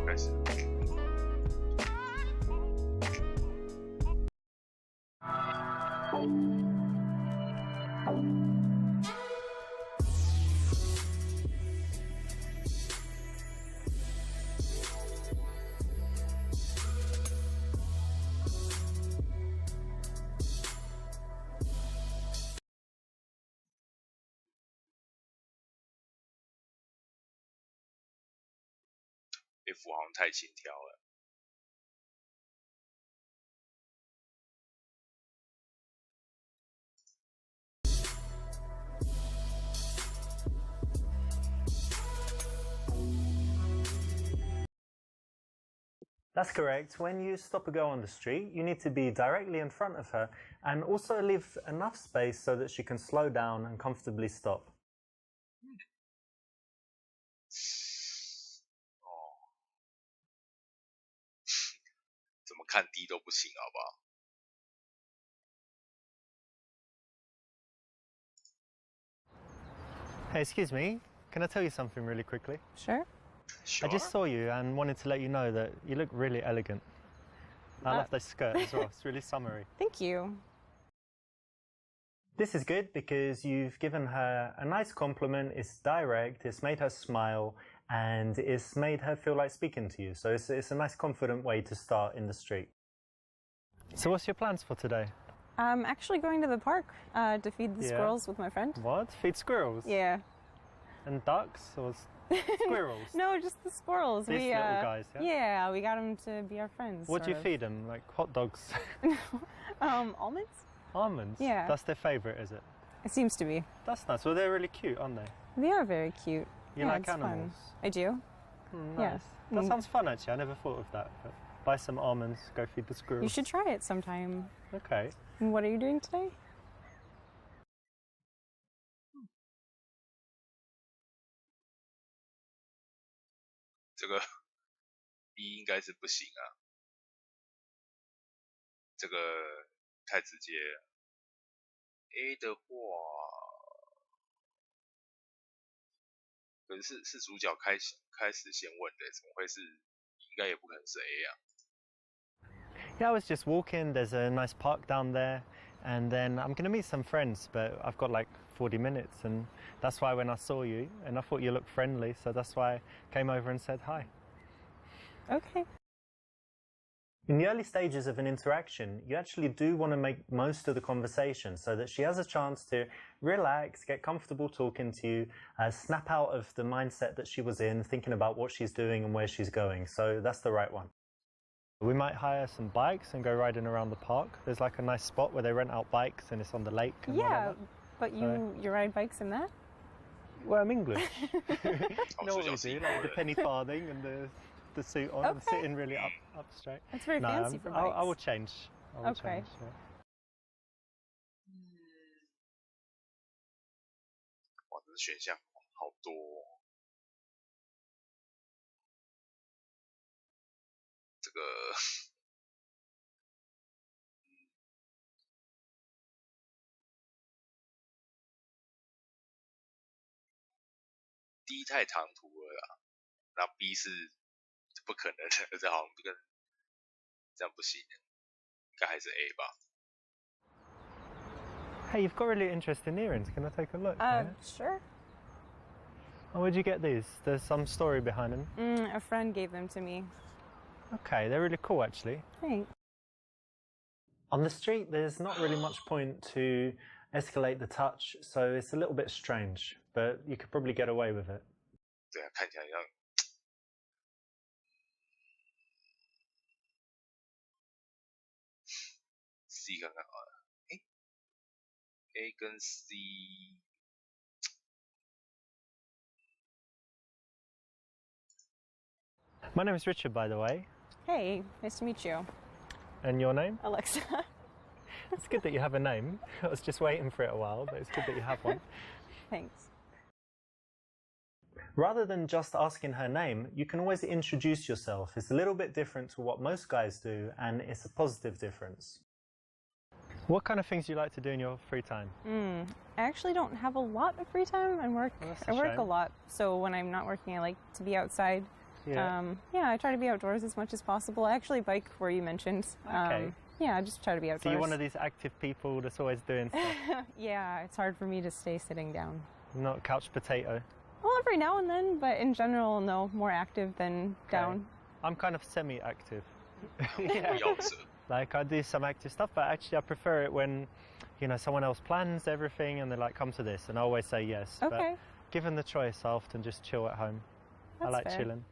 开始。F 好像太轻佻了。That's correct. When you stop a girl on the street, you need to be directly in front of her and also leave enough space so that she can slow down and comfortably stop. 怎么看低都不行，好不好？ Hey, excuse me. Can I tell you something really quickly? Sure. Sure. I just saw you and wanted to let you know that you look really elegant. I love this skirt as well. It's really summery. Thank you. This is good because you've given her a nice compliment. It's direct, it's made her smile, and it's made her feel like speaking to you. So it's a nice, confident way to start in the street. So what's your plans for today? I'm actually going to the park to feed the squirrels with my friend. What? Feed squirrels? Yeah. And ducks or squirrels? No, just the squirrels. These little guys, yeah? Yeah, we got them to be our friends. What do you feed them? Like hot dogs? Almonds? Almonds? Yeah. That's their favourite, is it? It seems to be. That's nice. Well, they're really cute, aren't they? They are very cute. You yeah, like it's animals? Fun. I do. Nice. Yeah. That sounds fun, actually. I never thought of that. But buy some almonds, go feed the squirrels. You should try it sometime. Okay. And what are you doing today? 这个 B 应该是不行啊，这个太直接了。A 的话，可是是主角开始先问的，怎么会是？应该也不可能是 A 啊。Yeah, I was just walking. There's a nice park down there, and then I'm going to meet some friends, but I've got like 40 minutes, and that's why when I saw you, and I thought you looked friendly, so that's why I came over and said hi. Okay. In the early stages of an interaction, you actually do want to make most of the conversation so that she has a chance to relax, get comfortable talking to you, snap out of the mindset that she was in, thinking about what she's doing and where she's going. So that's the right one. We might hire some bikes and go riding around the park. There's like a nice spot where they rent out bikes and it's on the lake. And yeah, but you ride bikes in that? Well, I'm English. You know what we do, like the penny farthing and the suit on and sitting really up straight. That's very fancy for bikes. I will change. I will change, yeah. 哇，这选项好多哦。这个，D 太唐突了啦，那 B 是不可能的，这好像这样不行，应该还是 A 吧。 Hey, you've got really interesting earrings. Can I take a look? Sure. Oh, where'd you get these? There's some story behind them. A friend gave them to me. Okay, they're really cool, actually. Thanks. On the street, there's not really much point to escalate the touch, so it's a little bit strange, but you could probably get away with it. 对啊，看起来像。C 看看好了，诶 ，A 跟 C。 My name is Richard, by the way. Hey, nice to meet you. And your name? Alexa. It's good that you have a name. I was just waiting for it a while, but it's good that you have one. Thanks. Rather than just asking her name, you can always introduce yourself. It's a little bit different to what most guys do, and it's a positive difference. What kind of things do you like to do in your free time? I actually don't have a lot of free time. I work a lot, so when I'm not working, I like to be outside Yeah. Yeah, I try to be outdoors as much as possible. I actually bike where you mentioned. Okay. Yeah, I just try to be outdoors. So you're one of these active people that's always doing stuff. Yeah, it's hard for me to stay sitting down. Not couch potato. Well, every now and then, but in general, no, more active than down. I'm kind of semi-active. 我要者 Like I do some active stuff, but actually I prefer it when, you know, someone else plans everything and they're like, come to this, and I always say yes. Okay. But given the choice, I often just chill at home. I That's like fair. chilling.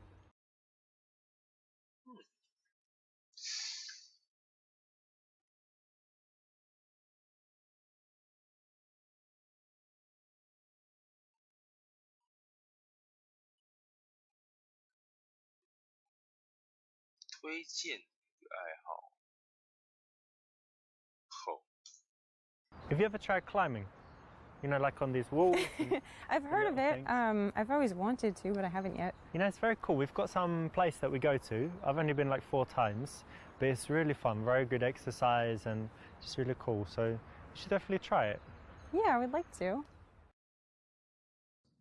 推荐一个爱好。后 Have you ever tried climbing? You know, like on these walls? And, I've heard of little it. things. I've always wanted to, but I haven't yet. you know, it's very cool. We've got some place that we go to. I've only been like 4 times, but it's really fun. Very good exercise and just really cool. So you should definitely try it. Yeah, I would like to.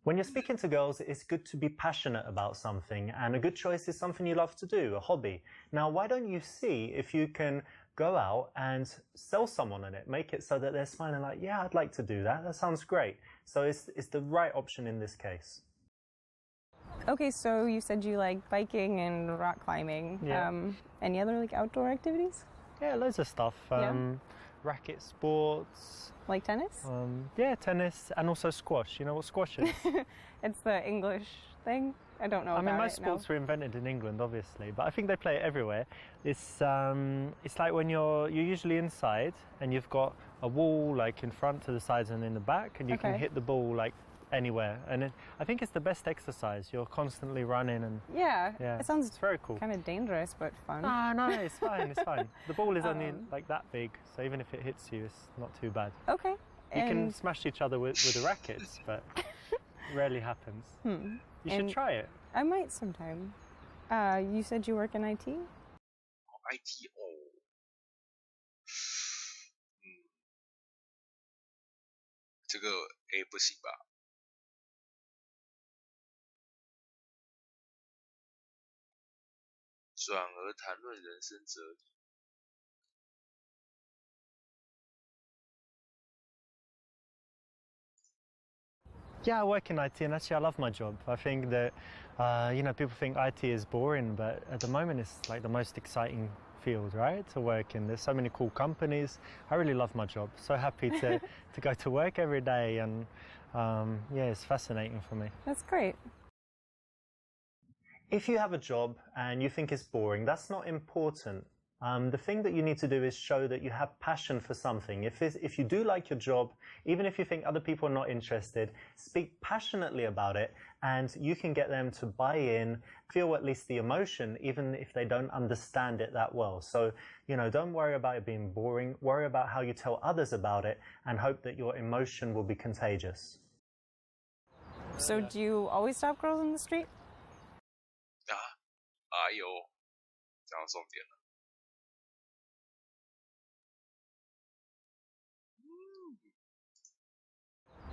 When you're speaking to girls, it's good to be passionate about something, and a good choice is something you love to do, a hobby. Now, why don't you see if you can go out and sell someone on it, make it so that they're smiling like, yeah, I'd like to do that. That sounds great. So it's the right option in this case. Okay, so you said you like biking and rock climbing. Yeah. Any other like outdoor activities? Yeah, loads of stuff. Racket sports. Like tennis? Yeah, tennis and also squash. You know what squash is? It's the English thing. I don't know I mean, about most it, no. sports were invented in England, obviously, but I think they play it everywhere. It's like when you're usually inside and you've got a wall like in front, to the sides, and in the back, and you can Okay. hit the ball like anywhere. And I think it's the best exercise. You're constantly running, and Yeah, yeah, it sounds it's very cool. kind of dangerous, but fun. No, it's fine. It's fine. The ball is only Um, like that big, so even if it hits you, it's not too bad. Okay. You can And smash each other with the rackets, but rarely happens. You should And- try it. I might sometime. You said you work in IT? IT 哦，这个 A 不行吧？转而谈论人生哲理。Yeah, I work in IT, and actually I love my job. I think that, you know, people think IT is boring, but at the moment it's like the most exciting field, right, to work in. There's so many cool companies. I really love my job. So happy to go to work every day, and yeah, it's fascinating for me. That's great. If you have a job and you think it's boring, that's not important. The thing that you need to do is show that you have passion for something. If you do like your job, even if you think other people are not interested, speak passionately about it, and you can get them to buy in, feel at least the emotion, even if they don't understand it that well. So, you know, don't worry about it being boring. Worry about how you tell others about it, and hope that your emotion will be contagious. So do you always stop girls in the street? 哎呦，讲到重点了。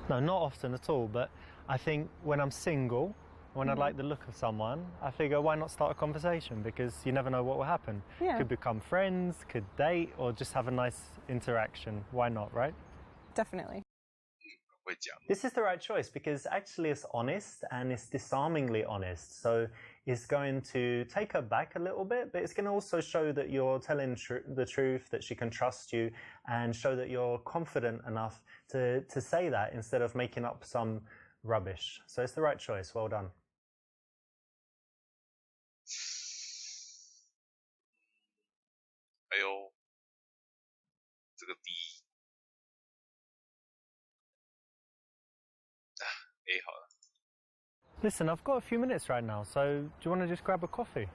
No, not often at all, but I think when I'm single, when I like the look of someone, I figure why not start a conversation, because you never know what will happen. Yeah. Could become friends, could date, or just have a nice interaction. Why not, right? Definitely. 会讲， This is the right choice because actually it's honest and it's disarmingly honest. So it's going to take her back a little bit, but it's going to also show that you're telling the truth, that she can trust you, and show that you're confident enough to say that instead of making up some rubbish. So it's the right choice. Well done. 哎呦，这个 D A 好了。 Listen, I've got a few minutes right now, so do you want to just grab a coffee?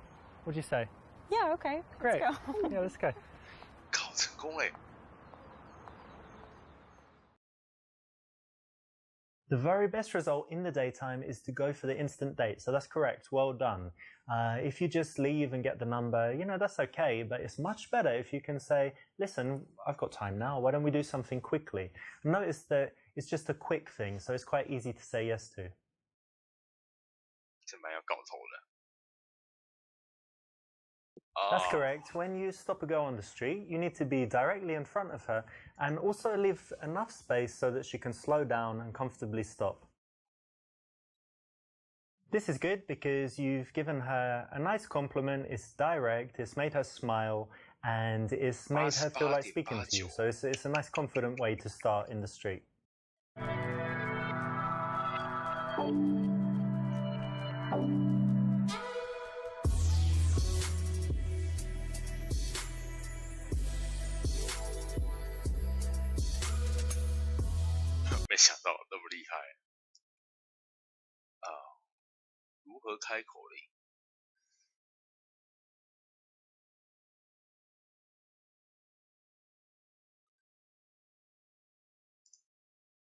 What do you say? Yeah, okay. Great. Let's go. Yeah, let's go. 靠，成功哎！ The very best result in the daytime is to go for the instant date. So that's correct. Well done. If you just leave and get the number, you know, that's okay. But it's much better if you can say, listen, I've got time now. Why don't we do something quickly? Notice that it's just a quick thing, so it's quite easy to say yes to. 这蛮要搞头的。That's correct. When you stop a girl on the street, you need to be directly in front of her and also leave enough space so that she can slow down and comfortably stop. This is good because you've given her a nice compliment, it's direct, it's made her smile, and it's made her feel like speaking to you. So it's a nice confident way to start in the street. 没想到那么厉害啊！如何开口令？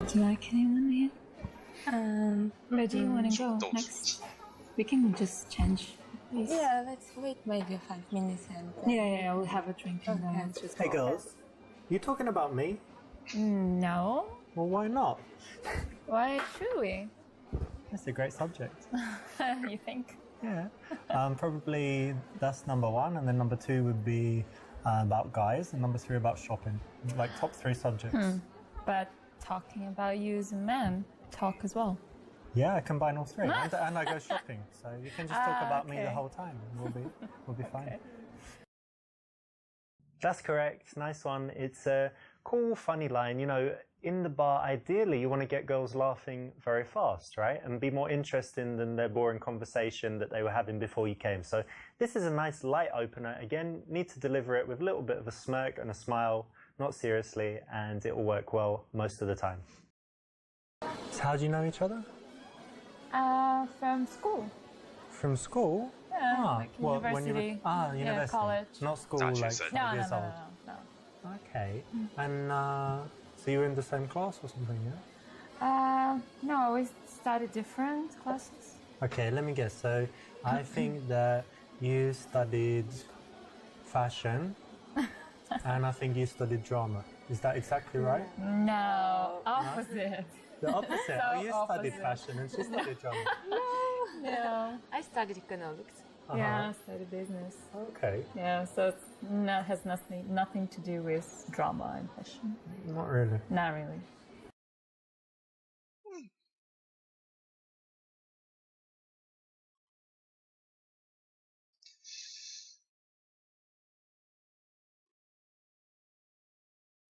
Do you like anyone here? Where do you want to go next? We can just change. Please. Yeah, let's wait maybe 5 minutes and. Yeah, we'll have a drink and then let's just Hey go. girls, you talking about me? No. Well, why not? Why should we? That's a great subject. You think? Yeah. Probably that's number one, and then number two would be about guys, and number three about shopping. Like top three subjects. But talking about you as a man, talk as well. Yeah, I combine all three, and I go shopping. So you can just talk about me the okay. whole time. And we'll be fine. That's correct. Nice one. It's a cool, funny line. You know, in the bar, ideally, you want to get girls laughing very fast, right? And be more interesting than their boring conversation that they were having before you came. So this is a nice light opener. Again, need to deliver it with a little bit of a smirk and a smile, not seriously, and it will work well most of the time. So how do you know each other? From school. From school? Yeah, like well, university. When you were, university. Yeah, college. Not school, That's like just it. 5 years No. old. Okay. And so you were in the same class or something, yeah? No, we studied different classes. Okay, let me guess. So I think that you studied fashion and I think you studied drama. Is that exactly right? No, opposite. The opposite. So you studied opposite. fashion and she studied drama. No. I studied economics. Yeah, I studied business. Okay. Yeah, so it's has nothing to do with drama and fashion. Not really. Not really.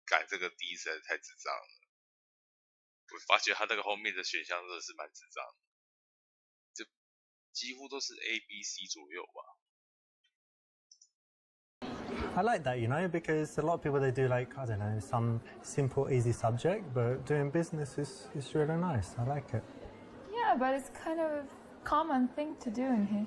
改这个 D 实在太智障了。我发觉他那个后面的选项真的是蛮智障的，这几乎都是 A、B、C 左右吧。 I like that, you know, because a lot of people, they do like, I don't know, some simple, easy subject, but doing business is really nice. I like it. Yeah, but it's kind of common thing to do in here.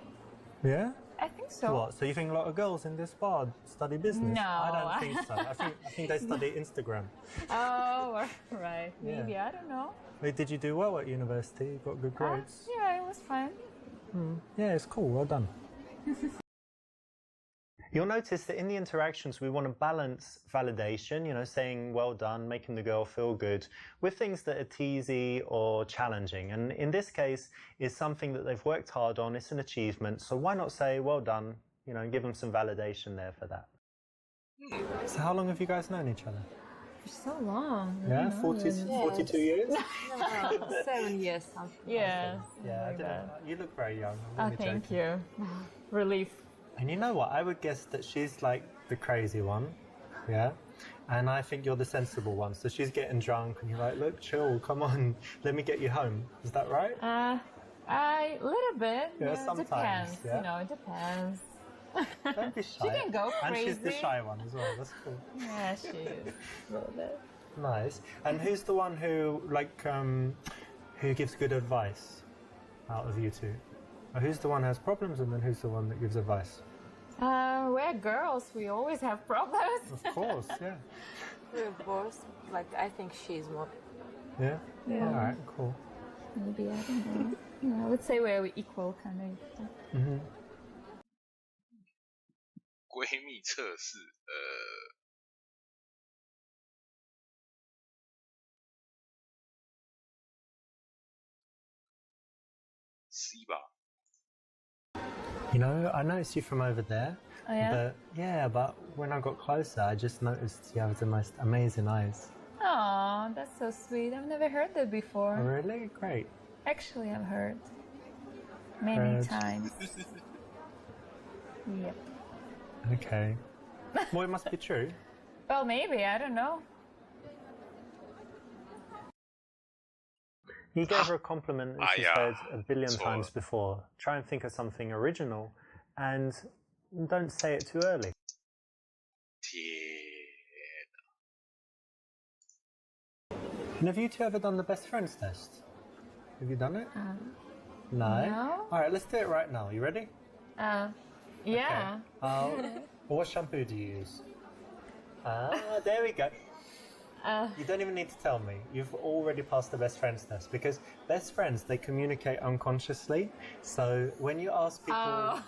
Yeah? I think so. What? So you think a lot of girls in this bar study business? No. I don't think so. I think they study Instagram. Oh, right. Yeah. Maybe, I don't know. Wait, did you do well at university? You got good grades? Yeah, it was fine. Yeah, it's cool. Well done. You'll notice that in the interactions, we want to balance validation, you know, saying well done, making the girl feel good, with things that are teasy or challenging. And in this case, it's something that they've worked hard on, it's an achievement. So why not say well done, you know, and give them some validation there for that. So how long have you guys known each other? For so long. Yeah, 42 years? No, 7 years. Something. Yeah. Yeah, I like didn't, that. you look very young. I'm Oh, only thank joking. you. Relief. And you know what? I would guess that she's like the crazy one, yeah? And I think you're the sensible one. So she's getting drunk and you're like, look, chill, come on, let me get you home. Is that right? A little bit. Yeah, sometimes, Depends. yeah. You know, it depends. Don't be shy. She can go And she's the crazy. shy one as well. That's cool. Yeah, she is. A little bit. Nice. And who's the one who, like, who gives good advice out of you two? Or who's the one who has problems and then who's the one that gives advice? We're girls. We always have problems. Of course, yeah. We're both. Like, I think she's more. Yeah? Yeah. All right, cool. Maybe, I don't know. Yeah, I would say we're equal, kind of. Mm-hmm. 闺蜜测试，C 吧。You know, I noticed you from over there. Oh, yeah? But, yeah, but when I got closer, I just noticed you have the most amazing eyes. Aw, that's so sweet. I've never heard that before. Oh, really? Great. Actually, I've heard many times. Yep. Okay. Well, it must be true. Well, maybe. I don't know. You gave her a compliment that she's heard a billion so- times before. Try and think of something original and don't say it too early. 天 And have you two ever done the best friends test? Have you done it? No? No. Alright, let's do it right now. You ready? Yeah. What shampoo do you use? There we go. You don't even need to tell me. You've already passed the best friends test because best friends, they communicate unconsciously. So when you ask people,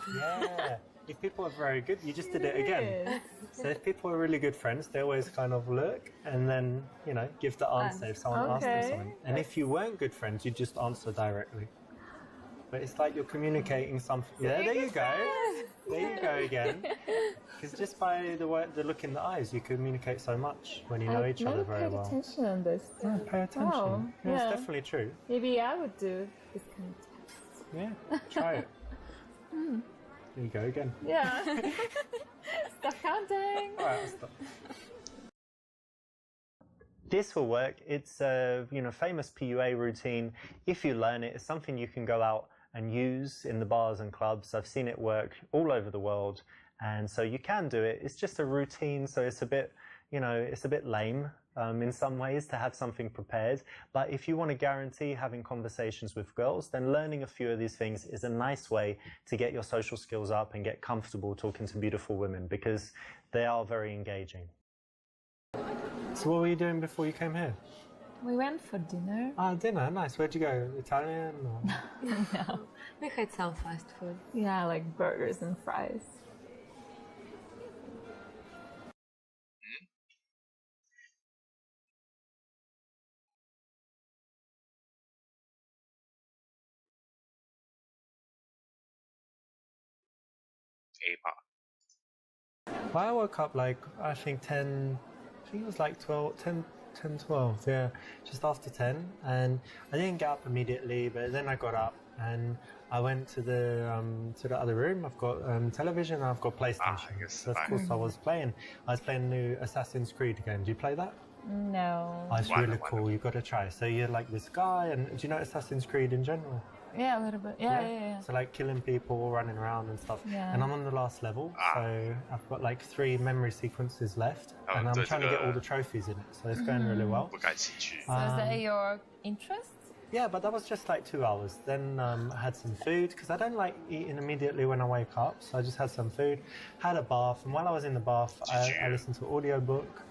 if people are very good, you just did it again. So if people are really good friends, they always kind of look and then, you know, give the answer if someone asks them something. And if you weren't good friends, you just answer directly. But it's like you're communicating something. Yeah, there you go. There you go again. Because just by the look in the eyes, you communicate so much when you know each other very well. I've never paid attention on this. Yeah, pay attention. Oh, Yeah, yeah. It's definitely true. Maybe I would do this kind of test. Yeah, try it. There you go again. Yeah. Stop counting. All right, I'll stop. This will work. It's a famous PUA routine. If you learn it, it's something you can go out and use in the bars and clubs. I've seen it work all over the world, and so you can do it. It's just a routine, so it's a bit, it's a bit lame in some ways to have something prepared. But if you want to guarantee having conversations with girls, then learning a few of these things is a nice way to get your social skills up and get comfortable talking to beautiful women because they are very engaging. So what were you doing before you came here? We went for dinner. Dinner, nice. Where'd you go? Italian? Or... No. We had some fast food. Yeah, like burgers and fries. Well, I woke up like, I think it was like 10, 12, yeah, just after 10. And I didn't get up immediately, but then I got up and I went to the other room. I've got television and I've got PlayStation. So of course I was playing the new Assassin's Creed game. Do you play that? No. Oh, it's really cool. You've got to try. So you're like this guy, and do you know Assassin's Creed in general? Yeah, a little bit. Yeah. So like killing people, running around and stuff. Yeah. And I'm on the last level, so I've got like 3 memory sequences left, and I'm trying to get all the trophies in it. So it's going really well. 不感兴趣。 So is that your interest? Yeah, but that was just like 2 hours. Then I had some food because I don't like eating immediately when I wake up. So I just had some food, had a bath, and while I was in the bath, I listened to an audiobook.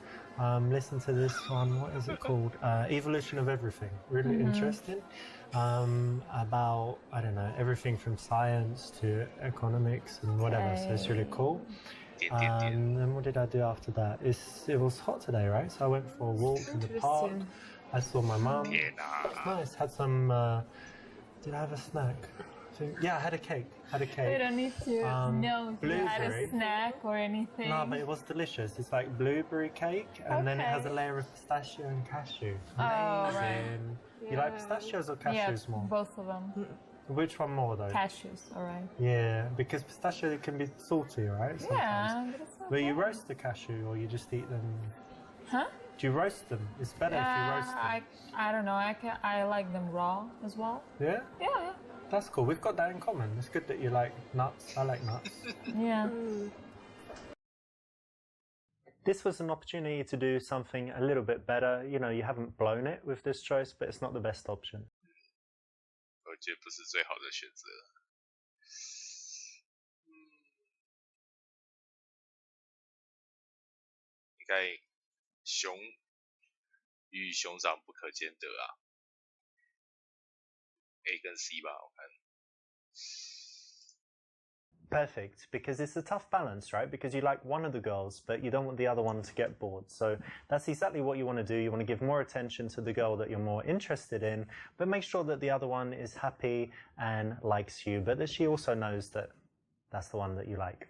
Listen to this one. What is it called? Evolution of Everything. Really interesting. About, I don't know, everything from science to economics and whatever. So it's really cool. Then what did I do after that? It was hot today, right? So I went for a walk in the park. I saw my mum. Nice. Had some. Did I have a snack? Yeah, I had a cake. We don't need to know if you had a blueberry. snack or anything. No, but it was delicious. It's like blueberry cake, and then it has a layer of pistachio and cashew. Oh, Amazing. right. You like pistachios or cashews Yeah, more? both of them. Which one more though? Cashews, alright. Yeah, because pistachio can be salty, right? Sometimes. Yeah, but it's not But you bad. roast the cashew, or you just eat them? Huh? Do you roast them? It's better if you roast them. I don't know. I like them raw as well. Yeah? Yeah. That's cool. We've got that in common. It's good that you like nuts. I like nuts. Yeah. This was an opportunity to do something a little bit better. You haven't blown it with this choice, but it's not the best option. 我觉得不是最好的选择。应该熊与熊掌不可兼得啊。A 跟 C 吧，我看。Perfect, because it's a tough balance, right? Because you like one of the girls, but you don't want the other one to get bored. So that's exactly what you want to do. You want to give more attention to the girl that you're more interested in, but make sure that the other one is happy and likes you, but that she also knows that that's the one that you like.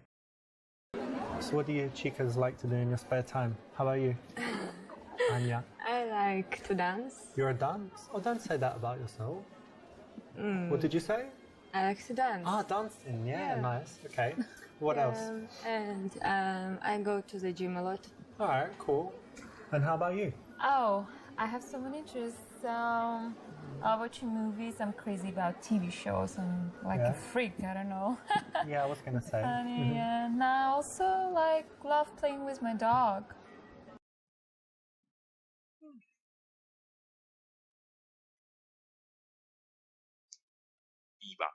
So what do you chicas like to do in your spare time? How about you, Anya? I like to dance. You're a dance? Oh, don't say that about yourself. What did you say? I like to dance. Ah, dancing. Yeah, Yeah. nice. Okay. What else? And I go to the gym a lot. All right, cool. And how about you? Oh, I have so many interests. Watching movies. I'm crazy about TV shows. I'm like Yeah. a freak. I don't know. Yeah, I was gonna say. Funny, and I also love playing with my dog. E 吧。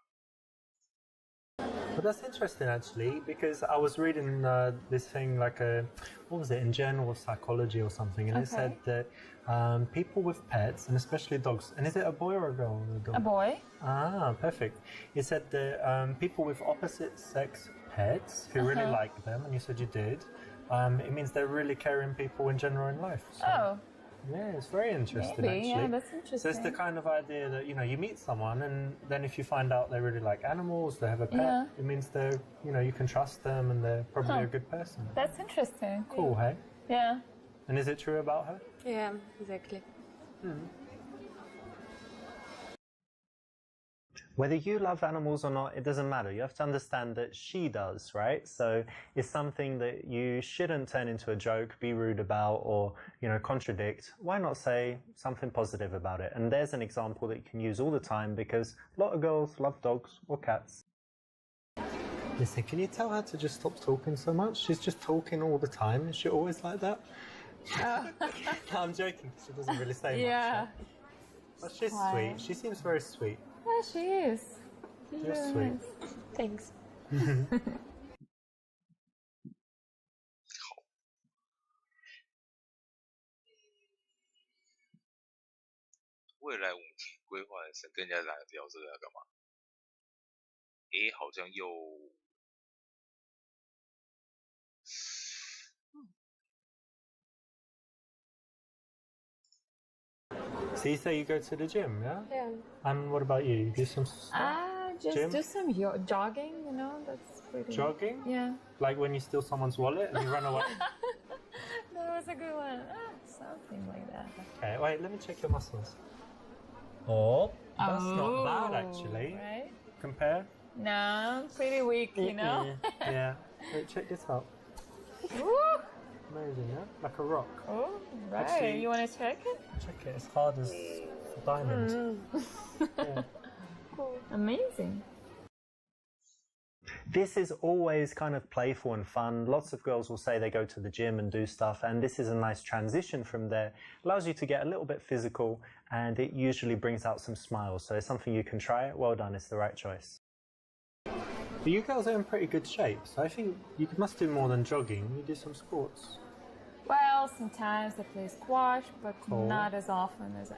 But that's interesting actually, because I was reading this thing what was it, in Journal of Psychology or something, and it said that people with pets, and especially dogs, and is it a boy or a girl? A boy. Ah, perfect. It said that people with opposite sex pets who really like them, and you said you did, it means they're really caring people in general in life. So, Oh, yeah, it's very interesting maybe. actually. Yeah, that's So it's interesting. the kind of idea that, you meet someone, and then if you find out they really like animals, they have a pet, Yeah. it means they're, you can trust them and they're probably a good person. That's interesting. Cool, hey? Yeah. And is it true about her? Yeah, exactly. Whether you love animals or not, it doesn't matter. You have to understand that she does, right? So it's something that you shouldn't turn into a joke, be rude about, or, contradict. Why not say something positive about it? And there's an example that you can use all the time, because a lot of girls love dogs or cats. Listen, can you tell her to just stop talking so much? She's just talking all the time. Is she always like that? No, I'm joking. She doesn't really say much. Yeah. But she's Why? sweet. She seems very sweet. Yeah, she is. She's You're really sweet. nice. Thanks. 未来5年规划人生，跟人家聊这个要干嘛 ？A 好像又So you say you go to the gym, yeah? Yeah. And what about you? You do some stuff? Just Gym? do some jogging, that's pretty... Jogging? Yeah. Like when you steal someone's wallet and you run away? That was a good one. Something like that. Okay, wait, let me check your muscles. Oh, that's not bad actually. Right? Compare? No, I'm pretty weak, Yeah. Wait, check this out. Woo! Amazing, yeah? Like a rock. Oh, right. Actually- You want to check it? Check it, it's hard as a diamond. Yeah. Amazing. This is always kind of playful and fun. Lots of girls will say they go to the gym and do stuff, and this is a nice transition from there. Allows you to get a little bit physical, and it usually brings out some smiles. So it's something you can try. Well done, it's the right choice. But you girls are in pretty good shape, so I think you must do more than jogging. You do some sports. Well, sometimes I play squash, but Cool. not as often as I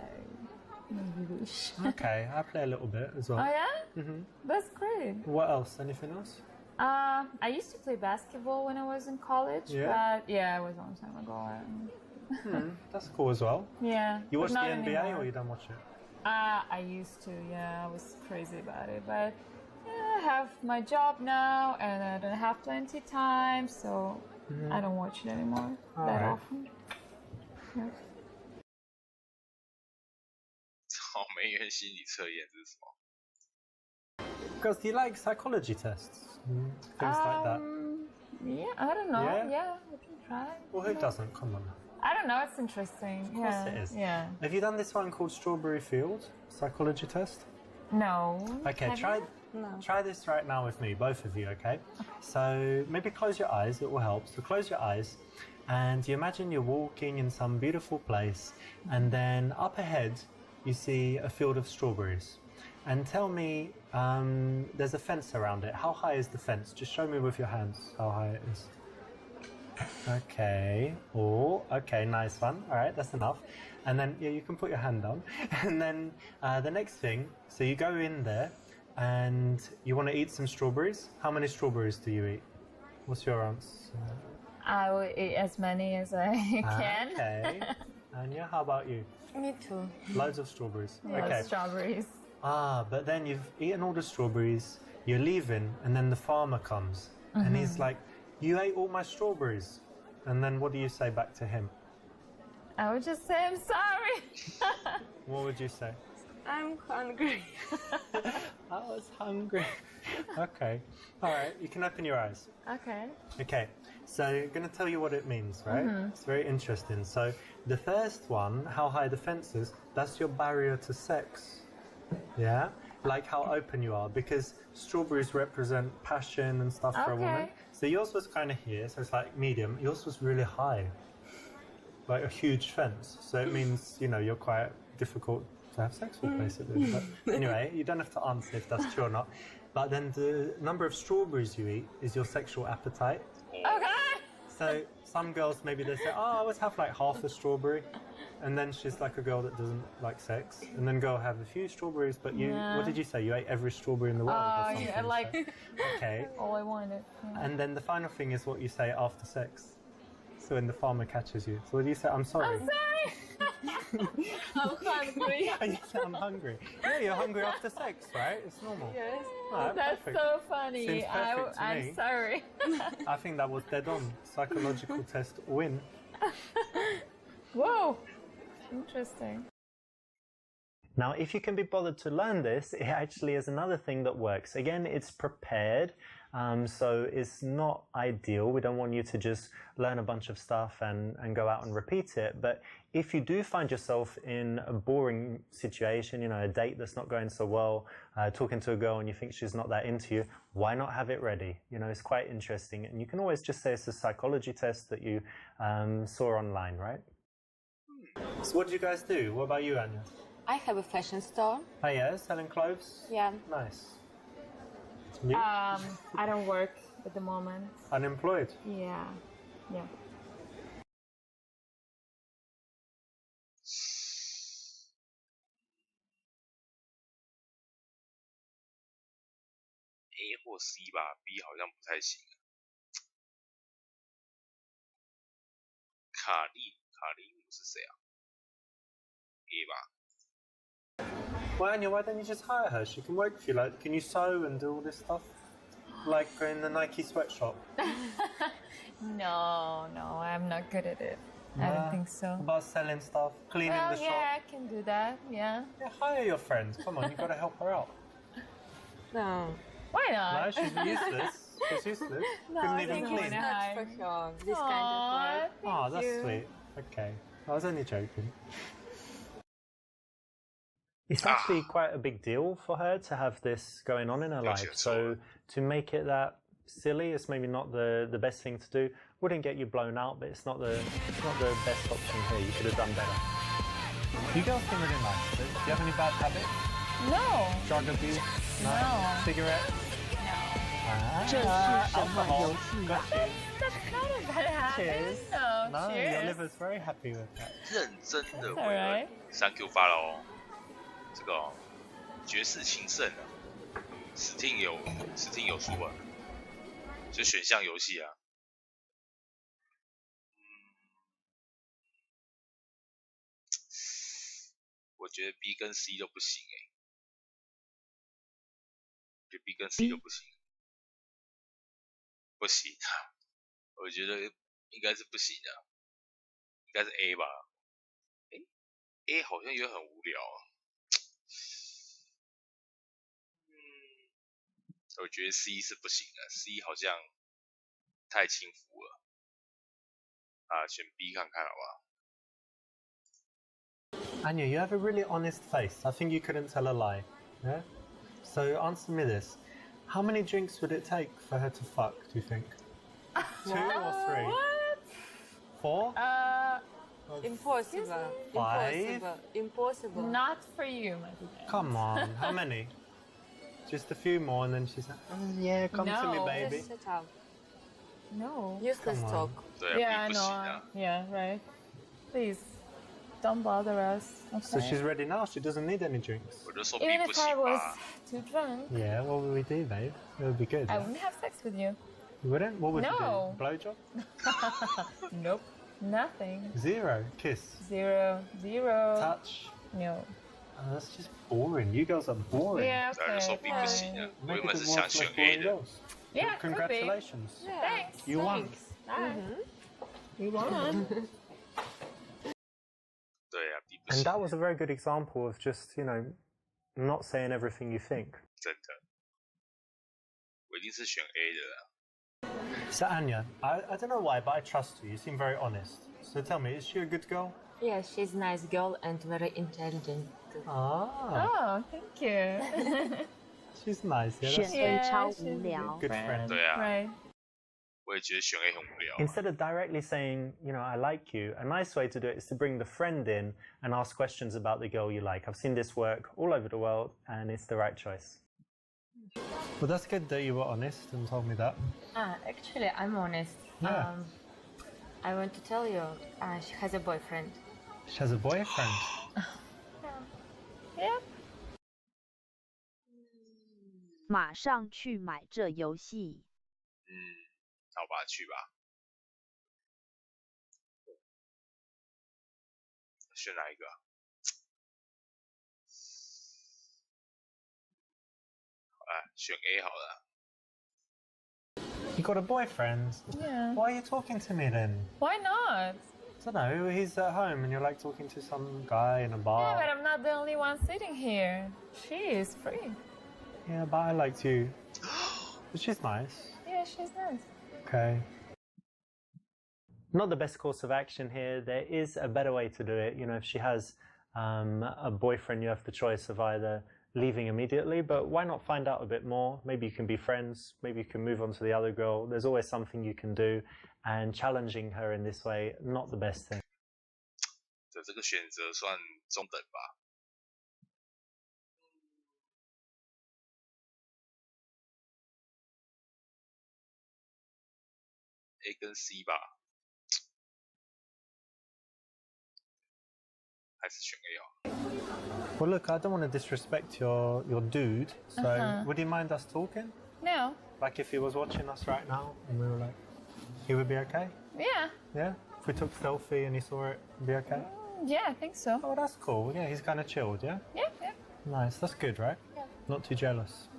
maybe wish. Okay, I play a little bit as well. Oh yeah? That's great. What else? Anything else? I used to play basketball when I was in college, Yeah? but yeah, it was a long time ago. That's cool as well. Yeah. You but watch the not NBA anymore. or you don't watch it? I used to, yeah, I was crazy about it, but yeah, I have my job now and I don't have plenty time, so I don't watch it anymore that Alright. often. Yeah. 草莓园心理测验这是什么？ Girls, do you like psychology tests? Things like that. Yeah, I don't know. Yeah? Yeah, we can try. Well, who doesn't? Come on. I don't know, it's interesting. Of course it is. Yeah. Have you done this one called Strawberry Field? Psychology test? No. Okay, Have try you? try this right now with me, both of you, okay? So maybe close your eyes, it will help. So close your eyes and you imagine you're walking in some beautiful place and then up ahead you see a field of strawberries. And tell me, there's a fence around it. How high is the fence? Just show me with your hands how high it is. Okay. Oh, okay, nice one. All right, that's enough. And then, yeah, you can put your hand down. And then the next thing, so you go in there and you want to eat some strawberries. How many strawberries do you eat? What's your answer? I will eat as many as I can. Okay. Anya, how about you? Me too. Loads of strawberries. I love Okay. strawberries. Ah, but then you've eaten all the strawberries, you're leaving, and then the farmer comes, and he's like, "You ate all my strawberries," and then what do you say back to him? I would just say I'm sorry. What would you say? I'm hungry. I was hungry. Okay. All right. You can open your eyes. Okay. Okay. So I'm going to tell you what it means, right? It's very interesting. So the first one, how high the fence is, that's your barrier to sex. Yeah? Like how open you are, because strawberries represent passion and stuff for a woman. Okay. So yours was kind of here, so it's like medium. Yours was really high. Like a huge fence. So it means, you know, you're quite difficult to have sex with, basically. But anyway, you don't have to answer if that's true or not. But then the number of strawberries you eat is your sexual appetite. Okay. So some girls, maybe they say, "Oh, I always have like half a strawberry," and then she's like a girl that doesn't like sex. And then go have a few strawberries, but you, what did you say? You ate every strawberry in the world or something? Yeah, like so, okay. all I wanted. Yeah. And then the final thing is what you say after sex. So when the farmer catches you, so what do you say? I'm sorry. I'm sorry. I'm hungry. You say, I'm hungry. Yeah, you're hungry after sex, right? It's normal. Yes. Alright, That's perfect. so funny. Seems perfect to me. I'm sorry. I think that was dead on. Psychological test win. Whoa. Interesting. Now, if you can be bothered to learn this, it actually is another thing that works. Again, it's prepared, so it's not ideal. We don't want you to just learn a bunch of stuff and go out and repeat it. But if you do find yourself in a boring situation, you know, a date that's not going so well, talking to a girl and you think she's not that into you, why not have it ready? You know, it's quite interesting. And you can always just say it's a psychology test that you saw online, right? So what do you guys do? What about you, Anya? I have a fashion store. Oh yeah, selling clothes? Yeah. Nice. You? I don't work at the moment. Unemployed? Yeah. Yeah. A 或 C 吧 ，B 好像不太行。卡利姆是谁啊 ？A 吧。 Well, Anya, why don't you just hire her? She can work for you. Like, can you sew and do all this stuff? Like in the Nike sweatshop? No, I'm not good at it. I don't think so. What about selling stuff, cleaning the shop? Yeah, I can do that. Yeah. Yeah, hire your friends. Come on, you've got to help her out. No. Why No, not? she's useless. She's useless. No, Couldn't I even think clean. it's Not for her. This kind of work. Oh, that's you. sweet. Okay. I was only joking. It's actually quite a big deal for her to have this going on in her life. So to make it that silly, it's maybe not the best thing to do. Wouldn't get you blown out, but it's not the best option here. You could have done better. You girls seem really nice. Do you have any bad habits? No. Drug abuse? No. Cigarettes? No. Alcohol? Got you. That's not a bad habit. Cheers. No, No, cheers. your liver's very happy with that. 认真的回 alright. 问，Thank you 发了哦。这个哦，绝世情圣啊，Steam 有出啊，就选项游戏啊。我觉得 B 跟 C 都不行哎，就 B 跟 C 都不行，不行啊，我觉得应该是不行的，应该是 A 吧。A 好像也很无聊啊。我觉得 C 是不行的 ，C 好像太轻浮了。啊，选 B 看看好不好？ Anya, you have a really honest face. I think you couldn't tell a lie. Yeah? So answer me this. How many drinks would it take for her to fuck, do you think? 2 or 3? What? 4? Impossible. 5? Impossible. Not for you, my dear. Come on, how many? Just a few more and then she's like, yeah, come to me, No. baby. Just shut up. No. Useless Come on. talk. 对啊 Yeah, I ，B 不 know. 行啊。 Yeah, right. Please, don't bother us. So Okay? she's ready now, she doesn't need any drinks. 我就说 B Even 不 if I 行 was 吧。 too drunk, Yeah, what would we do, babe? It would be good. I wouldn't have sex with you. You wouldn't? What would No. you do? Blowjob? Nope. Nothing. 0. Kiss. 0. Touch. No. That's just boring. You girls are boring. Yeah, 对啊，就说 B 不行 fine. 啊，我 Make 原 a 本 good 是 one 想 for 选 like A boring 的， girls. Yeah, could be. Congratulations. Thanks. You won. Nice. We won. 对啊，B 不 And 行， that was a very good example of just, not saying everything you think. 真的，我一定是选 A 的啦。 So Anya, I don't know why, but I trust you. You seem very honest. So tell me, is she a good girl? Yeah, she's a nice girl and very intelligent. Ah, Oh, thank you. she's nice. Yeah, 选 that's A Yeah, 超 she's a 无 good 聊。 good friend. 对啊， Right. 我也觉得选 A 很无聊。 Instead of directly saying, I like you, a nice way to do it is to bring the friend in and ask questions about the girl you like. I've seen this work all over the world, and it's the right choice. Well, that's good that you were honest and told me that. Actually, I'm honest. Yeah. I want to tell you, she has a boyfriend. She has a boyfriend. Yeah. 马上去买这游戏。好吧，去吧。选哪一个啊？好啦，选 A 好了。 You got a boyfriend? Yeah. Why are you talking to me then? Why not? I don't know. He's at home and you're like talking to some guy in a Yeah, bar. but I'm not the only one sitting here. She is free. Yeah, but I liked you. But she's nice. Yeah, she's nice. Okay. Not the best course of action here. There is a better way to do it. If she has a boyfriend, you have the choice of either leaving immediately, but why not find out a bit more? Maybe you can be friends. Maybe you can move on to the other girl. There's always something you can do, and challenging her in this way, not the best thing. 这个选择算中等吧。A 跟 C 吧，还是选 A 好。 Well, look, I don't want to disrespect your dude, so would you mind us talking? No. Like if he was watching us right now and we were like, he would be okay? Yeah. Yeah? If we took a selfie and he saw it, it'd be okay? Yeah, I think so. Oh, that's cool. Yeah, he's kind of chilled, yeah? Yeah, yeah. Nice. That's good, right? Yeah. Not too jealous.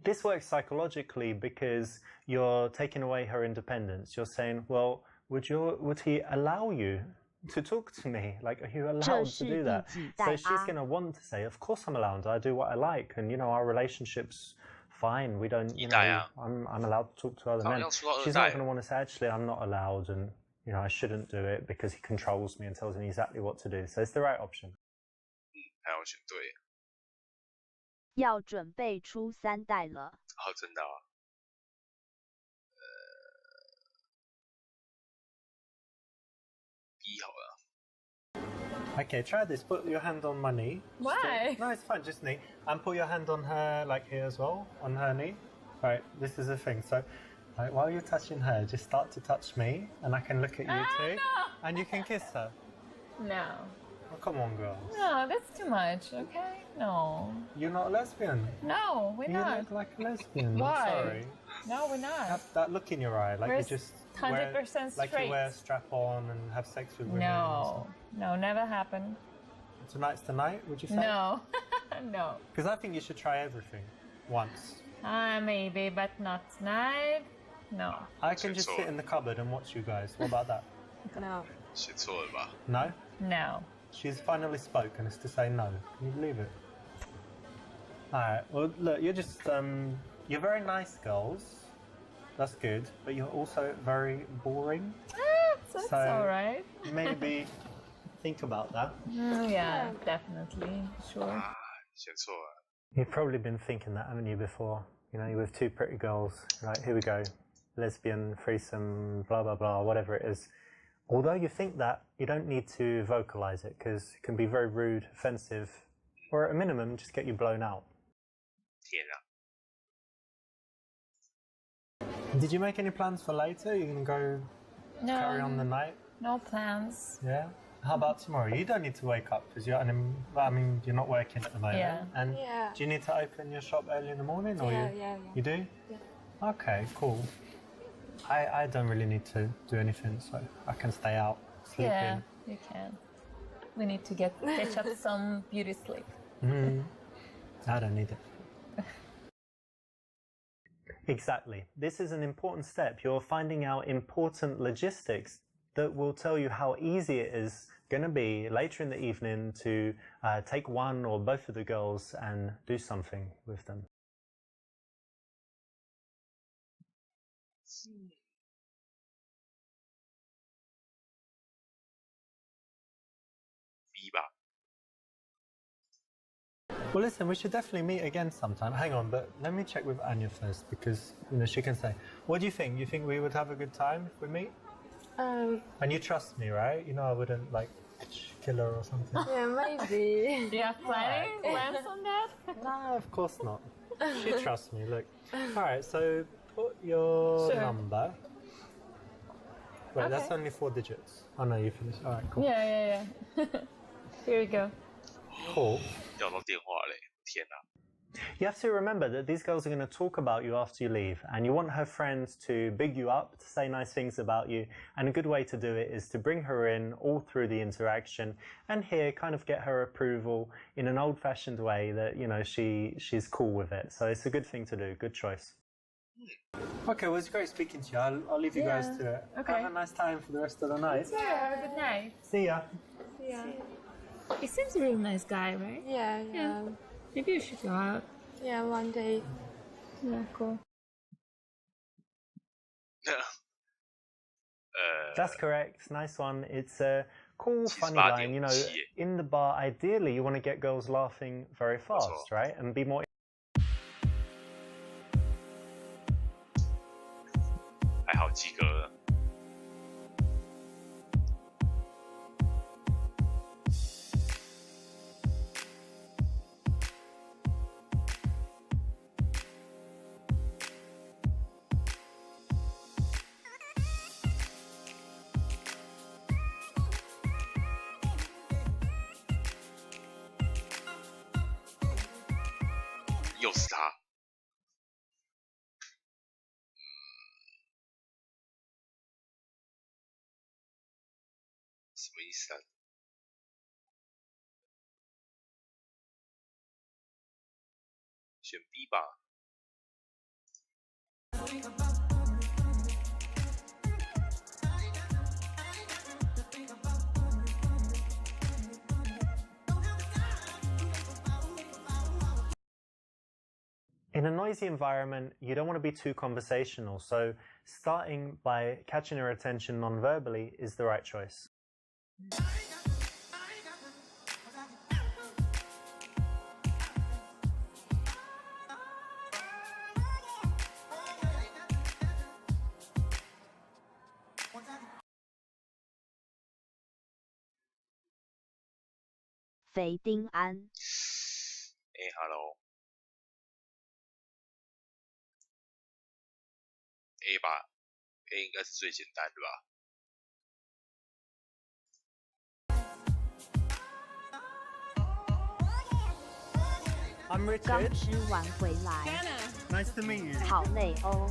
This works psychologically because you're taking away her independence. You're saying, well, would he allow you to talk to me? Like, are you allowed to do that? So she's going to want to say, of course I'm allowed. I do what I like. And, our relationship's fine. We don't, I'm allowed to talk to other men. She's not going to want to say, actually, I'm not allowed. And, I shouldn't do it because he controls me and tells me exactly what to do. So it's the right option. 还有选对。要准备出3代了。哦，真的啊。B 好了。 Okay, try this. Put your hand on my knee. Why? No, it's fine. Just knee. And put your hand on her, like here as well, on her knee. Right, this is the thing. So, like, while you're touching her, just start to touch me, and I can look at you too. No. And you can kiss her. No. Oh, come on, girls. No, that's too much, okay? No. You're not a lesbian. No, we're You not. look like a lesbian. Why? I'm sorry. No, we're not. Have that look in your eye, like We're you just 100% like straight. you wear a strap on and have sex with women. No. No, never happened. Tonight's the night, would you say? No. No. Because I think you should try everything once. Maybe, but not tonight. No. I can just sit in the cupboard and watch you guys. What about that? No. 选错了吧？ No? No. She's finally spoken as to say no. Can you believe it? Alright, well, look, you're just, you're very nice girls. That's good. But you're also very boring. That's So- alright. Maybe think about that. Yeah, definitely. Sure. 啊，选错了。 You've probably been thinking that, haven't you, before? You're with two pretty girls. Right, here we go. Lesbian, threesome, blah, blah, blah, whatever it is. Although you think that, you don't need to vocalize it because it can be very rude, offensive, or at a minimum, just get you blown out. 天啊！ Did you make any plans for later? You're going to go carry on the night? No plans. Yeah? How about tomorrow? You don't need to wake up because you're you're not working at the moment. Yeah. And Yeah. do you need to open your shop early in the morning? Or Yeah. You do? Yeah. Okay, cool. I don't really need to do anything, so I can stay out, sleep Yeah, in. you can. we need to catch up some beauty sleep. I don't need it. Exactly. This is an important step. You're finding out important logistics that will tell you how easy it is going to be later in the evening to take one or both of the girls and do something with them. B 吧。 Well, listen, we should definitely meet again sometime. Hang on, but let me check with Anya first because she can say. What do you think? You think we would have a good time if we meet? And you trust me, right? You know I wouldn't like kill her or something. Yeah, maybe. Do you have plans on that? No, of course not. She trusts me. Look. All right, so put your number. Wait, that's only 4 digits. Oh no, you finished. All right, cool. Yeah. Here we go. Cool. 要到电话嘞，天哪！ You have to remember that these girls are going to talk about you after you leave, and you want her friends to big you up, to say nice things about you, and a good way to do it is to bring her in all through the interaction, and here kind of get her approval in an old-fashioned way that, you know, she's cool with it. So it's a good thing to do, good choice. Okay, well, it's great speaking to you. I'll leave you guys to it. Okay. Have a nice time for the rest of the night. Yeah, have a good night. See ya. Yeah. He seems a real nice guy, right? Yeah. Maybe we should go out. Yeah, one day. Yeah, cool. That's correct. Nice one. It's a cool, funny 78.7 line. You know, in the bar, ideally, you want to get girls laughing very fast, right? And be more. 还好及格了。又是他。什么意思啊？选 B 吧。In a noisy environment, you don't want to be too conversational, so starting by catching her attention non-verbally is the right choice. Hello。A 吧 ，A 应该是最简单的吧。I'm Richard. 刚吃完回来， Nice to meet you. 好累哦。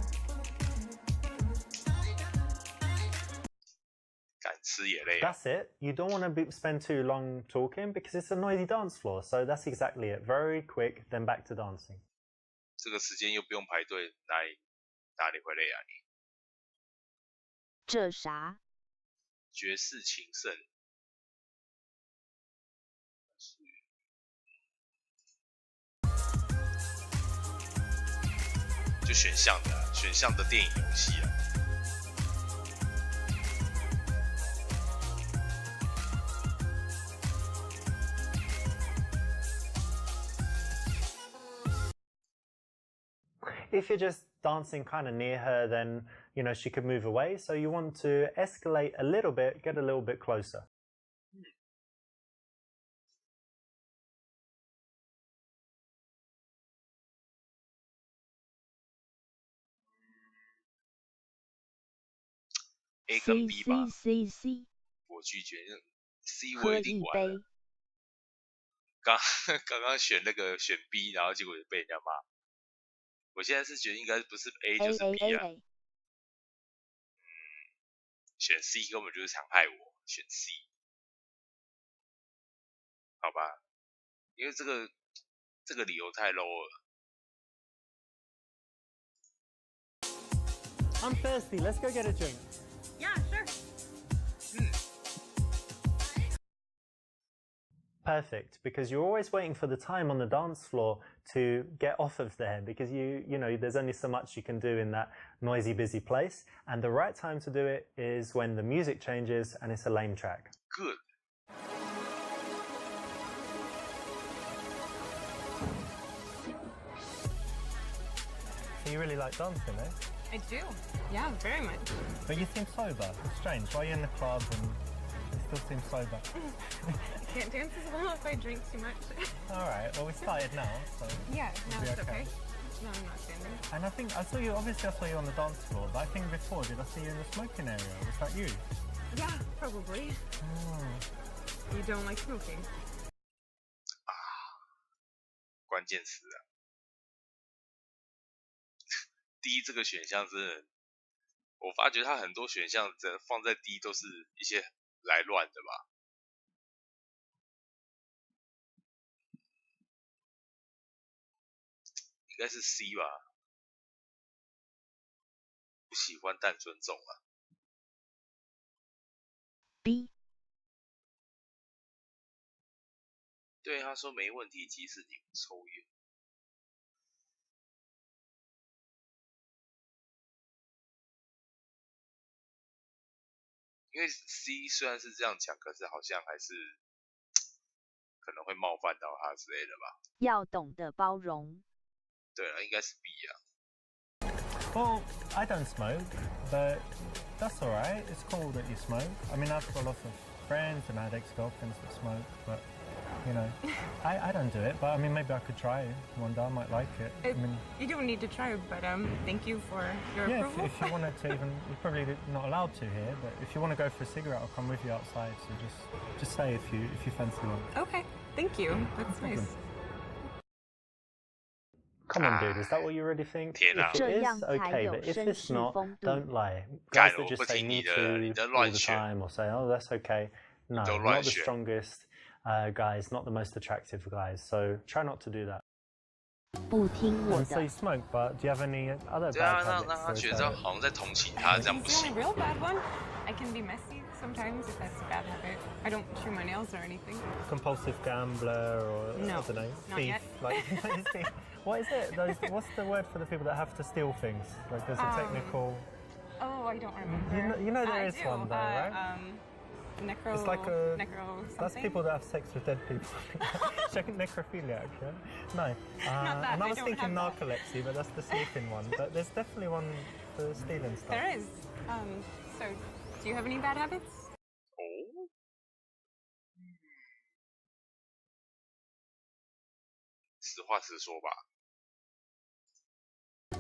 敢吃也累啊。 That's it. You don't want to spend too long talking because it's a noisy dance floor. So that's exactly it. Very quick, then back to dancing. 这个时间又不用排队，哪里会累啊你？这啥？绝世情圣。就选项的电影游戏啊。If you're just dancing kind of near her, then, you know, she could move away. So you want to escalate a little bit, get a little bit closer. A 跟 B 吧， C 我拒绝。C 我喝已经一完了。杯。刚刚选那个选 B， 然后结果就被人家骂。我现在是觉得应该不是 A 就是 B 啊。选 C 根本就是想害我，选 C。好吧，因为这个理由太 low 了。I'm thirsty. Let's go get a drink. Yeah, sure. Perfect, because you're always waiting for the time on the dance floor to get off of there, because you know there's only so much you can do in that noisy, busy place, and the right time to do it is when the music changes and it's a lame track. Good. So you really like dancing, eh? I do. Yeah, very much. But you seem sober. It's strange. Why are you in the club and you still seem sober? I can't dance as well if I drink too much. All right. Well, we started now, so Yeah, no, be it's okay. okay. No, I'm not standing. And I think I saw you. Obviously, I saw you on the dance floor. But I think before, did I see you in the smoking area? Was that you? Yeah, probably. Oh. You don't like smoking? 关键词啊，D 这个选项真的，我发觉它很多选项放在 D 都是一些来乱的吧。应该是 C 吧，不喜欢但尊重啊。B 对，他说没问题，即使你不抽烟。因为 C 虽然是这样讲，可是好像还是可能会冒犯到他之类的吧。要懂得包容。对了，应该是 B 啊。Well, I don't smoke, but that's all right. It's cool that you smoke. I mean, I've got lots of friends and I had ex-girlfriends that smoke, but you know, I don't do it. But I mean, maybe I could try one day. I might like it. I mean, You don't need to try, but thank you for your yeah, approval. if you wanted to, even you're probably not allowed to here. But if you want to go for a cigarette, I'll come with you outside. So just say if you fancy one. Okay, thank you. That's nice. Come on, dude. Is that what you really think?天啊 If it is, okay. But if it's not, don't lie. Guys that just say me too all the time or say, oh, that's okay. No, not the strongest guys, not the most attractive guys. So try not to do that. 不听我 And so 的 you。smoke, but do you have any other 对啊， bad 让 habits? 他 or 觉 is 得 that- 好像在同情他，这样 It's 不 the 行 only。real bad one. I can be messy sometimes if that's a bad habit. I don't chew my nails or anything. compulsive gambler or No, I don't know, not thief? yet. Like, what is it? What's the word for the people that have to steal things? Like, there's a technical. Oh, I don't remember. You know there I is do. one though, right? Necro. It's like a. necro something. That's people that have sex with dead people. Check necrophiliac, yeah? No. Not that, And I I was don't thinking have that. narcolepsy, but that's the sleeping one. But there's definitely one for stealing stuff. There is. So, do you have any bad habits? 哦，实话实说吧。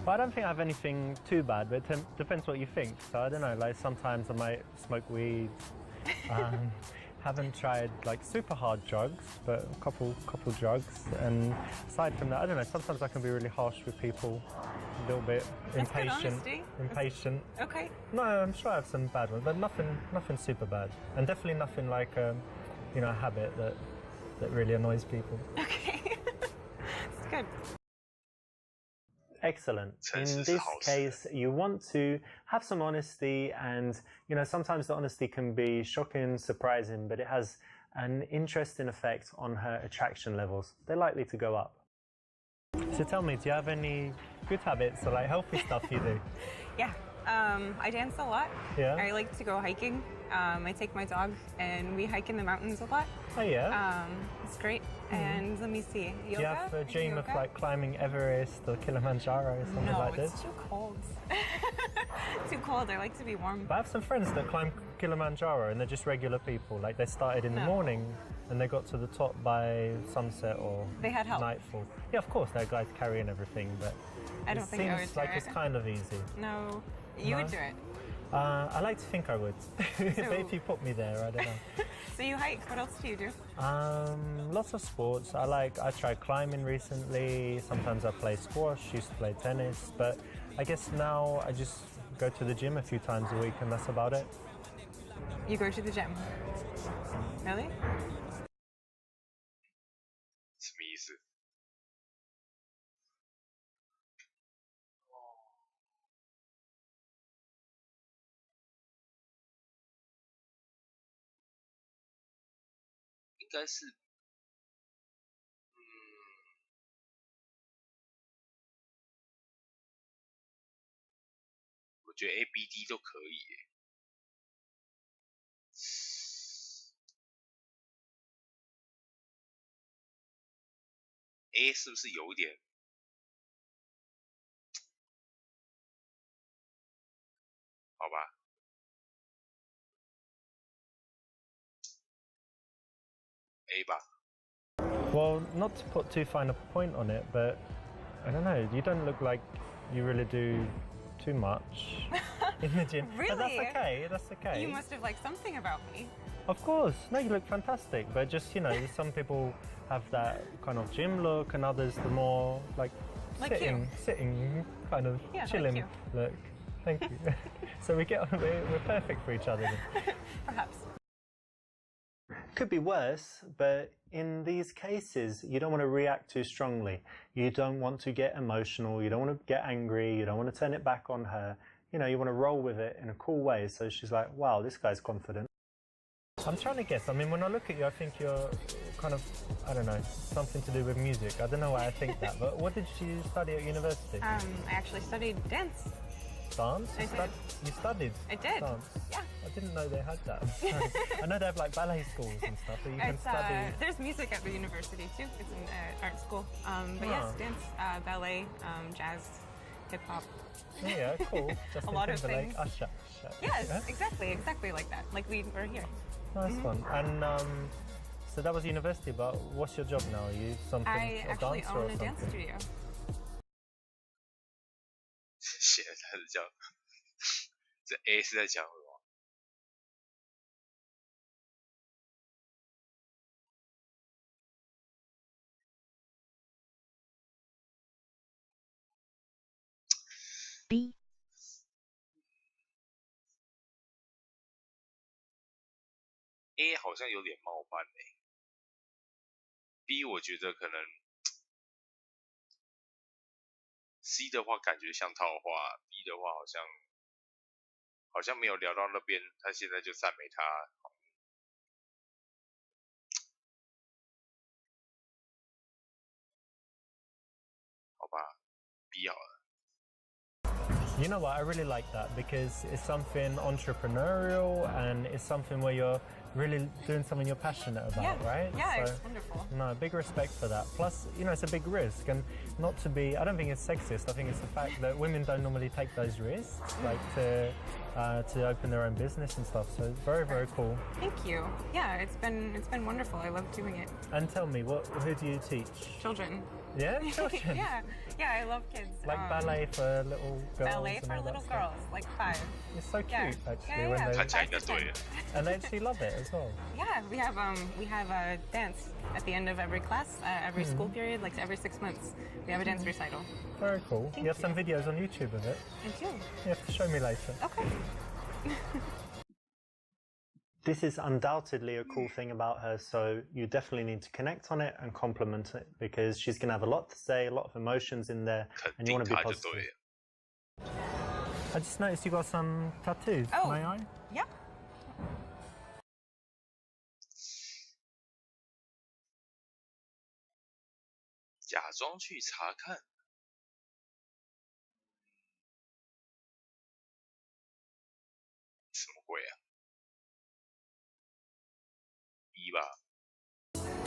But I don't think I have anything too bad, but it depends what you think. So I don't know, like sometimes I might smoke weed. Haven't tried like super hard drugs, but a couple drugs. And aside from that, I don't know, sometimes I can be really harsh with people, a little bit That's good impatient. honesty. Impatient. Okay. No, I'm sure I have some bad ones, but nothing super bad. And definitely nothing like a habit that really annoys people. Okay. It's good. Excellent. In this case, you want to have some honesty, and sometimes the honesty can be shocking, surprising, but it has an interesting effect on her attraction levels. They're likely to go up. So tell me, do you have any good habits or like healthy stuff you do? Yeah. I dance a lot. Yeah. I like to go hiking. I take my dog and we hike in the mountains a lot. Oh yeah. It's great. And let me see. Yoga? Do you have a dream of Yoga? like climbing Everest or Kilimanjaro or something No, like this? it's too cold. Too cold. I like to be warm. But I have some friends that climb Kilimanjaro and they're just regular people. Like they started in the No. morning and they got to the top by sunset or They had help. nightfall. Yeah, of course, they're guys carrying everything, but I don't it think I seems would do like it. it's kind of easy. No, you would No? do it. I like to think I would, but if you put me there, I don't know. So you hike. What else do you do? Lots of sports. I tried climbing recently. Sometimes I play squash. Used to play tennis, but I guess now I just go to the gym a few times a week, and that's about it. You go to the gym. Really? 该是，我觉得 A、B、D 都可以耶。A 是不是有一点？好吧。A 吧。 Well, not to put too fine a point on it, but I don't know. You don't look like you really do too much in the gym. Really? But that's okay. That's okay. You must have liked something about me. Of course. No, you look fantastic. But just, you know, some people have that kind of gym look, and others the more like sitting kind of chilling like look. Thank you. So we're perfect for each other. Perhaps. Could be worse, but in these cases, you don't want to react too strongly. You don't want to get emotional. You don't want to get angry. You don't want to turn it back on her. You know, you want to roll with it in a cool way. So she's like, wow, this guy's confident. I'm trying to guess. I mean, when I look at you, I think you're kind of, I don't know, something to do with music. I don't know why I think that. But what did you study at university? I actually studied dance. Dance? You studied? I did. Dance? Yeah. I didn't know they had that. I know they have like ballet schools and stuff, but you can study. There's music at the university too. It's an art school. But yes, dance, ballet, jazz, hip hop. Yeah, cool. Just a lot of things. Usher. Yes, exactly like that. Like we were here. Nice one. And so that was university, but what's your job now? Are you something? I actually own a dance studio. 现在是讲，这 A 是在讲什么？B A 好像有点冒犯欸。B 我觉得可能 C 的话感觉像套话 ，B 的话好像没有聊到那边，他现在就赞美他。好吧 ，B 好了。 You know what? I really like that because it's something entrepreneurial and it's something where you're really doing something you're passionate about, right? Yeah, so, it's wonderful. No, big respect for that. Plus, you know, it's a big risk, and not to be. I don't think it's sexist. I think it's the fact that women don't normally take those risks, like to open their own business and stuff. So very, very cool. Thank you. Yeah, it's been wonderful. I love doing it. And tell me, who do you teach? Children. Yeah, children. yeah, I love kids. Like ballet for little girls. Ballet for little girls, like 5. It's so cute, actually. Yeah. When 看起来应该对了。 and they actually love it as well. Yeah, we have a dance at the end of every class, every school period, like every 6 months. We have a dance recital. Very cool. You have some videos on YouTube of it. I do. You have to show me later. Okay. This is undoubtedly a cool thing about her, so you definitely need to connect on it and compliment it because she's going to have a lot to say, a lot of emotions in there, and you want to be positive. I just noticed you got some tattoos. Oh. May I? Yeah. 假装去查看。什么鬼啊？ B 吧。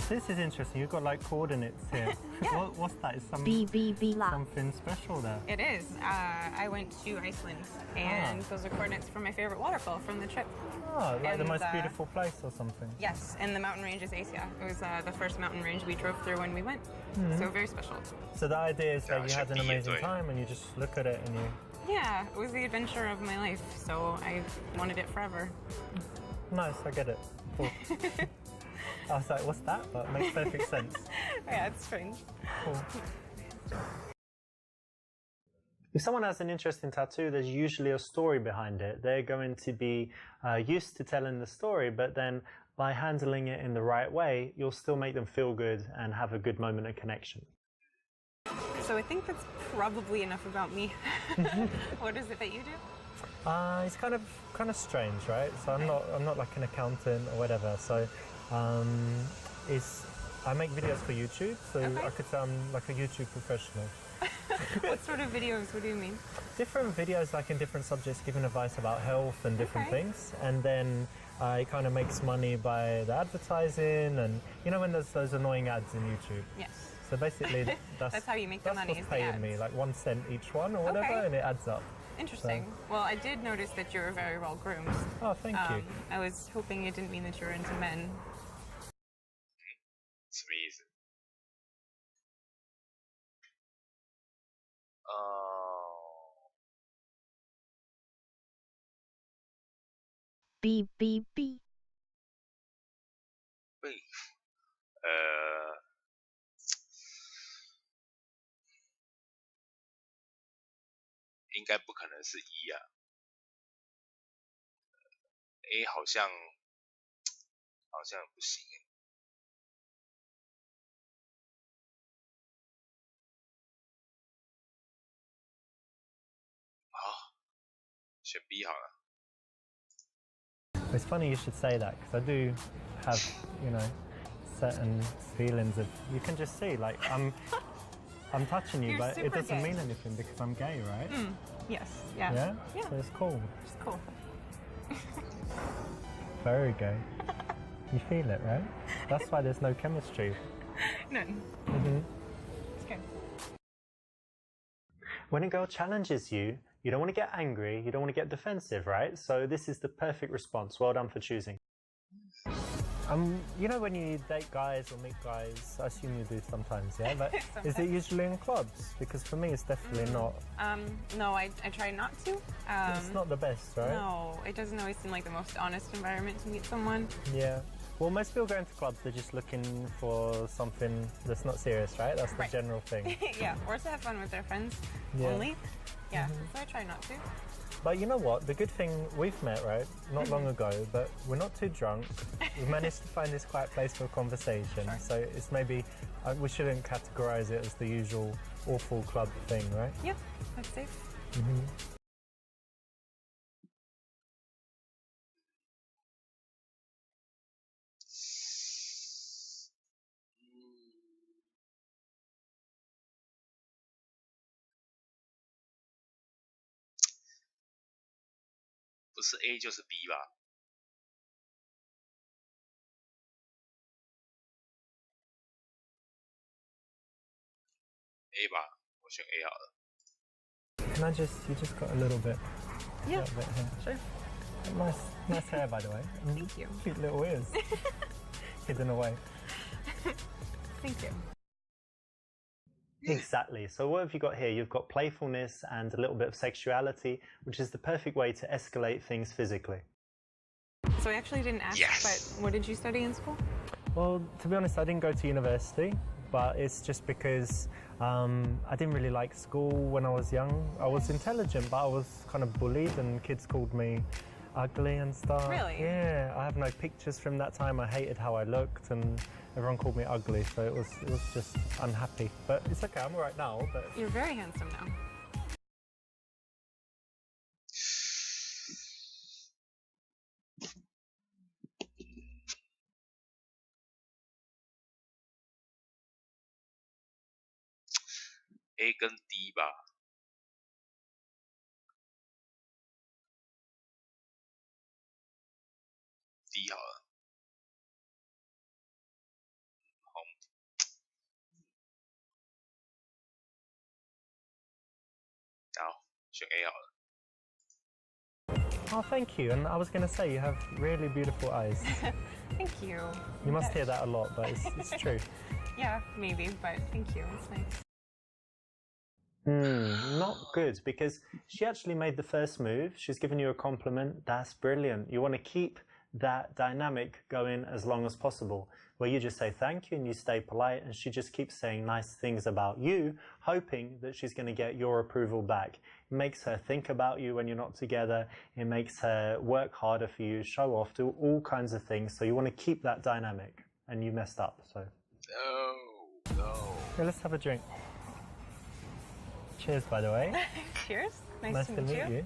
This is interesting. You've got like coordinates here. What's that? Is something special there? It is. I went to Iceland, and those are coordinates for my favorite waterfall from the trip. Oh, like and the most beautiful place or something. Yes, and the mountain range is Asia. It was the first mountain range we drove through when we went, so very special. So the idea is that you had an amazing time and you just look at it and you... Yeah, it was the adventure of my life, so I wanted it forever. Nice, I get it. Cool. I was like, what's that? But it makes perfect sense. Yeah, it's strange. Cool. If someone has an interesting tattoo, there's usually a story behind it. They're going to be used to telling the story, but then by handling it in the right way, you'll still make them feel good and have a good moment of connection. So I think that's probably enough about me. What is it that you do? It's kind of strange, right? So I'm not like an accountant or whatever. So is I make videos for YouTube, so I could say I'm like a YouTube professional. What sort of videos? What do you mean? Different videos, like in different subjects, giving advice about health and different things. And then it kind of makes money by the advertising, and you know when there's those annoying ads in YouTube? Yes. So basically, That's how you make the money. That's what's paying me, like 1 cent each one or whatever, and it adds up. Interesting. So. Well, I did notice that you were very well groomed. Oh, thank you. I was hoping it didn't mean that you were into men. 什么意思？B B B。应该不可能是一啊。A 好像不行哎。好，选 B 好了。It's funny you should say that because I do have, you know, certain feelings of. You can just see, like I'm touching you, but it doesn't mean anything because I'm gay, right? Yes. Yeah. Yeah. So it's cool. It's cool. Very gay. You feel it, right? That's why there's no chemistry. None. It's good. When a girl challenges you, you don't want to get angry, you don't want to get defensive, right? So this is the perfect response. Well done for choosing. You know when you date guys or meet guys, I assume you do sometimes, yeah? But is it usually in clubs? Because for me, it's definitely not. No, I try not to. It's not the best, right? No, it doesn't always seem like the most honest environment to meet someone. Yeah. Well, most people go into clubs, they're just looking for something that's not serious, right? That's the general thing. Yeah, or to have fun with their friends only. Yeah, so I try not to. But you know what? The good thing, we've met, right? Not long ago, but we're not too drunk. We've managed to find this quiet place for a conversation. So it's maybe, we shouldn't categorize it as the usual awful club thing, right? Yeah, that's safe.不是 A 就是 B 吧 ？A 吧，我选 A 好了。Can I you just got a little bit. Yeah, little bit here. sure. Nice hair, by the way. Thank you. Cute little ears. Hidden away. Thank you. Exactly. So what have you got here? You've got playfulness and a little bit of sexuality, which is the perfect way to escalate things physically. So I actually didn't ask, but what did you study in school? Well, to be honest, I didn't go to university, but it's just because I didn't really like school when I was young. I was intelligent, but I was kind of bullied and kids called me ugly and stuff. Really? Yeah, I have no pictures from that time. I hated how I looked and everyone called me ugly, so it was just unhappy. But it's okay, I'm alright now. But you're very handsome now. A 跟 D 吧。D 好了。好，选 A 好了。Oh, thank you. And I was going to say, you have really beautiful eyes. Thank you. You must hear that a lot, but it's true. Yeah, maybe, but thank you. It's nice. Not good, because she actually made the first move. She's given you a compliment. That's brilliant. You want to keep that dynamic going as long as possible, where you just say thank you and you stay polite, and she just keeps saying nice things about you, hoping that she's going to get your approval back. It makes her think about you when you're not together. It makes her work harder for you, show off, do all kinds of things. So you want to keep that dynamic, and you messed up. So no. Okay, let's have a drink. Cheers, by the way. Cheers. Nice to meet you.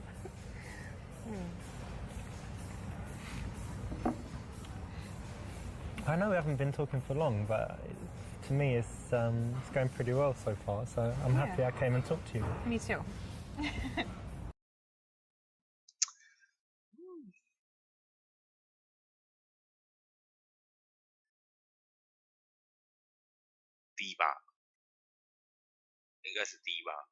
I know we haven't been talking for long, but to me it's going pretty well so far, so I'm happy I came and talked to you. Me too. ，D 吧，应该是 D 吧。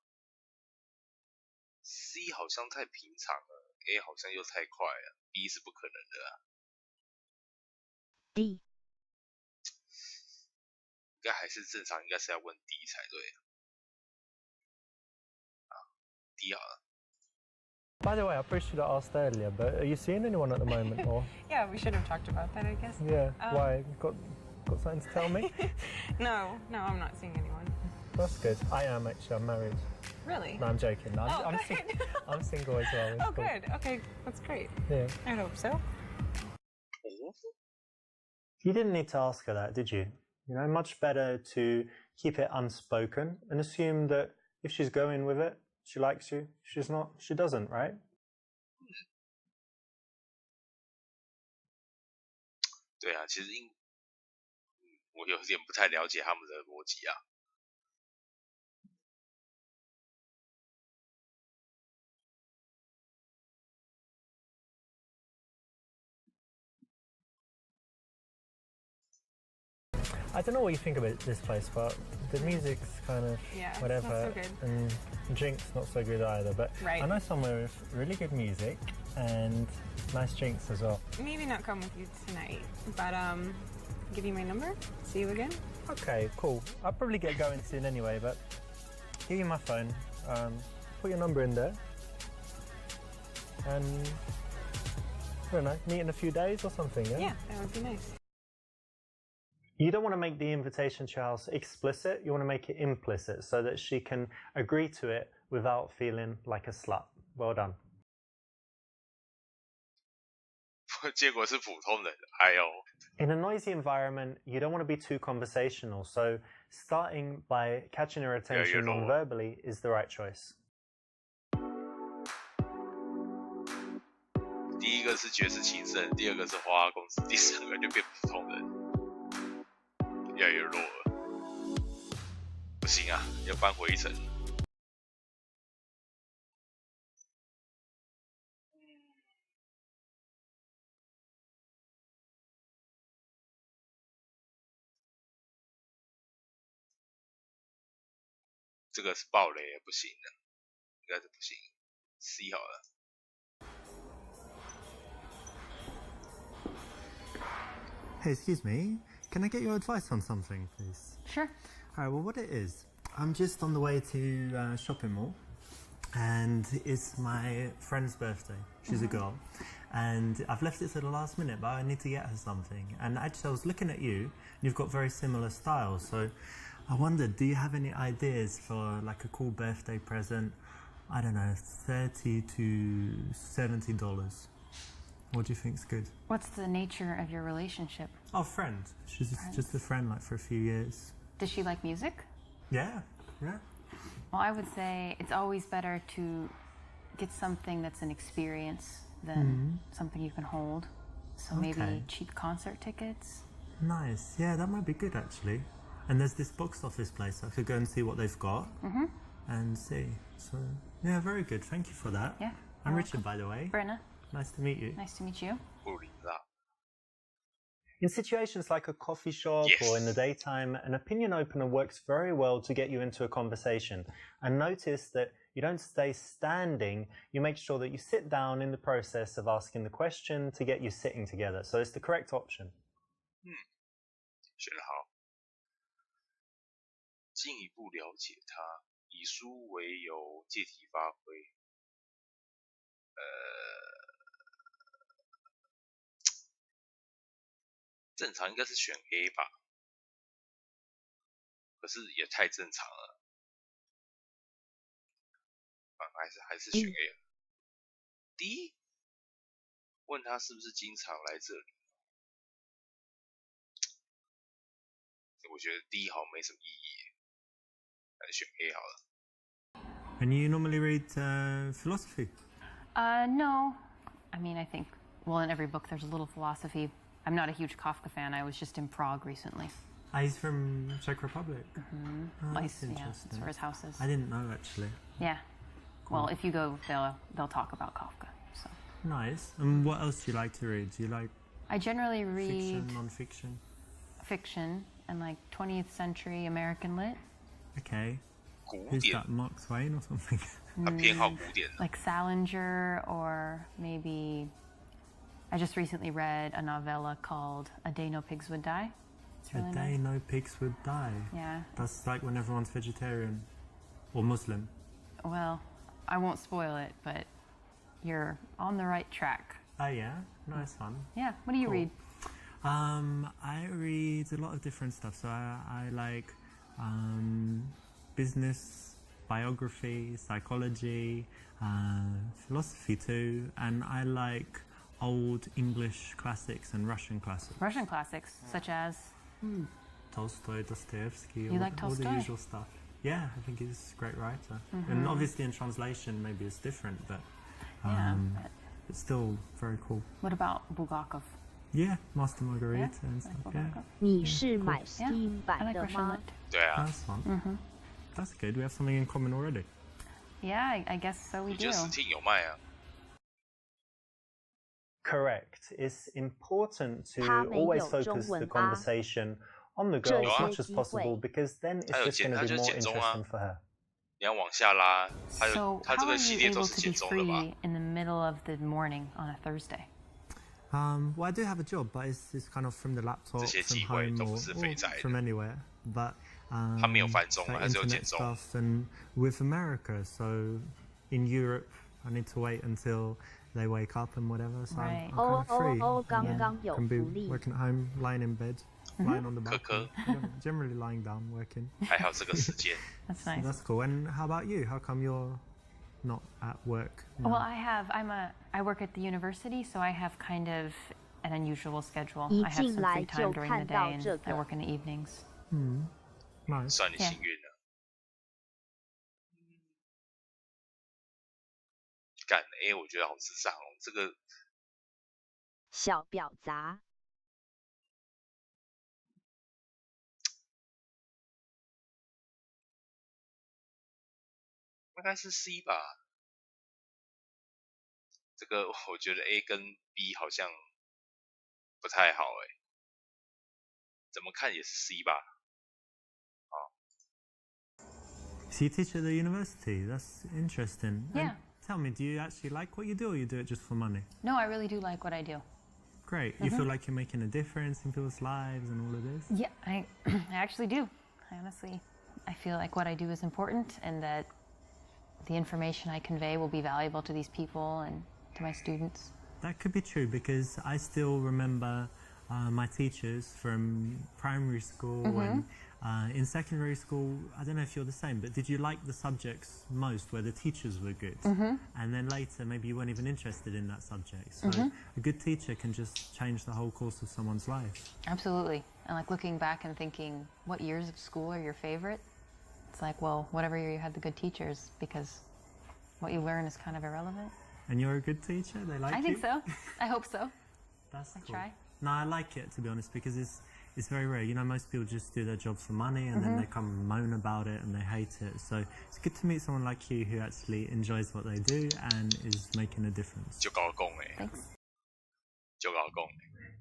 C 好像太平常了 ，A 好像又太快了 ，B 是不可能的啊。D 应该还是正常，应该是要问 D 才对啊。D 好了。By the way, I probably should have asked earlier, but are you seeing anyone at the moment, or? Yeah, we should have talked about that, I guess. Yeah. Why? Got something to tell me? No, I'm not seeing anyone. That's good. I am actually. I'm married. Really? No, I'm joking. No, I'm single as well. Oh, good. Okay, that's great. Yeah. I hope so. You didn't need to ask her that, did you? You know, much better to keep it unspoken and assume that if she's going with it, she likes you. If she's not, she doesn't, right? 对啊，其实我有点不太了解他们的逻辑啊。I don't know what you think about this place, but the music's kind of whatever, it's not so good. and the drink's not so good either. But Right. I know somewhere with really good music and nice drinks as well. Maybe not come with you tonight, but give you my number. See you again. Okay, cool. I'll probably get going soon anyway, but give you my phone. Put your number in there, and I don't know, meet in a few days or something. Yeah, that would be nice. You don't want to make the invitation to your house explicit, you want to make it implicit so that she can agree to it without feeling like a slut. Well done. 结果是普通人，哎呦。In a noisy environment, you don't want to be too conversational, so starting by catching her attention non-verbally is the right choice. 第一个是绝世情圣，第二个是花花公子，第三个就变普通人，越来越弱了。不行啊，要搬回一层。这个是暴雷也不行的，应该是不行。C 好了。Hey, excuse me. Can I get your advice on something, please? Sure. All right, well, what it is, I'm just on the way to shopping mall, and it's my friend's birthday. She's a girl, and I've left it to the last minute, but I need to get her something. And actually, I was looking at you, and you've got very similar styles, so I wondered, do you have any ideas for like a cool birthday present? I don't know, $30 to $70. What do you think's good? What's the nature of your relationship? Oh, friend. She's just a friend, like, for a few years. Does she like music? Yeah. Well, I would say it's always better to get something that's an experience than something you can hold. So maybe cheap concert tickets. Nice. Yeah, that might be good, actually. And there's this box office place. I could go and see what they've got and see. So, yeah, very good. Thank you for that. Yeah. I'm Richard, by the way. Brenna. Nice to meet you. Nice to meet you. In situations like a coffee shop or in the daytime, an opinion opener works very well to get you into a conversation. And notice that you don't stay standing, you make sure that you sit down in the process of asking the question to get you sitting together. So it's the correct option. 选得好。进一步了解他，以书为由，借题发挥。正常应该是选 A 吧，可是也太正常了，还是选 A。D， 问他是不是经常来这里？我觉得 D 好像没什么意义，还是选 A 好了。And you normally read philosophy? No. I mean, I think, well, in every book there's a little philosophy. I'm not a huge Kafka fan. I was just in Prague recently. He's from Czech Republic. Oh, Nice, that's interesting. that's where his house is. I didn't know actually. Yeah. Well, if you go, they'll talk about Kafka. So. Nice. And what else do you like to read? Do you like I generally read fiction, non-fiction? fiction and like 20th century American lit. Okay. 古 Who's 典， that? Mark Twain or something? 他偏好古典的。 Like Salinger, or maybe I just recently read a novella called A Day No Pigs Would Die. It's A really day nice. no pigs would die. Yeah. That's like when everyone's vegetarian or Muslim. Well, I won't spoil it, but you're on the right track. Oh yeah, nice one. Yeah. What do you Cool. read? I read a lot of different stuff. So I like business, biography, psychology, philosophy too, and I like old English classics and Russian classics. Russian classics, such as. Tolstoy, Dostoevsky, You all, like all the Tolstoy? usual stuff. Yeah, I think he's a great writer. And obviously in translation maybe it's different, but Yeah. it's still very cool. What about Bulgakov? Yeah, Master Margarita Yeah, and like stuff. Bulgakov. Yeah, 你是买 Yeah. Steam I 版 like 的 Russian 吗 lit.？对啊， that's fun. That's good. We have something in common already. Yeah, I guess so. We 你觉 do. 得 Steam 有卖啊？ Correct. It's important to 他没 always 有中 focus 文 the 啊。 conversation on the 这 girl as 些 much as 机 possible 会 because then it's 他有 just 剪， going 他 to 就 be more 剪中啊。 interesting for her. 你要往下拉，他 So 他这 how 个 are 系 you 列都 able 是 to 剪 be 中的吧？ free in the middle of the morning on a Thursday? Well, I do have a job, but it's kind of from the laptop, 这些 from 机会 home, 都 or, 不是肥宅 or 的。 from anywhere. But 他没有翻中 like 还是有 internet 剪中。 stuff, and with America, so in Europe, I need to wait until they wake up and whatever. So Right. I'm kind of free. 刚 Yeah. 刚有 Can 福 be 利， working at home, lying in bed, lying on the 科科 balcony. Generally lying down, working. 还好这个时间， That's So nice. that's cool. And how about you? How come you're not at work? now? Well, I work at the university, so I have kind of an unusual schedule. 一 I have 进 some 来 free 就 time during the 看 day, 到 and 这 I 个， work in the evenings. Nice. 算你 Yeah. 幸运了。干 A 我觉得好智障哦，这个小婊砸，应该是 C 吧。这个我觉得 A 跟 B 好像不太好哎，怎么看也是 C 吧。 So you teach at the university? That's interesting. And Yeah. tell me, do you actually like what you do, or you do it just for money? No, I really do like what I do. Great. You feel like you're making a difference in people's lives and all of this? Yeah, I actually do. I feel like what I do is important, and that the information I convey will be valuable to these people and to my students. That could be true, because I still remember my teachers from primary school and in secondary school. I don't know if you're the same, but did you like the subjects most where the teachers were good? And then later maybe you weren't even interested in that subject. So a good teacher can just change the whole course of someone's life. Absolutely. And like looking back and thinking, what years of school are your favorite? It's like, well, whatever year you had the good teachers, because what you learn is kind of irrelevant. And you're a good teacher? They like you? I think so. I hope so. That's I cool. try. No, I like it, to be honest, because it's very rare. You know, most people just do their job for money and then they come and moan about it and they hate it. So it's good to meet someone like you who actually enjoys what they do and is making a difference. 就搞工哎， Thanks. 就搞工。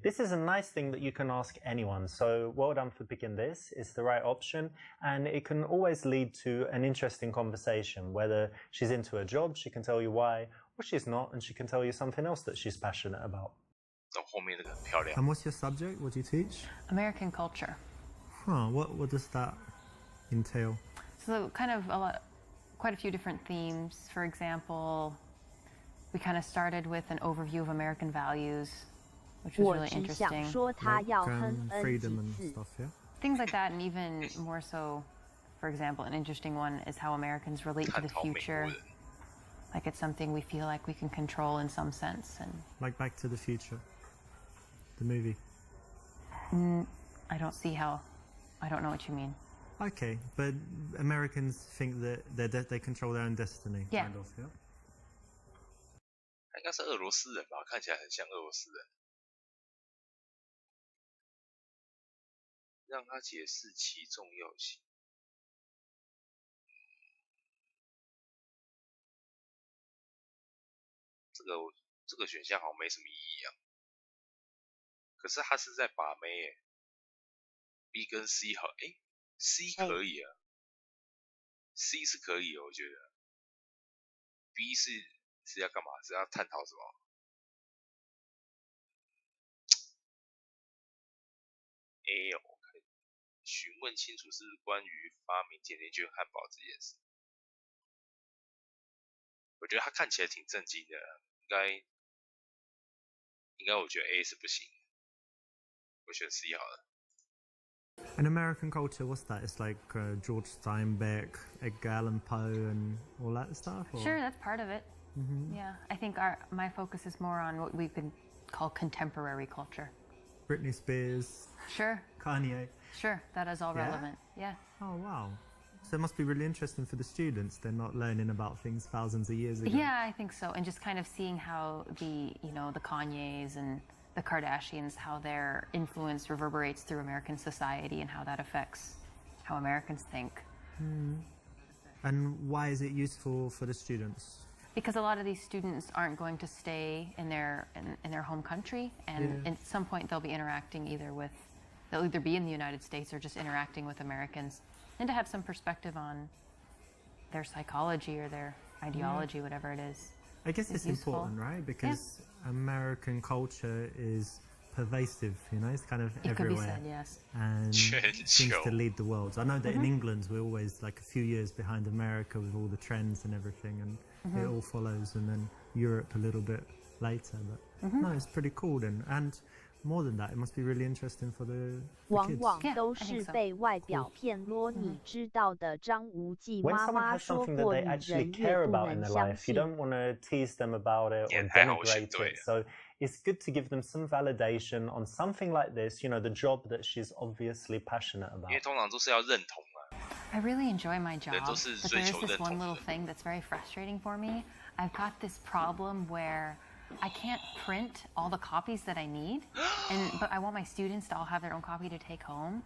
This is a nice thing that you can ask anyone, so well done for picking this. It's the right option, and it can always lead to an interesting conversation. Whether she's into a job, she can tell you why, or she's not, and she can tell you something else that she's passionate about. 到后面那个很漂亮， And what's your subject? What do you teach? American culture. Huh, what does that entail? So kind of quite a few different themes. For example, we kind of started with an overview of American values, which was 我 really 只想 interesting. 说他 Like, 要哼嗯 freedom 几 and 次。 stuff, yeah? Things like that, and even more so, for example, an interesting one is how Americans relate to 探 the 讨美国 future. 人。 Like it's something we feel like we can control in some sense, and Like Back to the Future, the movie. I don't see how. I don't know what you mean. Okay, but Americans think that they control their own destiny, Yeah. kind of, yeah? 他应该是俄罗斯人吧？看起来很像俄罗斯人。让他解释其重要性。这个选项好像没什么意义啊。可是他是在把妹耶 ，B 跟 C 好，C 可以啊，C 是可以的，我觉得。B 是要干嘛？是要探讨什么？A 哦，询问清楚是关于发明甜甜圈汉堡这件事。我觉得他看起来挺震惊的，应该我觉得 A 是不行，我选 C 好了。In American culture, what's that? It's like George Steinbeck, Edgar Allan Poe, and all that stuff? Or? Sure, that's part of it. Yeah, I think my focus is more on what we could call contemporary culture. Britney Spears. Sure. Kanye. Sure, that is all relevant. Yeah. Oh, wow. So it must be really interesting for the students. They're not learning about things thousands of years ago. Yeah, I think so. And just kind of seeing how the Kanyes and the Kardashians, how their influence reverberates through American society and how that affects how Americans think. And why is it useful for the students? Because a lot of these students aren't going to stay in their home country, and at some point they'll be interacting they'll either be in the United States or just interacting with Americans, and to have some perspective on their psychology or their ideology, whatever it is. I guess it's useful. Important, right? Because American culture is pervasive, it's kind of it everywhere. Could be said, yes. And seems to lead the world. So I know that in England we're always like a few years behind America with all the trends and everything, and it all follows, and then Europe a little bit later. But no, it's pretty cool then. And more than that, it must be really interesting for the kids. 往往都是被外表骗咯，你知道的。张无忌 When 妈 someone 妈 has 说 something that 过， they 女 actually 人越 care 不 about in 能 their 相 life, you 信。 don't want to tease them about it or 还好我选 denigrate 对 it. So it's good to give them some validation on something like this, the job that she's obviously passionate 因 about. 为通常都是要认同啊。 I really enjoy my job, 人都是 but 追 there is 求 this 认同 one 的 little thing that's very frustrating for me. I've got this problem where I can't print all the copies that I need, but I want my students to all have their own copy to take home.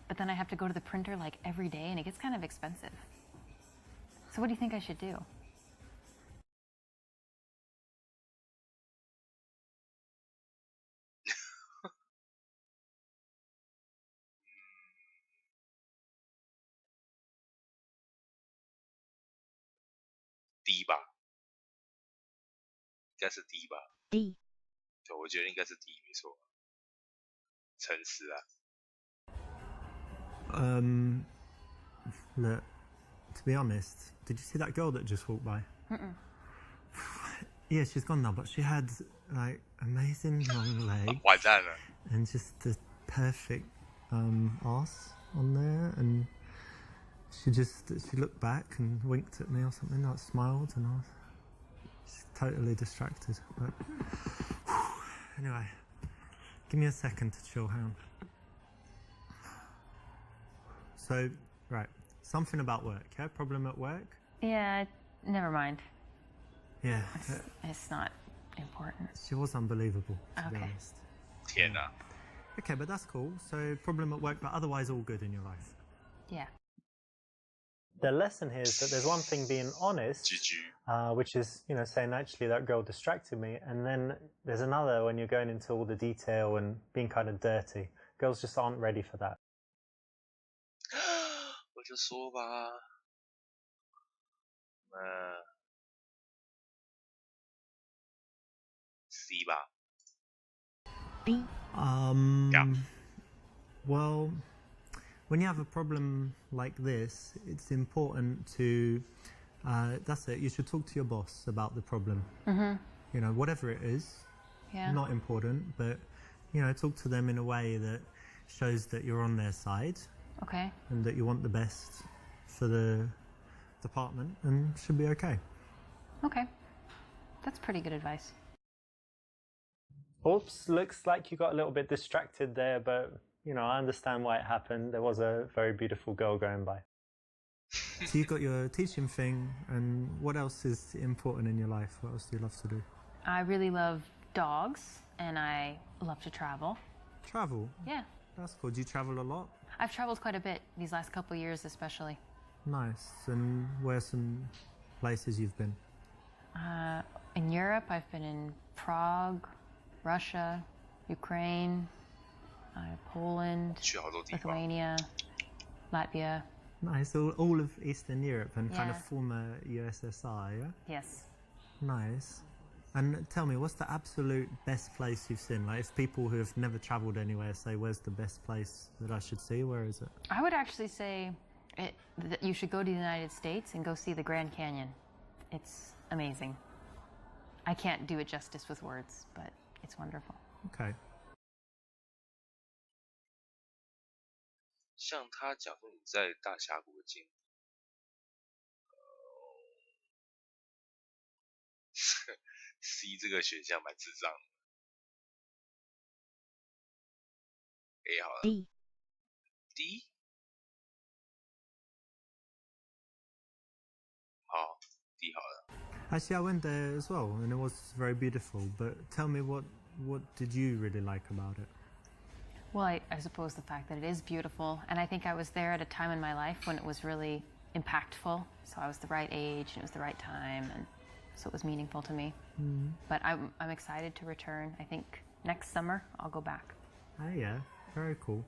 But then I have to go to the printer like every day, and it gets kind of expensive. So what do you think I should do? D 吧，应该是 D 吧。D。对，我觉得应该是 D 没错。诚实啊。Look, to be honest, did you see that girl that just walked by? Yeah, she's gone now, but she had like amazing long legs 完蛋了。 and just the perfect ass on there, and she looked back and winked at me or something, like smiled, and I was just totally distracted. But anyway, give me a second to chill. Hang on. So, right, something about work. Yeah, problem at work. Yeah, never mind. Yeah, It's not important. she was unbelievable, to be Okay. honest. 天哪！ Okay, but that's cool. So, problem at work, but otherwise all good in your life. Yeah. The lesson here is that there's one thing being honest, GG。 which is, saying actually that girl distracted me, and then there's another when you're going into all the detail and being kind of dirty. Girls just aren't ready for that. 我就说吧，C 吧。 B。 Yeah. Well, when you have a problem like this, it's important to, that's it, you should talk to your boss about the problem. Whatever it is, Yeah. not important, but, talk to them in a way that shows that you're on their side Okay. and that you want the best for the department, and should be okay. Okay. That's pretty good advice. Oops, looks like you got a little bit distracted there, but, I understand why it happened. There was a very beautiful girl going by. So you've got your teaching thing, and what else is important in your life? What else do you love to do? I really love dogs, and I love to travel. Travel? Yeah. That's cool. Do you travel a lot? I've traveled quite a bit these last couple of years, especially. Nice. And where are some places you've been? In Europe, I've been in Prague, Russia, Ukraine, Poland, Lithuania, Latvia. Nice. All of Eastern Europe and kind of Yeah. former USSR, yeah? Yes. Nice. And tell me, what's the absolute best place you've seen? Like, if people who have never travelled anywhere say, where's the best place that I should see, where is it? I would actually say that you should go to the United States and go see the Grand Canyon. It's amazing. I can't do it justice with words, but it's wonderful. Okay. 像他讲说你在大峡谷的经历，C 这个选项蛮智障的。A 好了 D，D 好 ，D 好了。 Actually, I went there as well, and it was very beautiful. But tell me, what did you really like about it? Well, I suppose the fact that it is beautiful, and I think I was there at a time in my life when it was really impactful. So I was the right age, and it was the right time, and so it was meaningful to me. But I'm excited to return. I think next summer I'll go back. Oh yeah, very cool.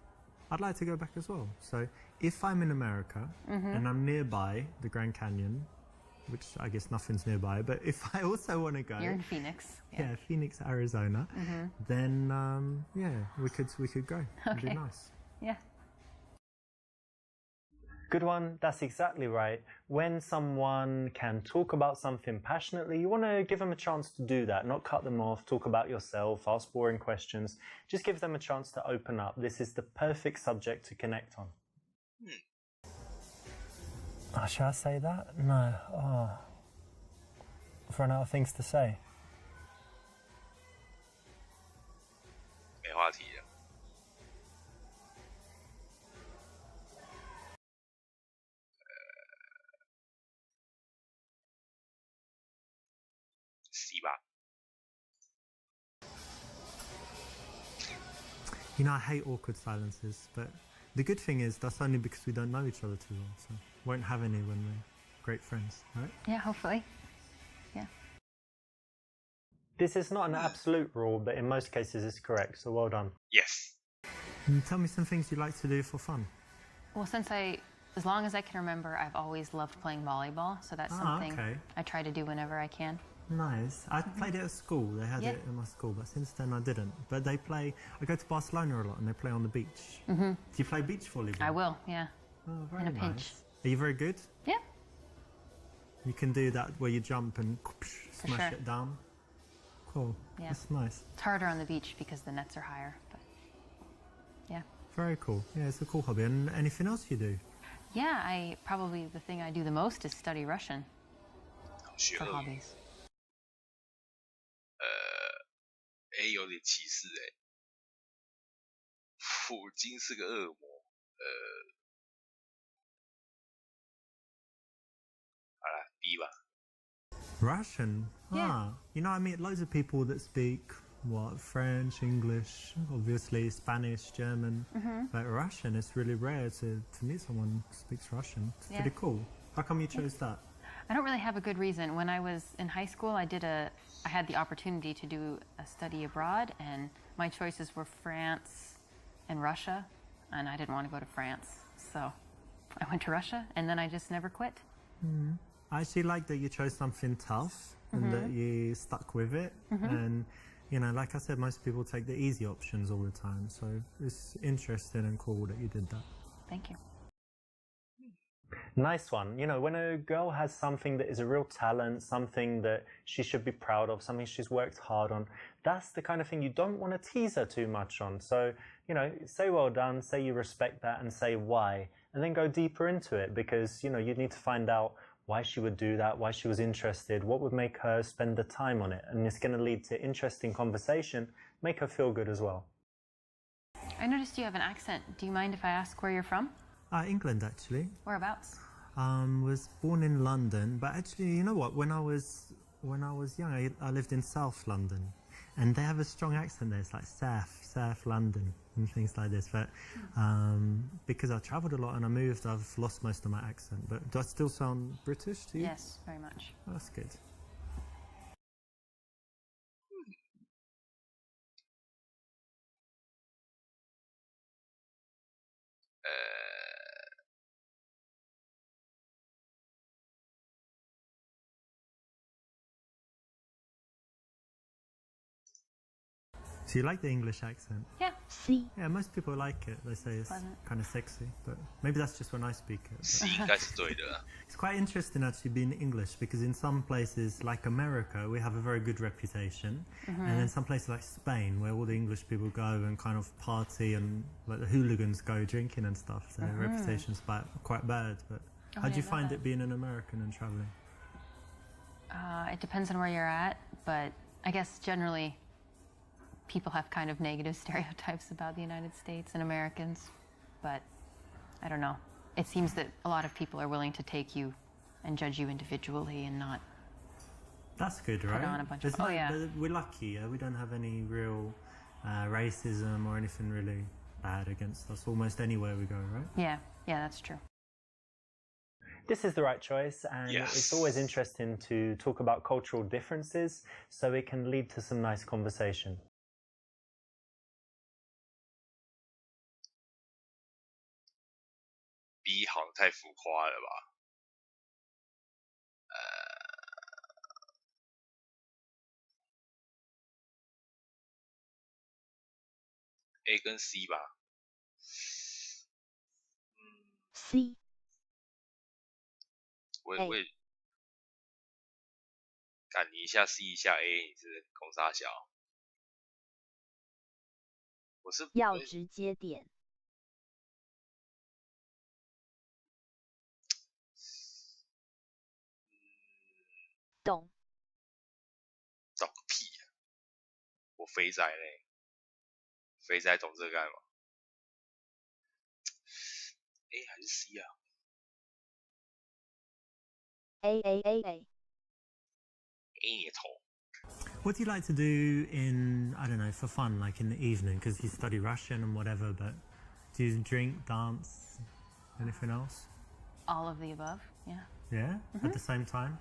I'd like to go back as well. So if I'm in America and I'm nearby the Grand Canyon, which I guess nothing's nearby, but if I also want to go, You're in Phoenix. yeah, Phoenix, Arizona, then yeah, we could go. It'd be Okay. nice. Yeah. Good one. That's exactly right. When someone can talk about something passionately, you want to give them a chance to do that, not cut them off, talk about yourself, ask boring questions. Just give them a chance to open up. This is the perfect subject to connect on. Oh, should I say that? No. Oh. I've run out of things to say. 没话题了。C 吧。 You know, I hate awkward silences, but the good thing is that's only because we don't know each other too well, so won't have any when we're great friends, right? Yeah, hopefully. Yeah. This is not an absolute rule, but in most cases it's correct, so well done. Yes. And tell me some things you like to do for fun. Well, as long as I can remember, I've always loved playing volleyball, so that's something okay. I try to do whenever I can. Nice. I played it at school. They had Yeah. it in my school, but since then I didn't. But I go to Barcelona a lot and they play on the beach. Do you play beach volleyball? I will, yeah. Oh, very In a nice. pinch. Are you very good? Yeah. You can do that where you jump and smash sure. it down. Cool. Yeah. That's nice. It's harder on the beach because the nets are higher, but yeah. Very cool. Yeah, it's a cool hobby. And anything else you do? Yeah, probably the thing I do the most is study Russian 学 for 俄语 hobbies. A 有点歧视哎。普京是个恶魔。好了 ，B 吧。 Russian? Yeah. Ah, you know, I meet loads of people that speak, French, English, obviously Spanish, German. But Russian, it's really rare to meet someone who speaks Russian. It's Yeah. pretty cool. How come you chose that? I don't really have a good reason. When I was in high school, I had the opportunity to do a study abroad, and my choices were France and Russia, and I didn't want to go to France, so I went to Russia, and then I just never quit. I actually like that you chose something tough and that you stuck with it. And, you know, like I said, most people take the easy options all the time. So it's interesting and cool that you did that. Thank you. Nice one. You know, when a girl has something that is a real talent, something that she should be proud of, something she's worked hard on, that's the kind of thing you don't want to tease her too much on. So, you know, say well done, say you respect that, and say why, and then go deeper into it, because, you know, you need to find out why she would do that, why she was interested, what would make her spend the time on it. And it's going to lead to interesting conversation, make her feel good as well. I noticed you have an accent. Do you mind if I ask where you're from? England, actually. Whereabouts? Was born in London, but actually, you know what? When I was young, I lived in South London, and they have a strong accent there. It's like Surf London and things like this. But because I travelled a lot and I moved, I've lost most of my accent. But do I still sound British to you? Yes, very much. Oh, that's good. So you like the English accent? Yeah. C. Yeah, most people like it. They say it's kind of sexy, but maybe that's just when I speak it. C 应该是对的。It's quite interesting actually being English because in some places like America we have a very good reputation, and then some places like Spain where all the English people go and kind of party and like the hooligans go drinking and stuff. So their reputation's quite bad. But how do you find it being an American and traveling? It depends on where you're at, but I guess generally people have kind of negative stereotypes about the United States and Americans, but I don't know. It seems that a lot of people are willing to take you and judge you individually and not. That's good, right? On a bunch of, we're lucky. Yeah? We don't have any real racism or anything really bad against us almost anywhere we go, right? Yeah, that's true. This is the right choice, and it's always interesting to talk about cultural differences so it can lead to some nice conversation. B 好像太浮夸了吧？A 跟 C 吧。C。我赶你一下 C 一下 A， 你是公杀小？我是要直接点。懂个屁啊！我肥仔嘞，肥仔懂这个干嘛 ？A 还是 C 啊 ？A。A 你的头。What do you like to do in, I don't know, for fun, like in the evening? Because you study Russian and whatever, but do you drink, dance, anything else? All of the above, yeah. Yeah? At the same time?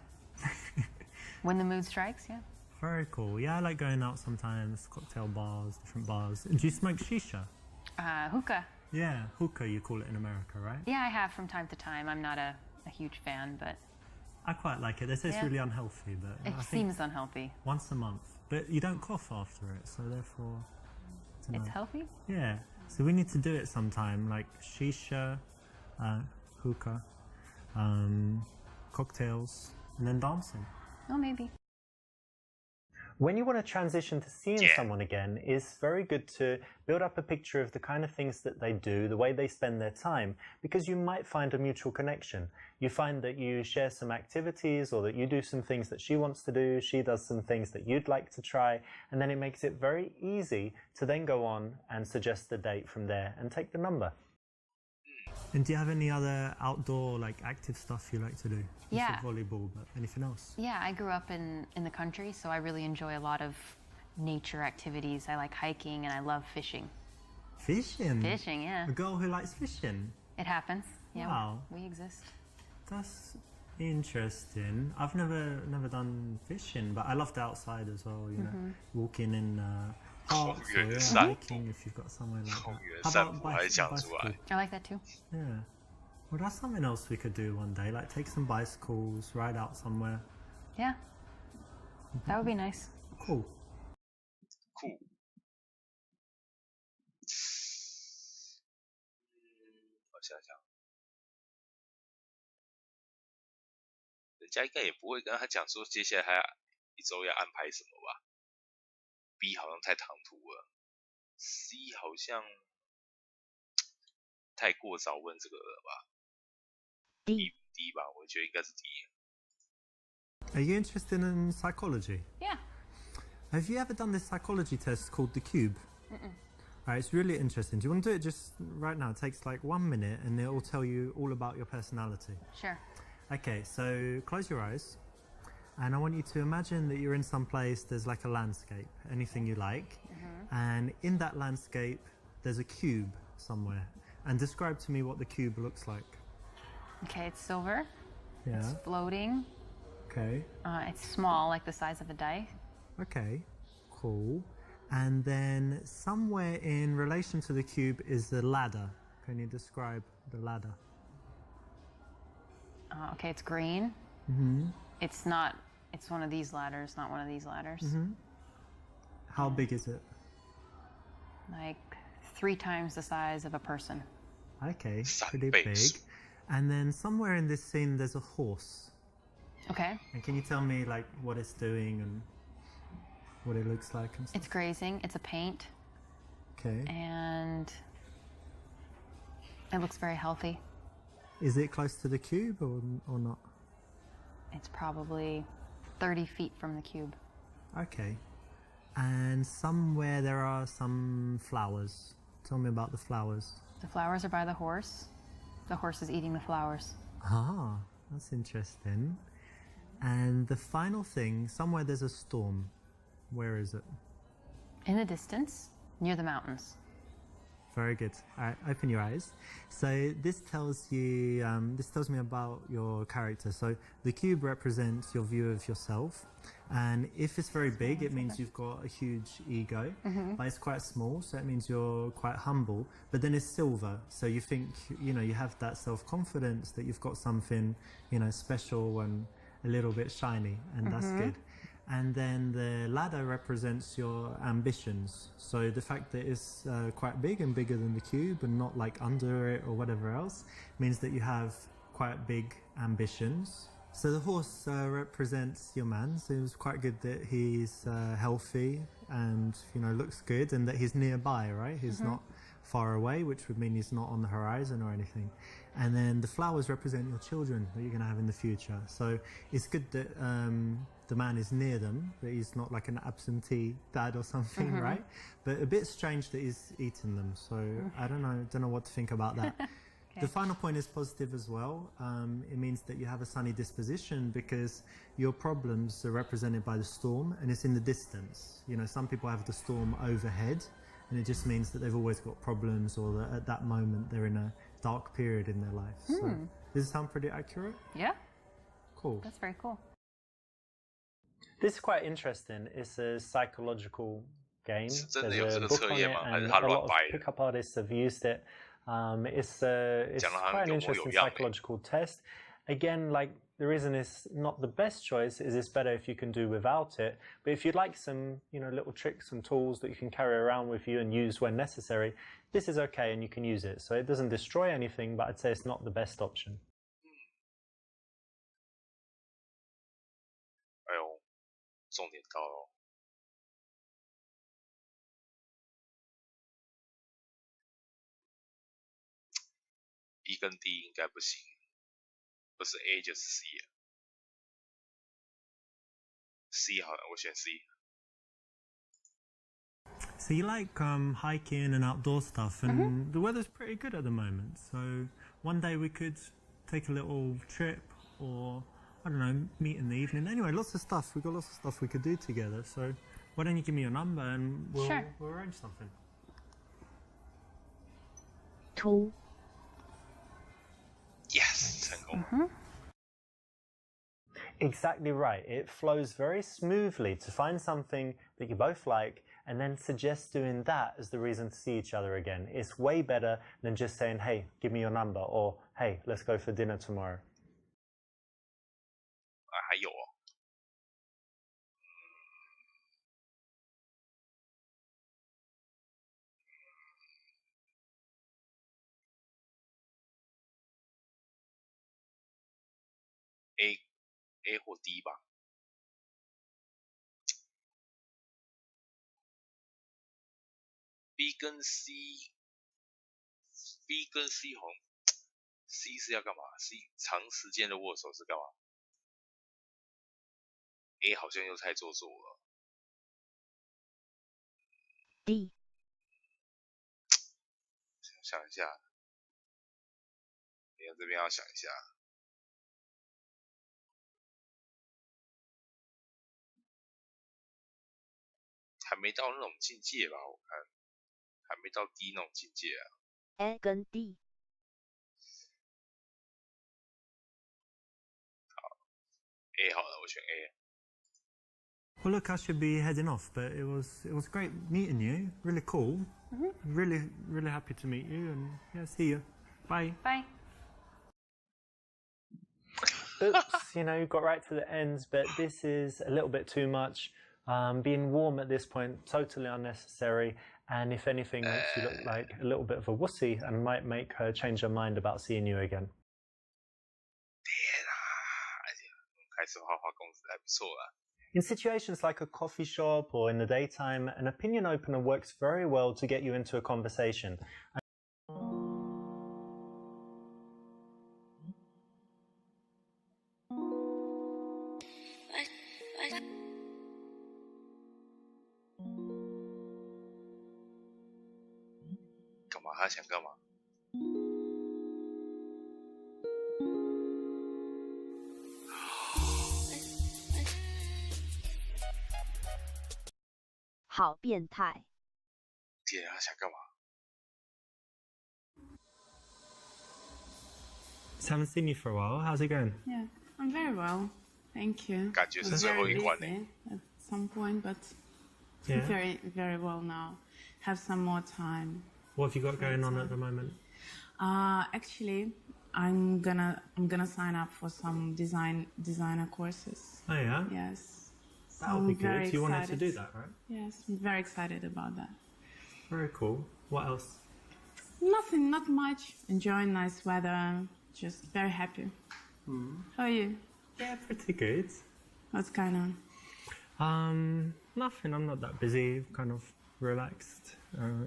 When the mood strikes, yeah. Very cool. Yeah, I like going out sometimes, cocktail bars, different bars. And do you smoke shisha? Hookah. Yeah, hookah you call it in America, right? Yeah, I have from time to time. I'm not a huge fan, but... I quite like it. They say it's really unhealthy, but... It seems unhealthy. Once a month. But you don't cough after it, so therefore... It's healthy? Yeah. So we need to do it sometime, like shisha, hookah, cocktails, and then dancing. Oh, maybe. When you want to transition to seeing someone again, it's very good to build up a picture of the kind of things that they do, the way they spend their time, because you might find a mutual connection. You find that you share some activities or that you do some things that she wants to do, she does some things that you'd like to try, and then it makes it very easy to then go on and suggest the date from there and take the number. And do you have any other outdoor, like, active stuff you like to do? Yeah. Volleyball, but anything else? Yeah, I grew up in the country, so I really enjoy a lot of nature activities. I like hiking and I love fishing. Fishing? Fishing, yeah. A girl who likes fishing? It happens. Yeah, wow. We exist. That's interesting. I've never done fishing, but I love the outside as well, you know, walking in parks or hiking if you've got somewhere like that. How about bicycle? I like that too. Yeah. Well, that's something else we could do one day, like take some bicycles, ride out somewhere. Yeah. That would be nice. Cool. Cool. 我想想，人家应该也不会跟他讲说接下来还一周要安排什么吧 ？B 好像太唐突了 ，C 好像太过早问这个了吧 ？D 吧，我觉得应该是 D。Are you interested in psychology? Yeah. Have you ever done this psychology test called the Cube? Right, it's really interesting. Do you want to do it just right now? It takes like 1 minute and it will tell you all about your personality. Sure. Okay, so close your eyes And I want you to imagine that you're in some place, there's like a landscape, anything you like. And in that landscape, there's a cube somewhere. And describe to me what the cube looks like. Okay, it's silver. Yeah. It's floating. Okay. It's small, like the size of a die. Okay, cool. And then somewhere in relation to the cube is the ladder. Can you describe the ladder? Okay, it's green. It's one of these ladders, not one of these ladders. How big is Like 3 times the size of a person. Okay, pretty big. And then somewhere in this scene there's a horse. Okay. And can you tell me like what it's doing and what it looks like and stuff? It's grazing. It's a paint. Okay. And it looks very healthy. Is it close to the cube or not? It's probably 30 feet from the cube. Okay. And somewhere there are some flowers. Tell me about the flowers. The flowers are by the horse. The horse is eating the flowers. Ah, that's interesting. And the final thing, somewhere there's a storm. Where is it? In the distance, near the mountains. Very good. All right, open your eyes. So this tells you, this tells me about your character. So the cube represents your view of yourself. And if it's very big, it means you've got a huge ego. But it's quite small, so it means you're quite humble. But then it's silver, so you think, you know, you have that self-confidence that you've got something, you know, special and a little bit shiny, and that's good. And then the ladder represents your ambitions. So the fact that it's quite big and bigger than the cube and not like under it or whatever else means that you have quite big ambitions. So the horse represents your man. So it was quite good that he's healthy and, you know, looks good, and that he's nearby, right? He's not far away, which would mean he's not on the horizon or anything. And then the flowers represent your children that you're going to have in the future. So it's good that the man is near them, that he's not like an absentee dad or something, right? But a bit strange that he's eating them. So I don't know what to think about that. The final point is positive as well. It means that you have a sunny disposition because your problems are represented by the storm, and it's in the distance. You know, some people have the storm overhead, and it just means that they've always got problems, or that at that moment they're in a dark period in their life. So does it sound pretty accurate? Yeah. Cool. That's very cool. This is quite interesting. It's a psychological game. 是真的有 There's 这 a 个 book 测 on 验 it, 吗？还是 and 他 a 乱 lot of 掰的？ pickup artists have used it. It's 讲得好像 quite an 有模有 interesting 样欸。 psychological test. Again, like the reason it's not the best choice is it's better if you can do without it. But if you'd like some, you know, little tricks and tools that you can carry around with you and use when necessary, this is okay and you can use it. So it doesn't destroy anything, but I'd say it's not the best option. 哎呦，重点到了。B 跟 D 应该不行，不是 A 就是 C 了。C 好了，我选 C。 So you like hiking and outdoor stuff, and the weather's pretty good at the moment. So one day we could take a little trip, or I don't know, meet in the evening. Anyway, lots of stuff. We've got lots of stuff we could do together. So why don't you give me your number and we'll arrange something. 2 Yes， 成功。 Exactly right. It flows very smoothly to find something that you both like and then suggest doing that as the reason to see each other again. It's way better than just saying, hey, give me your number, or hey, let's go for dinner tomorrow. 还有哦。A 或 D 吧。B 跟 C，B 跟 C 好像 C 是要干嘛 ？C 长时间的握手是干嘛 ？A 好像又太做作了。 D 想一下，你看这边要想一下。还没到那种境界吧？我看还没到 D 那种境界啊。A 跟 D。好 ，A 好了，我选 A。Well, look, I should be heading off, but it was great meeting you. Really cool. Really happy to meet you, and yeah, see you. Bye. Bye. Oops, you got right to the ends, but this is a little bit too much. Being warm at this point, totally unnecessary, and if anything, makes you look like a little bit of a wussy and might make her change her mind about seeing you again. 天啊！而且开始花花公子还不错啊。In situations like a coffee shop or in the daytime, an opinion opener works very well to get you into a conversation. 干嘛？他想干嘛？好变态！天啊，他想干嘛？ Haven't seen you for a while. How's it going? Yeah, I'm very well. Thank you. 感觉 I 是 was 最后 very 一关呢。 busy at some point, but Yeah. very, very well now. Have some more time. What have you got going on at the moment? Actually, I'm gonna sign up for some designer courses. Oh yeah. Yes. So That'll I'm be very good. You wanted to excited. do that, right? Yes, I'm very excited about that. Very cool. What else? Nothing, not much. Enjoying nice weather. Just very happy. How are you? Yeah, pretty good. What's going on? Nothing. I'm not that busy. Kind of relaxed,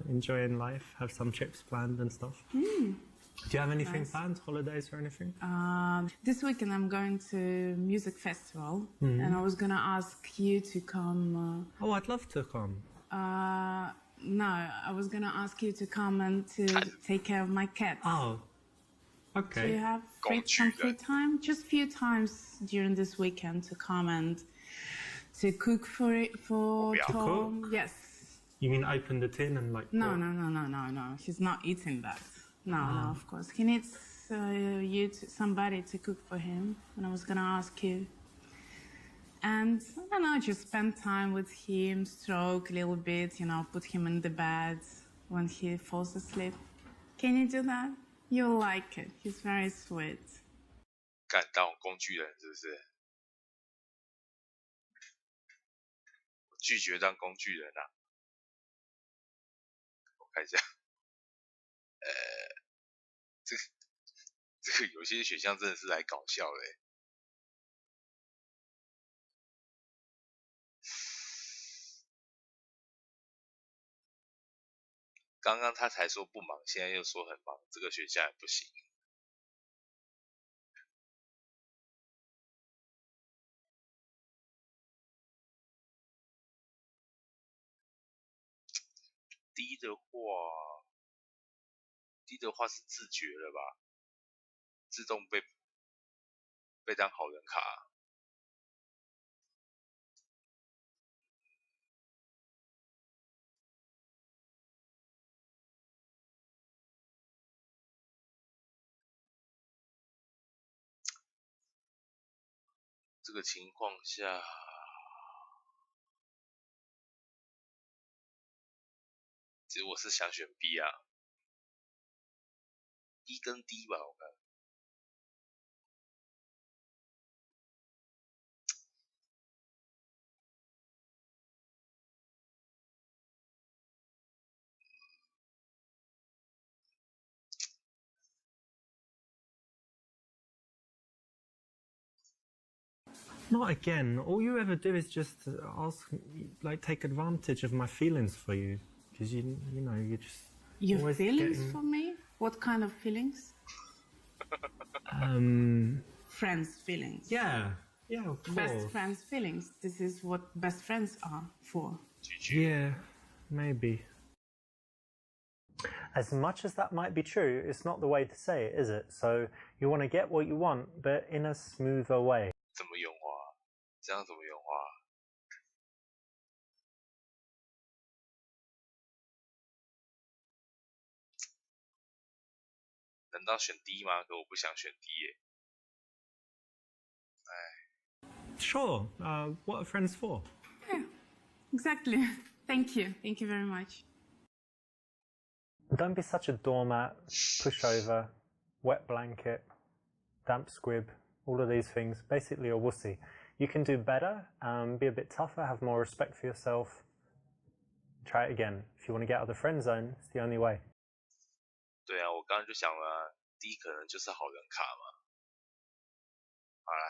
enjoying life. Have some trips planned and stuff. Do you have anything planned? Holidays or anything? This weekend I'm going to music festival, and I was gonna ask you to come. Oh, I'd love to come. No, I was gonna ask you to come and to take care of my cats. Oh, Do you okay. have some free time? Just few times during this weekend to come and to cook for Tom. cook? Yes. You mean open the tin and like? No, what? no. He's not eating that. No, of course. He needs somebody to cook for him, and I was gonna ask you. And I don't know, just spend time with him, stroke a little bit, put him in the bed when he falls asleep. Can you do that? You'll like it. He's very sweet. 干当我工具人是不是？我拒绝当工具人啊！我看一下，这个有些选项真的是来搞笑的欸。刚刚他才说不忙，现在又说很忙，这个选项也不行。D 的话是自觉了吧？自动被当好人卡。这个情况下，其实我是想选 B 啊 ，B 跟 D 吧，我看。Not again. All you ever do is just ask, like, take advantage of my feelings for you, because you just. Your always feelings getting- for me? What kind of feelings? Friends' feelings. Yeah, of course. Best friends' feelings. This is what best friends are for. Yeah, maybe. As much as that might be true, it's not the way to say it, is it? So you want to get what you want, but in a smoother way. 怎么圆滑？这样怎么圆滑？难道选 D 吗？可我不想选 D 耶。Sure. What are friends for? Yeah, exactly. Thank you. Thank you very much. Don't be such a doormat, pushover, wet blanket, damp squib, all of these things. Basically a wussy. You can do better, be a bit tougher, have more respect for yourself. Try it again. If you want to get out of the friend zone, it's the only way. 对啊，我刚刚就想了 ，D 可能就是好人卡嘛。好啦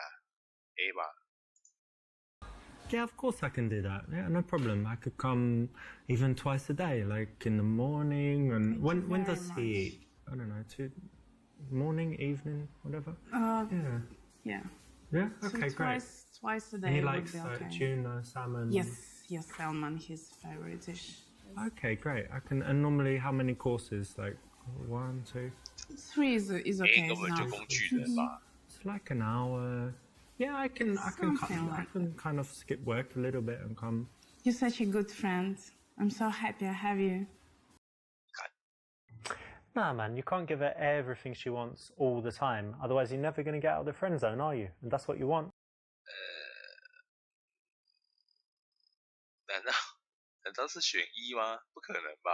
，A 吧。Yeah, of course I can do that. Yeah, no problem. I could come even twice a day, like in the morning. And when does he eat? I don't know, morning, evening, whatever. Yeah. Yeah. Okay, so great. Twice a day. And he would likes be okay. tuna, salmon. Yes, salmon, his favorite dish. Okay, great. I can. And normally, how many courses? Like 1, 2. 3 is okay. A 根本就工具人吧。It's like an hour. Yeah, I can kind of skip work a little bit and come. You're such a good friend. I'm so happy I have you. Nah, man, you can't give her everything she wants all the time. Otherwise, you're never going to get out of the friend zone, are you? And that's what you want. 难道是选一吗？不可能吧。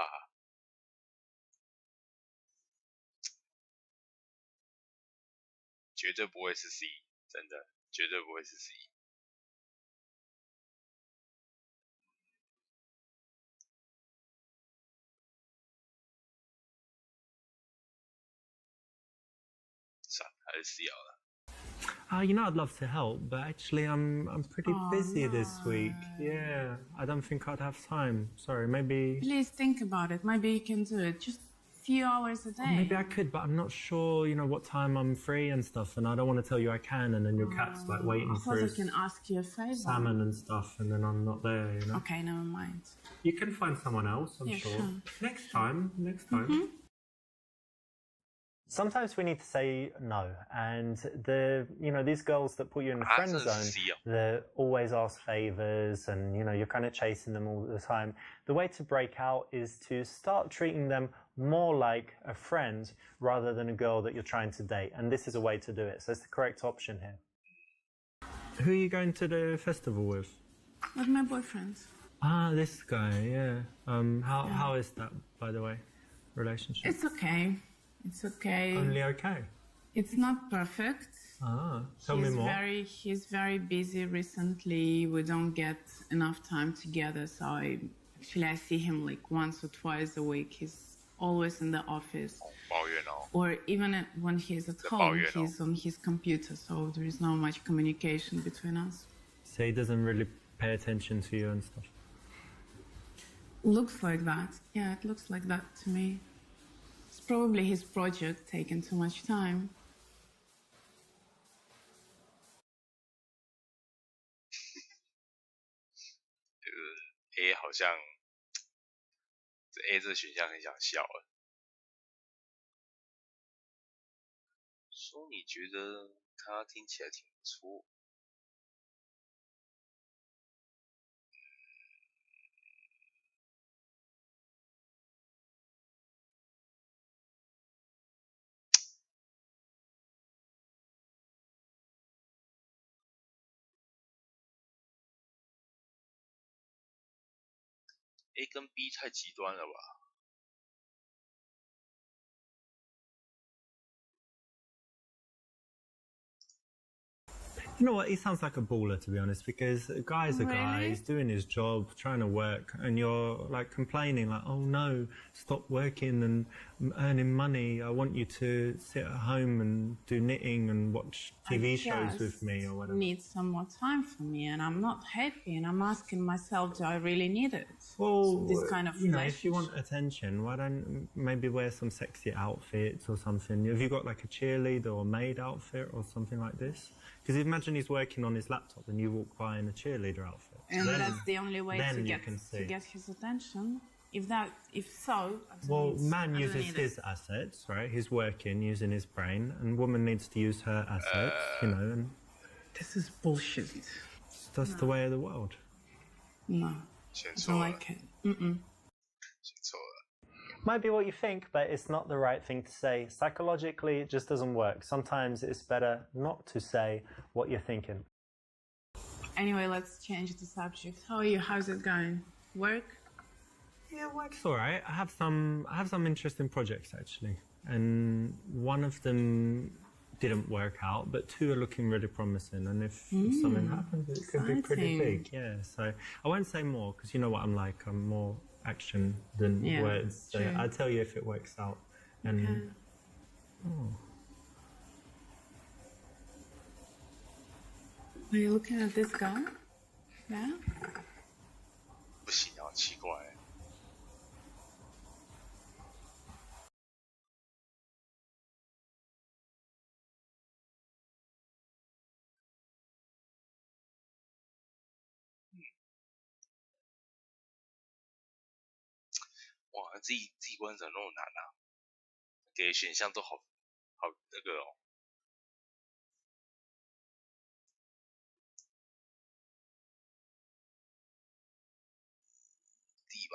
绝对不会是 C， 真的，绝对不会是 C。算了，还是 C 好了。You know, I'd love to help, but actually, I'm pretty busy this week. Yeah, I don't think I'd have time. Sorry, maybe. Please think about it. Maybe you can do it. Just a few hours a day. Or maybe I could, but I'm not sure. You know what time I'm free and stuff, and I don't want to tell you I can, and then your cat's like waiting for I his can ask you a favor. salmon and stuff, and then I'm not there. You know. Okay, never mind. You can find someone else, I'm sure. Sure. Next time. Sometimes we need to say no, and these girls that put you in the friend zone, they always ask favors, and you're kind of chasing them all the time. The way to break out is to start treating them more like a friend rather than a girl that you're trying to date, and this is a way to do it. So it's the correct option here. Who are you going to the festival with? With my boyfriend. Ah, this guy, yeah. How is that, by the way, relationship? It's okay. It's okay. Only okay? It's not perfect. Tell me more. He's very busy recently. We don't get enough time together, so I see him like once or twice a week. He's always in the office. Or even when he's at home, he's on his computer, so there is not much communication between us. So he doesn't really pay attention to you and stuff? Looks like that. Yeah, it looks like that to me. It's probably his project taking too much time. A 好像这 A 这选项很想笑了。说你觉得他听起来挺不错。A 跟 B 太极端了吧？ You know what? He sounds like a baller, to be honest, because a guy's a guy, he's doing his job, trying to work, and you're like complaining, like, oh no, stop working and earning money. I want you to sit at home and do knitting and watch TV shows with me or whatever. Need some more time for me, and I'm not happy, and I'm asking myself, do I really need it? Well, this kind of if you want attention, why don't maybe wear some sexy outfits or something? Have you got like a cheerleader or maid outfit or something like this? Because imagine he's working on his laptop and you walk by in a cheerleader outfit. And that's the only way to get his attention. If so, well, man uses his assets, right? He's working using his brain, and woman needs to use her assets, and this is bullshit. That's the way of the world. No, I don't like it. 选错了。Might be what you think, but it's not the right thing to say. Psychologically, it just doesn't work. Sometimes it's better not to say what you're thinking. Anyway, let's change the subject. How are you? How's it going? Work? Yeah, work's all right. I have some interesting projects actually, and one of them didn't work out, but two are looking really promising. And if something happens, it could be pretty big. Yeah. So I won't say more because you know what I'm like. I'm more action than words. So I'll tell you if it works out. And Are you looking at this guy? Yeah. 不行啊，奇怪。哇，自己关怎么那么难啊？给选项都好那个哦。D 吧。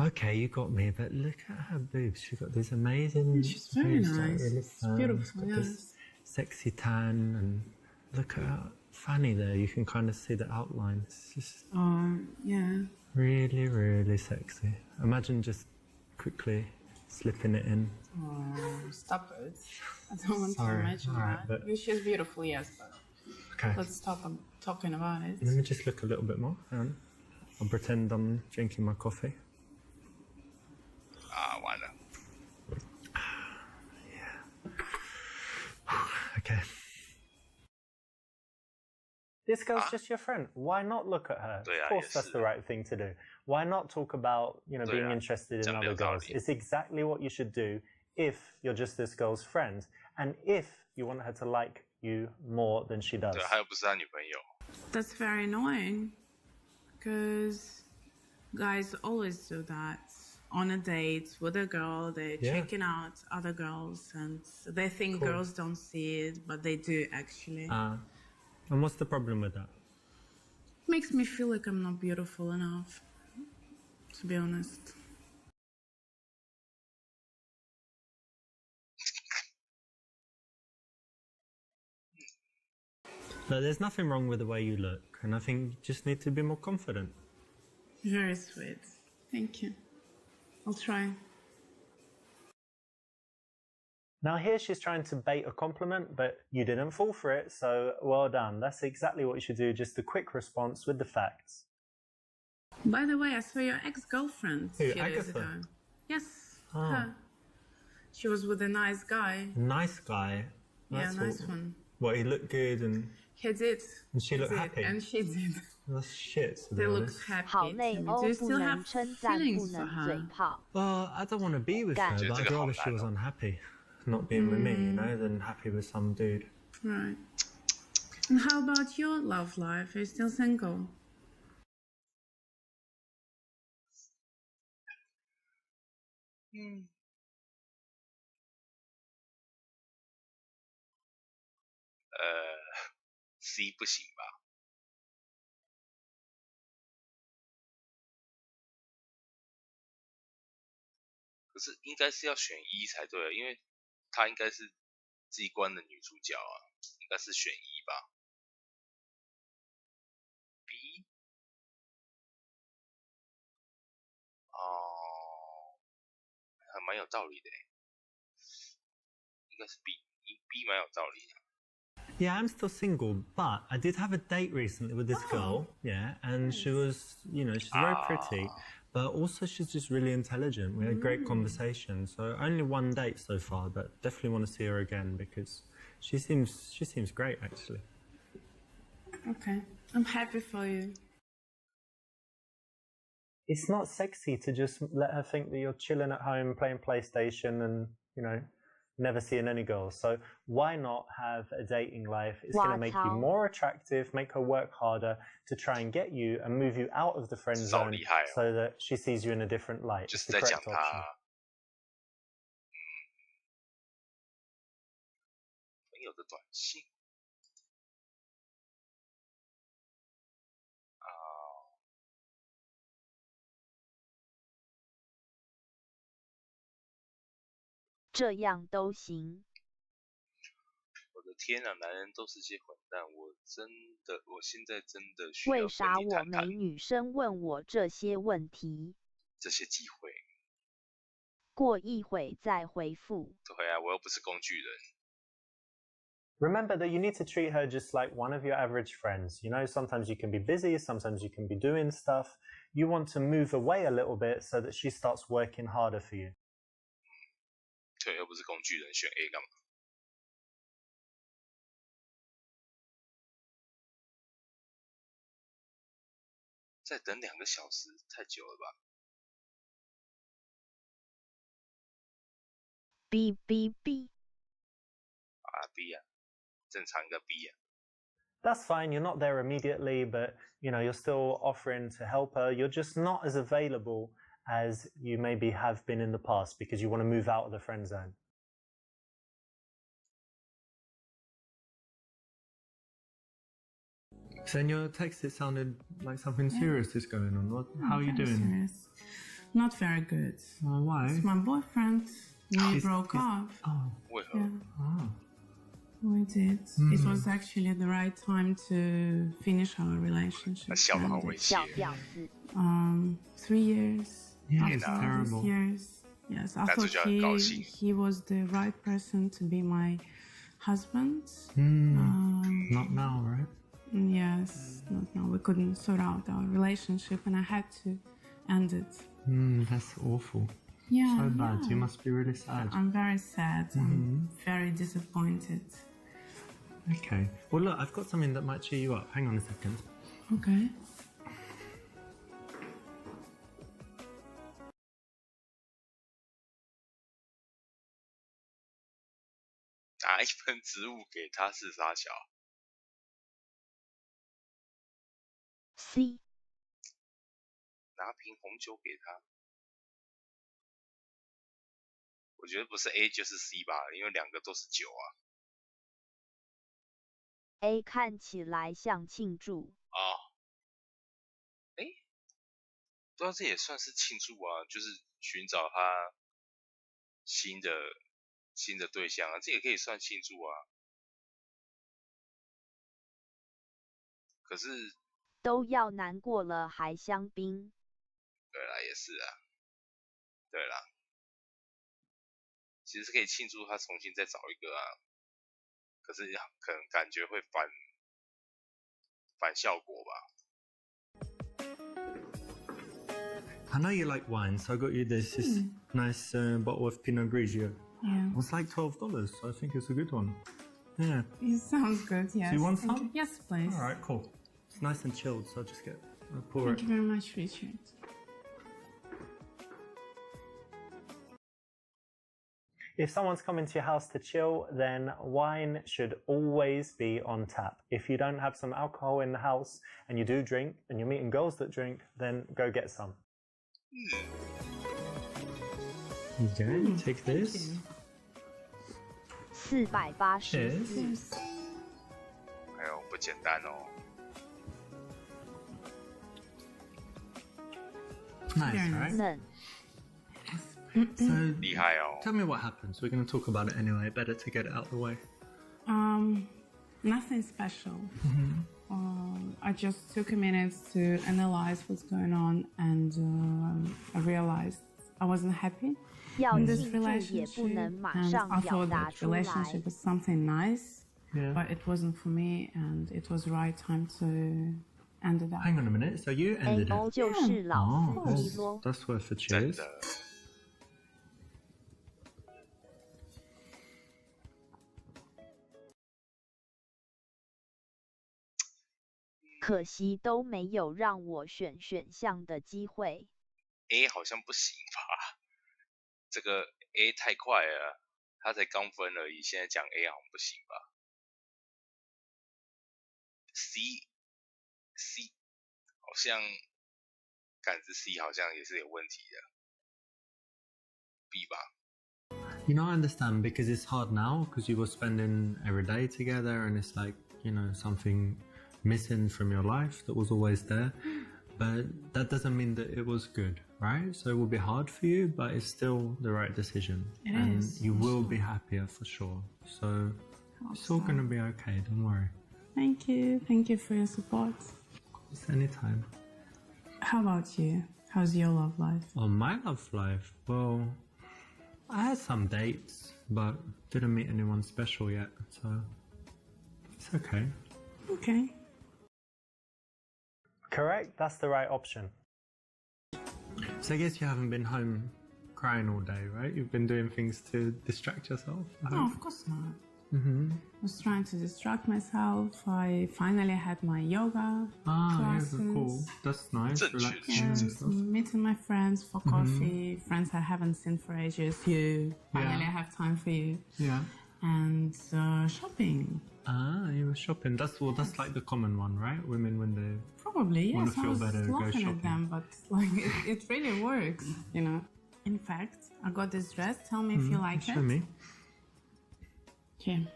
Okay, you got me, but look at her boobs. She's got these amazing. She's very boobs, nice. Really It's beautiful. got this sexy tan, and look at her fanny there. You can kind of see the outline. It's just really, really sexy. Imagine just quickly slipping it in. Oh, stop it! I don't want to imagine that. But she's beautiful, yes, but okay. Let's stop talking about it. Let me just look a little bit more. Hang on. I'll pretend I'm drinking my coffee. Ah, 完了。Okay. This girl's just your friend. Why not look at her? Of course, that's the right thing to do. Why not talk about, being interested in other girls? It's exactly what you should do if you're just this girl's friend, and if you want her to like you more than she does. 对，还有不是他女朋友。 That's very annoying, because guys always do that. On a date with a girl, they're checking out other girls, and they think girls don't see it, but they do actually. And what's the problem with that? Makes me feel like I'm not beautiful enough, to be honest. No, there's nothing wrong with the way you look, and I think you just need to be more confident. Very sweet. Thank you. I'll try. Now here she's trying to bait a compliment, but you didn't fall for it, so well done. That's exactly what you should do, just a quick response with the facts. By the way, I saw your ex-girlfriend a few days ago. Yes, her. She was with a nice guy. Nice guy? That's nice one. What, he looked good and... He did. And she looked happy? And she did. That's shit, to be They honest. look happy. Do you still have feelings for her? Well, I don't want to be with her, but I'd rather she was unhappy not being with me, than happy with some dude. Right. And how about your love life? Are you still single? C 不行吧？可是应该是要选一才对，因为她应该是这一关的女主角啊，应该是选一吧。B 哦，还蛮有道理的，应该是 B 蛮有道理的。 Yeah, I'm still single, but I did have a date recently with this girl, and she was, she's very pretty, but also she's just really intelligent. We had great conversation, so only one date so far, but definitely want to see her again because she seems great actually. Okay, I'm happy for you. It's not sexy to just let her think that you're chilling at home playing PlayStation and, never seeing any girls. So why not have a dating life? It's going to make you more attractive, make her work harder to try and get you and move you out of the friend zone so that she sees you in a different light. 就是在讲他朋友的短信。这样都行。我的天啊，男人都是些混蛋！我现在真的需要为跟啥我你谈谈没女生问我这些问题？这些机会。过一会再回复。对啊，我又不是工具人。Remember that you need to treat her just like one of your average friends. You know, sometimes you can be busy, sometimes you can be doing stuff. You want to move away a little bit so that she starts working harder for you. 对，又不是工具人，选 A 干嘛？再等2个小时，太久了吧 ？B B B。B 啊，正常一个 B 啊。That's fine. You're not there immediately, but you know you're still offering to help her. You're just not as available as you maybe have been in the past because you want to move out of the friend zone. So in your text, it sounded like something serious is going on. How are you doing? Serious. Not very good. Why? It's my boyfriend. We broke up. Oh. Yeah. Oh. We did. It was actually the right time to finish our relationship. 笑得好猥亵。 3 years. Yeah, it's terrible. Years. Yes, I thought he was the right person to be my husband. Not now, right? Yes, not now. We couldn't sort out our relationship, and I had to end it. That's awful. Yeah. So bad. You must be really sad. I'm very sad. I'm very disappointed. Okay. Well, look, I've got something that might cheer you up. Hang on a second. Okay.拿一份植物给他是啥小 C 拿瓶红酒给他，我觉得不是 A 就是 C 吧，因为2个都是酒啊。A 看起来像庆祝。哦，哎，不知道这也算是庆祝啊，就是寻找他新的对象啊，这也可以算庆祝啊。可是都要难过了还香槟。对啦，也是啊。对啦，其实是可以庆祝他重新再找一个啊。可是可能感觉会反效果吧。I know you like wine, so I got you this nice bottle of Pinot Grigio. Yeah. It's like $12, so I think it's a good one. Yeah. It sounds good, yes. Do you want some? Yes, please. All right, cool. It's nice and chilled, so I'll just pour Thank it. you very much, Richard. If someone's coming to your house to chill, then wine should always be on tap. If you don't have some alcohol in the house and you do drink and you're meeting girls that drink, then go get some. Okay, take this. 484。哎呦，不简单哦。Nice, right? 嫩。 So, 厉害哦。 tell me what happens. We're going to talk about it anyway. Better to get it out of the way. Nothing special. I just took a minute to analyze what's going on, and I realized I wasn't happy in this relationship. And I thought that relationship was something nice, but it wasn't for me, and it was the right time to end it up. Hang on a minute. So you ended it. 就是老司机 Oh, 咯。 that's worth a 真 cheers. 的。可惜都没有让我选项的机会。A 好像不行吧？这个 A 太快了，他才刚分而已，现在讲 A 好像不行吧 ？C 好像感知 C 好像也是有问题的。B 吧。 You know, I understand because it's hard now because you were spending every day together and it's like, you know, something missing from your life that was always there. but that doesn't mean that it was good, right? So it will be hard for you, but it's still the right decision. It is, you will be happier for sure. So it's all going to be okay, don't worry. Thank you. Thank you for your support. It's anytime. How about you? How's your love life? Oh, my love life? Well, I had some dates, but didn't meet anyone special yet, so it's okay. Okay. Correct, that's the right option. So I guess you haven't been home crying all day, right? You've been doing things to distract yourself? No, of course not. I was trying to distract myself. I finally had my yoga classes. Yeah, cool. That's nice. Relaxing and stuff. Meeting my friends for coffee. Friends I haven't seen for ages. You. Finally I have time for you. Yeah. And shopping. You were shopping. That's like the common one, right? Women when they probably want yes. to feel better, go laughing shopping. At them, but like it really works, you know. In fact, I got this dress. Tell me if you like it. Show me. Here.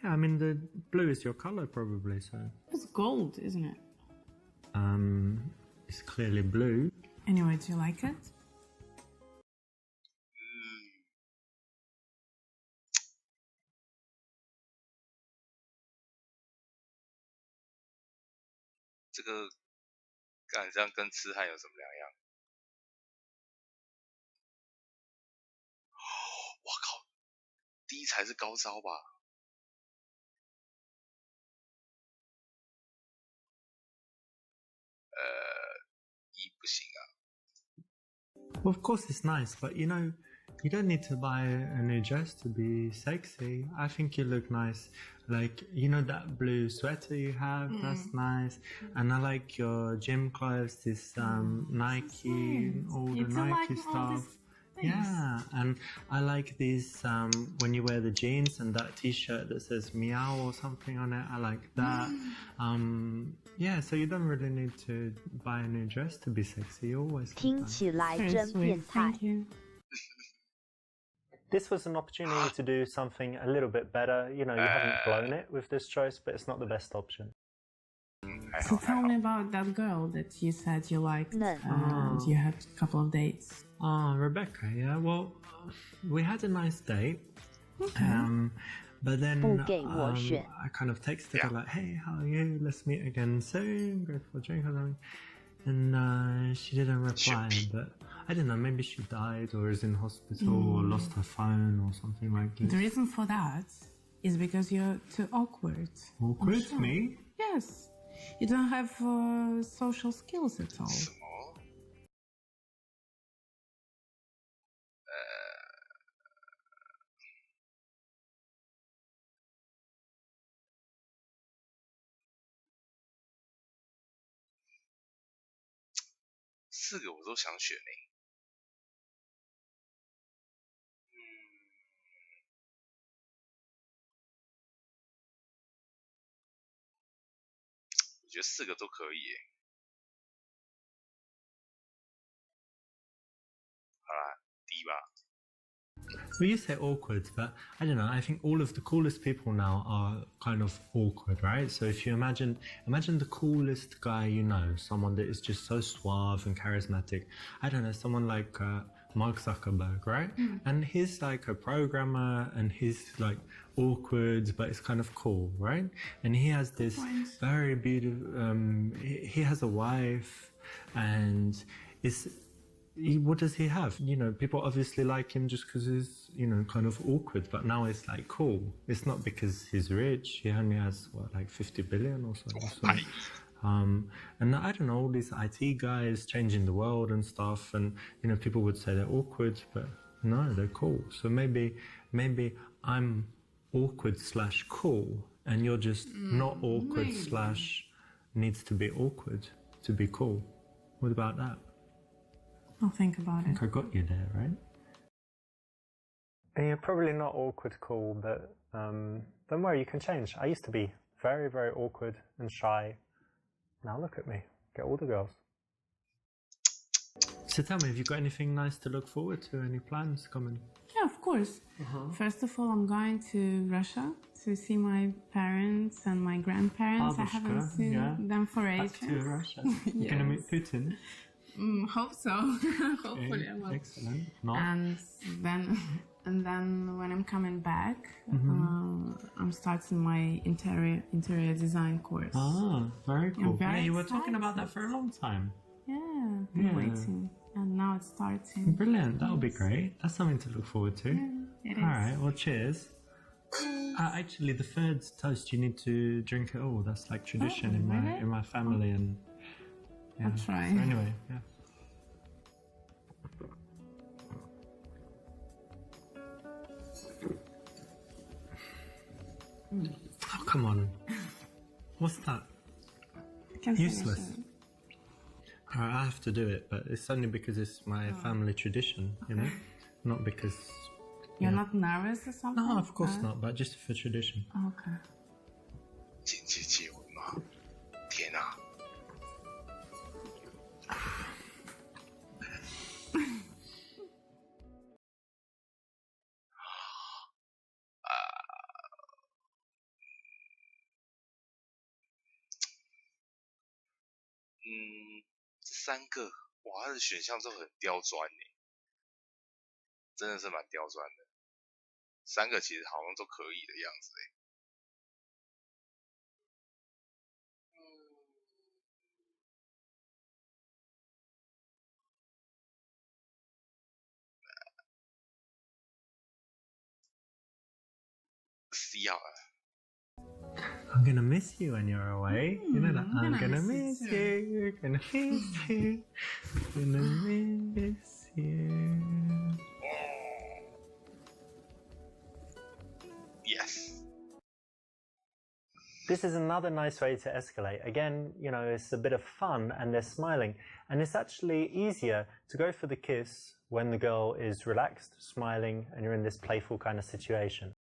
Yeah, I mean the blue is your color probably, so. It's gold, isn't it? It's clearly blue. Anyway, do you like it?这个干这样跟痴汉有什么两样？哇靠，第一才是高招吧？一不行啊。Well, of course it's nice, but you know, you don't need to buy a new dress to be sexy. I think you look nice. Like, you know that blue sweater you have? That's nice. And I like your gym clothes, this Nike, all the Nike stuff. Yeah, and I like these, when you wear the jeans and that t-shirt that says meow or something on it, I like that. Yeah, so you don't really need to buy a new dress to be sexy. You always 听起来真变态。 This was an opportunity to do something a little bit better. You know, you haven't blown it with this choice, but it's not the best option. So tell me about that girl that you said you liked and you had a couple of dates. Rebecca, yeah. Well, we had a nice date. But then I kind of texted her like, hey, how are you? Let's meet again soon. Go for a drink or something. And she didn't reply, but I don't know, maybe she died or is in hospital or lost her phone or something like this. The reason for that is because you're too awkward. Awkward? Me? Yes. You don't have social skills at all. 4个我都想选欸。我觉得4个都可以欸。好啦，D 吧。 Well, you say awkward, but I don't know. I think all of the coolest people now are kind of awkward, right? So if you imagine the coolest guy you know, someone that is just so suave and charismatic. I don't know, someone like Mark Zuckerberg, right? And he's like a programmer, and he's like awkward, but it's kind of cool, right? And he has this very beautiful. He has a wife, and what does he have? You know, people obviously like him just because he's, you know, kind of awkward, but now it's like cool. It's not because he's rich. He only has, what, like 50 billion or something. And I don't know, all these IT guys changing the world and stuff, and, you know, people would say they're awkward, but no, they're cool. So maybe I'm awkward / cool, and you're just not awkward / needs to be awkward to be cool. What about that? I'll think about it. I think I got you there, right? And you're probably not awkward cool, but don't worry, you can change. I used to be very, very awkward and shy. Now look at me, get all the girls. So tell me, have you got anything nice to look forward to? Any plans coming? Yeah, of course. First of all, I'm going to Russia to see my parents and my grandparents. I haven't seen them for ages. Back to Russia. You're gonna meet Putin. Hope so. Hopefully, I will. Excellent. Not. And then when I'm coming back, I'm starting my interior design course. Ah, very cool. Very you were excited. talking about that for a long time. Yeah, I'm waiting, and now it's starting. Brilliant. That'll be great. That's something to look forward to. Yeah, it is. All right. Well, cheers. Actually, the third toast you need to drink it all. That's like tradition in my family, and yeah. I'll try. So anyway, yeah. Oh, come on. What's that? Useless. Alright, I have to do it, but it's only because it's my family tradition, you know? Not because... You're not nervous or something? No, of course not, but just for tradition. Okay. 间接结婚吗？天啊！这三个，哇，它的选项都很刁钻呢，真的是蛮刁钻的。三个其实好像都可以的样子诶。C 好了。I'm gonna miss you when you're away. You know that? I'm gonna miss you. Gonna miss you. Gonna miss you. Yes. This is another nice way to escalate. Again, you know, it's a bit of fun and they're smiling. And it's actually easier to go for the kiss when the girl is relaxed, smiling, and you're in this playful kind of situation.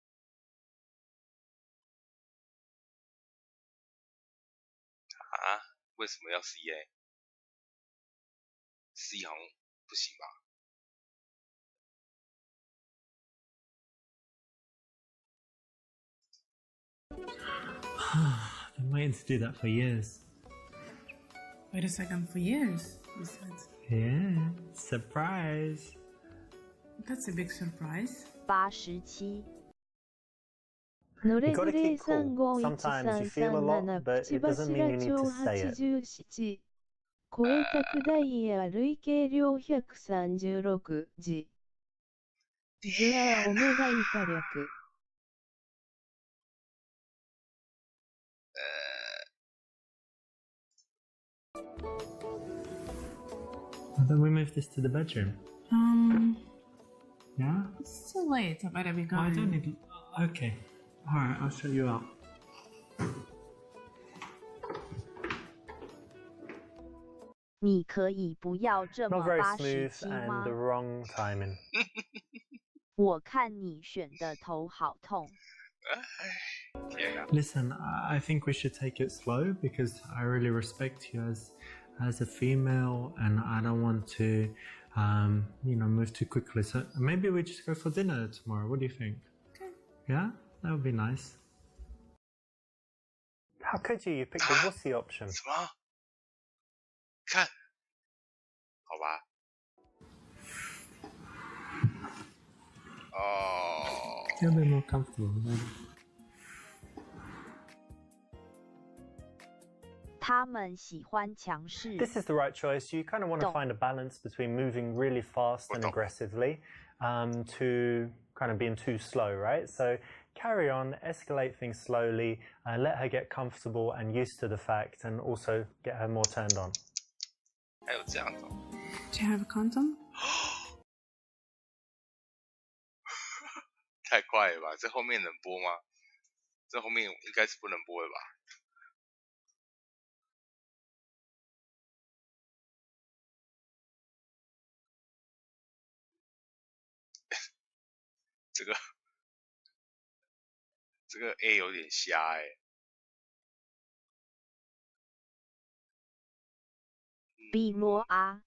Ah, 为什么要 C 欸 ？C 好像不行吧？ I've been waiting to do that for years. Wait a second, for years, you said? Yeah, surprise. That's a big surprise. 87 You've got to keep cool. Sometimes you feel a lot, but it doesn't mean you need to say it. 超えたダイヤ累計量136字。図はオメガ以下略。Why don't we move this to the bedroom? Yeah? It's too late. I better be Oh, going. I don't need... Okay. Alright, I'll show you out. Not very smooth and the wrong timing. 我看你选的头好痛。 Listen, I think we should take it slow because I really respect you as a female and I don't want to, you know, move too quickly. So maybe we just go for dinner tomorrow. What do you think? Okay. Yeah? That would be nice. How could you? You picked the wussy option. 什么？看，好吧。哦。 Feel a bit more comfortable. Maybe. 他们喜欢强势。 This is the right choice. You kind of want to find a balance between moving really fast and aggressively to kind of being too slow, right? So carry on, escalate things slowly, let her get comfortable and used to the fact, and also get her more turned on. 还有这样的、哦。 Do you have a condom? 太快了吧！这后面能播吗？这后面应该是不能播的吧？这个 A 有点瞎哎、欸。 B 罗啊。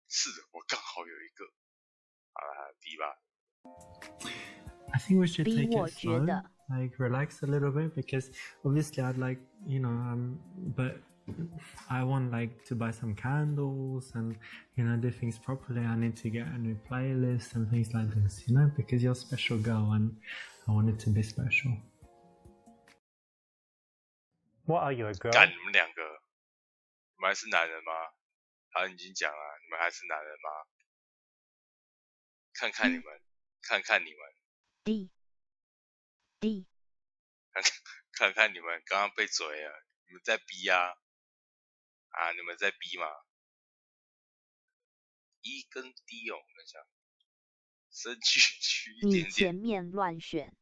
是的，我刚好有一个。好了 ，B 吧。I think we should 比 take 我 it 觉 slow, 得 like relax a little bit, because obviously I'd like, but I want like to buy some candles and, do things properly. I need to get a new playlist and things like this, because you're a special girl and I want it to be special. What are you, a girl? 干你们两个，你们还是男人吗？他已经讲了，你们还是男人吗？看看你们，看看你们， D 看看你们刚刚被嘴了，你们在逼啊！啊，你们在逼嘛？E 跟 D 哦，我看一下，升去一你点点，前面乱选，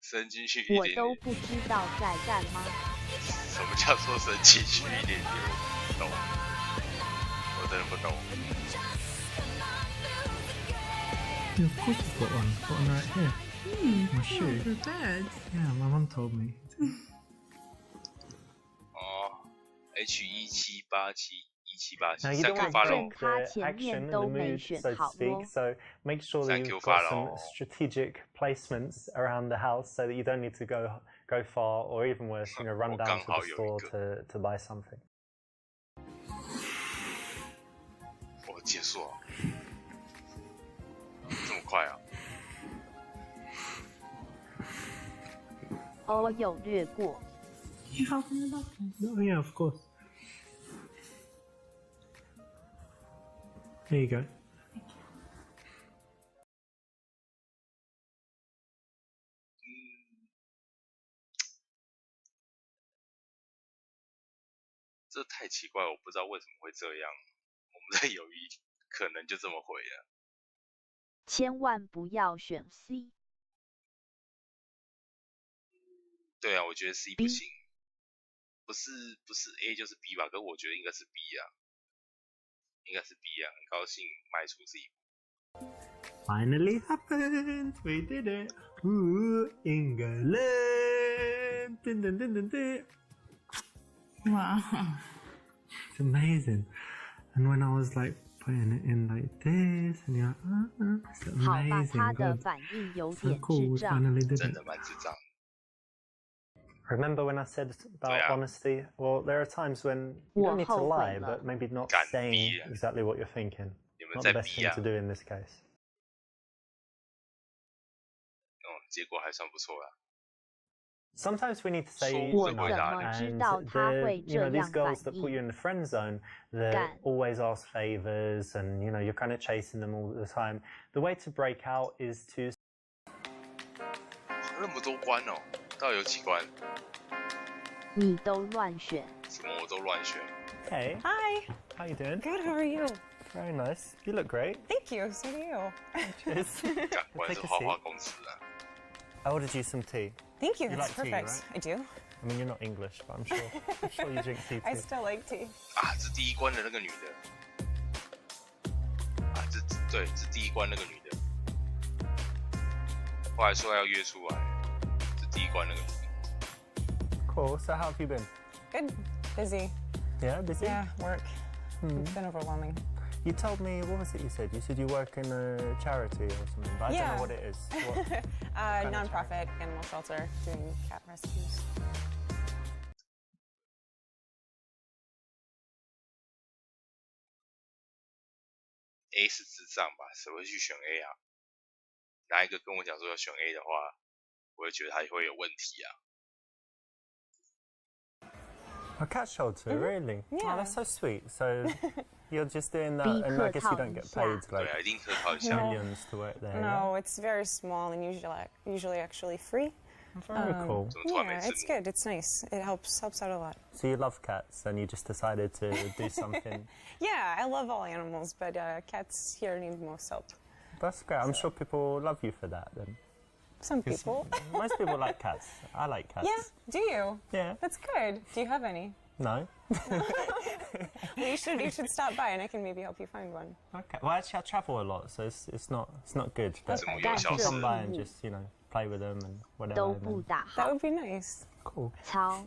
升进去一我点点。都不知道在干嘛。什么叫做升进去一点点？我不懂，我真的不懂。 Yeah, of course you've got one. Got one right here. My shoe. Prepared. Yeah, my mum told me. 哦 ，H17871787， Now you 3 don't Q want 发 to 喽 break the action and the mood, so to 好 speak. 哦。 So make sure that Thank you, you've got some Faro. strategic placements around the house, so that you don't need to go far, or even worse, run down to the store to buy something. 我结束了，这么快啊？我有略过。 You help me with that? Oh yeah, of course. Here you go. 这太奇怪了，我不知道为什么会这样。我们的友谊可能就这么毁了。千万不要选 C。 对啊，我觉得 C 不行，不是 A 就是 B 吧？可是我觉得应该是 B 啊，应该是 B 啊，很高兴迈出这一步。Finally happened! We did it! Ooh, England! Dun, dun, dun, dun, dun. Wow. It's amazing. And when I was like putting it in like this, and you're like, it's 好吧， amazing. 他的 God. 反应有 So 点 cool, 智 we 障。 finally did 真 it. 的蛮智障。 Remember when I said about Yeah. honesty? Well, there are times when you don't need to 我后悔 lie, 了。 but maybe not 干 saying 逼啊！ exactly what you're thinking. 你们 Not 在 the best 逼 thing 啊！ to do in this case. 结果还算不错啦。 Sometimes we need to say 我 no, 怎么知 and 道他会 these 这样 girls 反 that put you 应？ in the friend zone that 干。 always ask favors, and you're kind of chasing them all the time. The way to break out is to 那么多关哦，到底有几关？你都乱选。什么我都乱选。 Hey, Hi. how you doing? Good. How are you? Very nice. You look great. Thank you. So do you. Cheers. 干，果然是 Take a 花花 seat. 公司啊。 I ordered you some tea. Thank you. You That's like tea, perfect. right? I do. I mean, you're not English, but I'm sure you drink tea I too. still like tea. 啊，这第一关的那个女的。啊，对，这第一关那个女的。后来说要约出来，这第一关那个女的。 Cool. So how have you been? Good. Busy. Yeah, busy. Yeah, work. It's been overwhelming. You told me, what was it you said? You said you work in a charity or something, but I don't Yeah. know what it is. What? kind of Nonprofit animal shelter doing cat rescues. A 是智障吧？谁会去选 A 啊？哪一个跟我讲说要选 A 的话，我会觉得他会有问题啊。 A cat shelter, really? Yeah. Oh, that's so sweet. So you're just doing that, 立 and 刻 I guess you 套 don't 一 get 下。 paid 对 like 啊，一定可以考一下。 millions to work there. No, it's very small and usually actually free. Very cool. 怎么突然没 Yeah, 字 it's 幕？ good. It's nice. It helps out a lot. So you love cats, and you just decided to do something. Yeah, I love all animals, but cats here need most help. That's great. I'm sure people love you for that. Then Some 'Cause people. most people like cats. I like cats. Yeah, do you? Yeah. That's good. Do you have any? No. Well, you should stop by and I can maybe help you find one. Okay. Well, actually, I travel a lot, so it's not good. But 怎么有 但 消 you 失 come？by and just play with them and whatever. 都 and 不 then- 打 That 好。 would be nice. Cool. 操，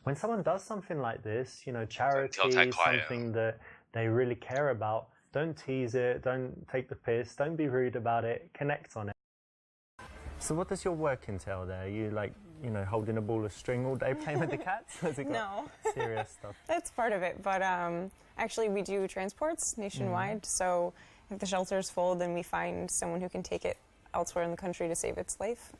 When someone does something like this, charity, 跳太快了。 something that they really care about, Don't tease it, don't take the piss, don't be rude about it, connect on it. So what does your work entail there? Are you like, you know, holding a ball of string all day playing with the cats? Has it got No. serious stuff? That's part of it, but actually we do transports nationwide, so if the shelter's full, then we find someone who can take it elsewhere in the country to save its life.